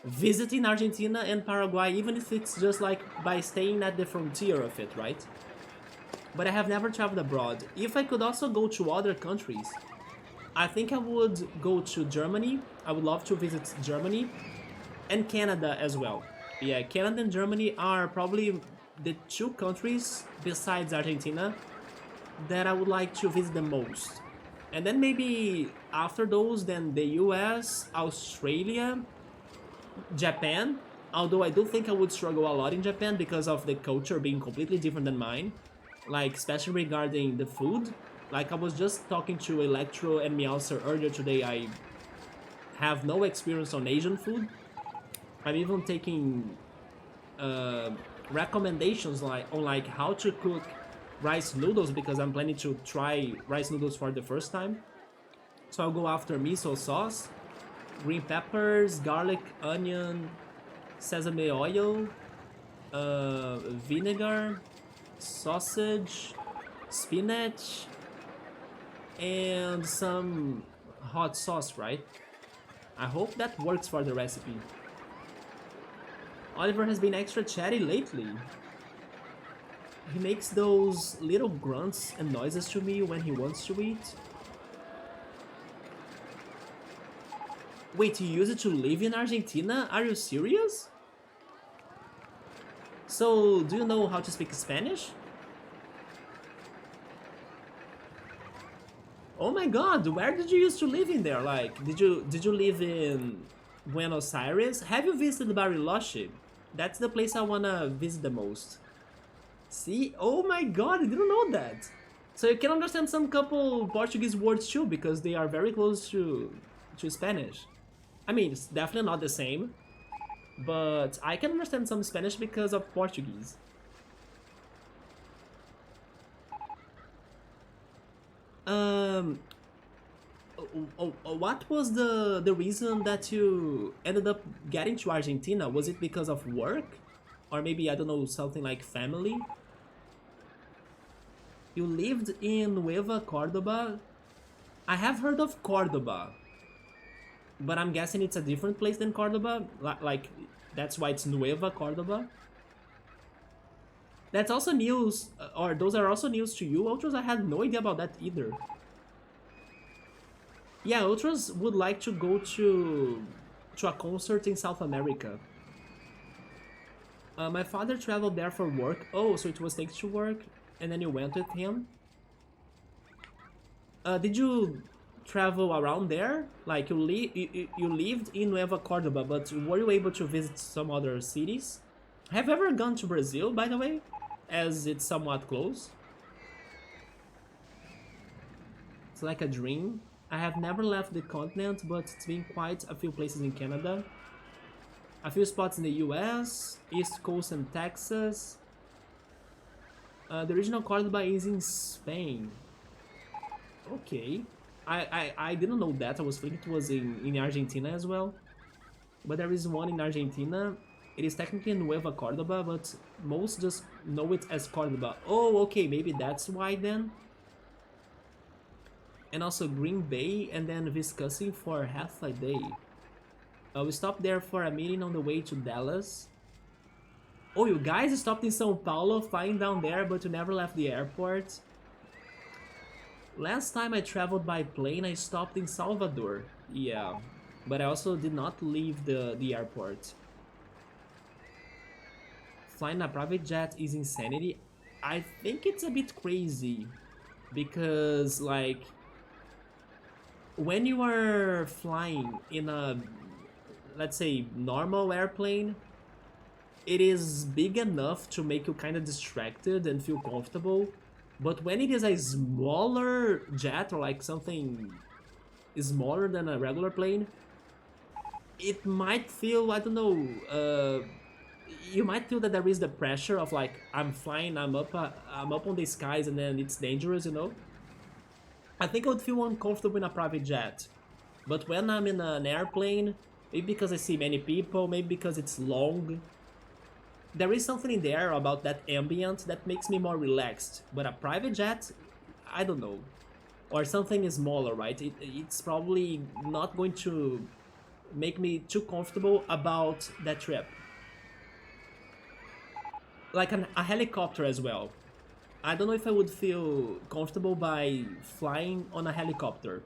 visiting Argentina and Paraguay, even if it's just like by staying at the frontier of it, right? But I have never traveled abroad. If I could also go to other countries, I think I would go to Germany. I would love to visit Germany and Canada as well. Yeah, Canada and Germany are probably the two countries besides Argentina that I would like to visit the most. And then maybe after those, then the US, Australia, Japan. Although I do think I would struggle a lot in Japan because of the culture being completely different than mine. Like, especially regarding the food. Like, I was just talking to Electro and Meowser earlier today. I have no experience on Asian food. I'm even taking uh, recommendations like on like how to cook rice noodles because I'm planning to try rice noodles for the first time. So I'll go after miso sauce, green peppers, garlic, onion, sesame oil, vinegar, sausage, spinach, and some hot sauce, right? I hope that works for the recipe. Oliver has been extra chatty lately. He makes those little grunts and noises to me when he wants to eat. Wait, you used to live in Argentina? Are you serious? So, do you know how to speak Spanish? Oh my god, where did you used to live in there? Like, did you live in Buenos Aires? Have you visited Bariloche? That's the place I wanna visit the most. See? Oh my god, I didn't know that. So you can understand some couple Portuguese words too because they are very close to Spanish. I mean, it's definitely not the same, but I can understand some Spanish because of Portuguese. Um, what was the reason that you ended up getting to Argentina? Was it because of work? Or maybe, I don't know, something like family? You lived in Nueva Cordoba? I have heard of Cordoba, but I'm guessing it's a different place than Cordoba. Like, that's why it's Nueva Cordoba. That's also news, or those are also news to you, Ultras? I had no idea about that either. Yeah, Ultras would like to go to a concert in South America. My father traveled there for work. Oh, so it was thanks to work, and then you went with him. Did you travel around there? Like you lived in Nueva Cordoba, but were you able to visit some other cities? Have you ever gone to Brazil, by the way, as it's somewhat close? It's like a dream. I have never left the continent, but it's been quite a few places in Canada. A few spots in the US, East Coast and Texas. The original Cordoba is in Spain. Okay. I didn't know that. I was thinking it was in Argentina as well. But there is one in Argentina. It is technically Nueva Cordoba, but most just know it as Cordoba. Oh, okay, maybe that's why then. And also Green Bay, and then Viscusing for half a day. We stopped there for a meeting on the way to Dallas. Oh, you guys stopped in São Paulo, flying down there, but you never left the airport. Last time I traveled by plane, I stopped in Salvador. Yeah, but I also did not leave the airport. Flying a private jet is insanity. I think it's a bit crazy because, like, when you are flying in a, let's say, normal airplane, it is big enough to make you kind of distracted and feel comfortable. But when it is a smaller jet or like something smaller than a regular plane, it might feel, I don't know, you might feel that there is the pressure of like, I'm flying, I'm up on the skies, and then it's dangerous, you know? I think I would feel uncomfortable in a private jet. But when I'm in an airplane, maybe because I see many people, maybe because it's long, there is something in there about that ambient that makes me more relaxed. But a private jet, I don't know. Or something smaller, right? It's probably not going to make me too comfortable about that trip. Like a helicopter as well. I don't know if I would feel comfortable by flying on a helicopter.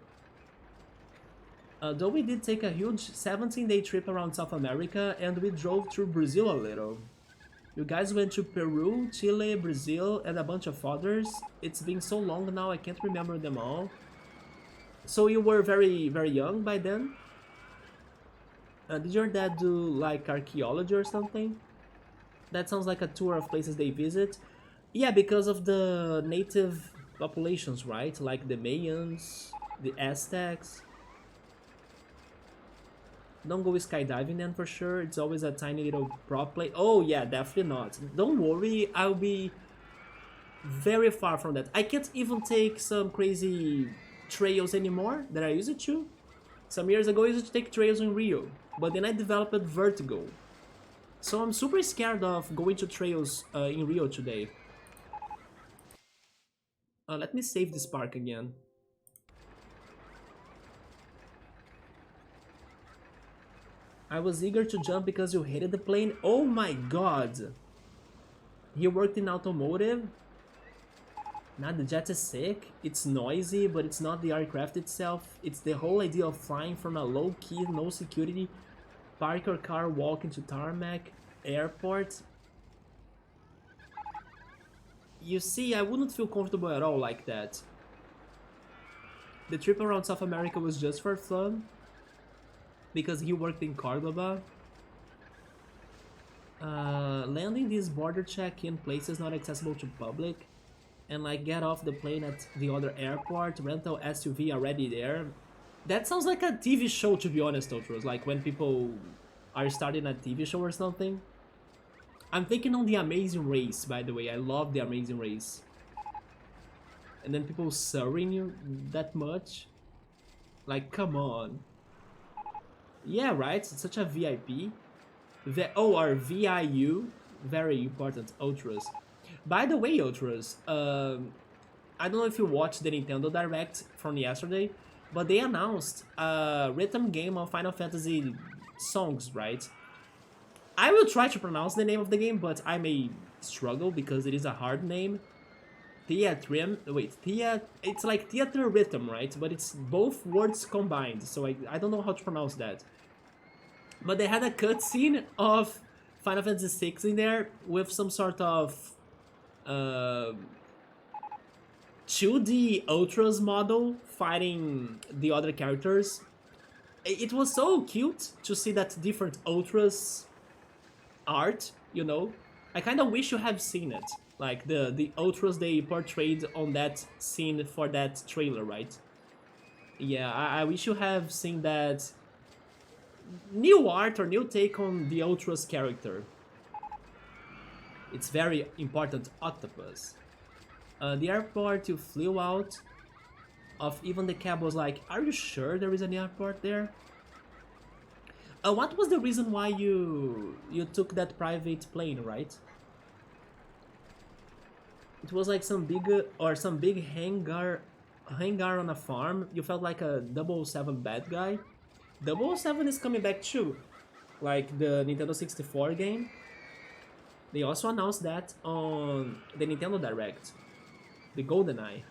Though we did take a huge 17-day trip around South America and we drove through Brazil a little. You guys went to Peru, Chile, Brazil, and a bunch of others. It's been so long now, I can't remember them all. So you were very, very young by then? Did your dad do like archaeology or something? That sounds like a tour of places they visit. Yeah, because of the native populations, right? Like the Mayans, the Aztecs. Don't go skydiving then for sure. It's always a tiny little prop play. Oh yeah, definitely not. Don't worry, I'll be very far from that. I can't even take some crazy trails anymore that I used to. Some years ago I used to take trails in Rio, but then I developed vertigo. So I'm super scared of going to trails in Rio today. Let me save this park again. I was eager to jump because you hated the plane. Oh my god! He worked in automotive? Nah, the jet is sick. It's noisy, but it's not the aircraft itself. It's the whole idea of flying from a low-key, no security, park your car, walk into tarmac, airport. You see, I wouldn't feel comfortable at all like that. The trip around South America was just for fun, because he worked in Cordoba. Landing this border check in places not accessible to public, and like get off the plane at the other airport, rental SUV already there. That sounds like a TV show, to be honest, Ultros, like when people are starting a TV show or something. I'm thinking on The Amazing Race, by the way. I love The Amazing Race. And then people serving you that much? Like, come on. Yeah, right? It's such a VIP. Or VIU. Very important, Ultras. By the way, Ultras, I don't know if you watched the Nintendo Direct from yesterday, but they announced a rhythm game of Final Fantasy songs, right? I will try to pronounce the name of the game, but I may struggle because it is a hard name. It's like theater rhythm, right? But it's both words combined, so I don't know how to pronounce that. But they had a cutscene of Final Fantasy VI in there with some sort of 2D Ultras model fighting the other characters. It was so cute to see that different Ultras art, you know. I kind of wish you have seen it, like the Ultras they portrayed on that scene for that trailer, right? Yeah, I wish you have seen that new art or new take on the Ultras character. It's very important octopus. The airport you flew out of, even the cab was like, are you sure there is an airport there? What was the reason why you took that private plane, right? It was like some big hangar on a farm. You felt like a 007 bad guy. 007 is coming back too, like the Nintendo 64 game. They also announced that on the Nintendo Direct, the GoldenEye.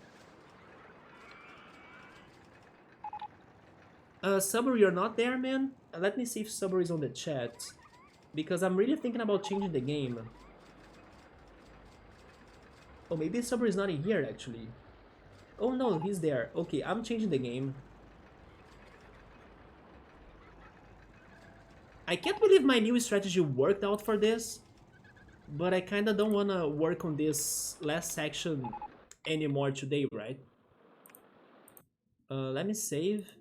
Subaru, you're not there, man? Let me see if Subaru is on the chat, because I'm really thinking about changing the game. Oh, maybe Subaru is not in here, actually. Oh no, he's there. Okay, I'm changing the game. I can't believe my new strategy worked out for this, but I kinda don't wanna work on this last section anymore today, right? Let me save.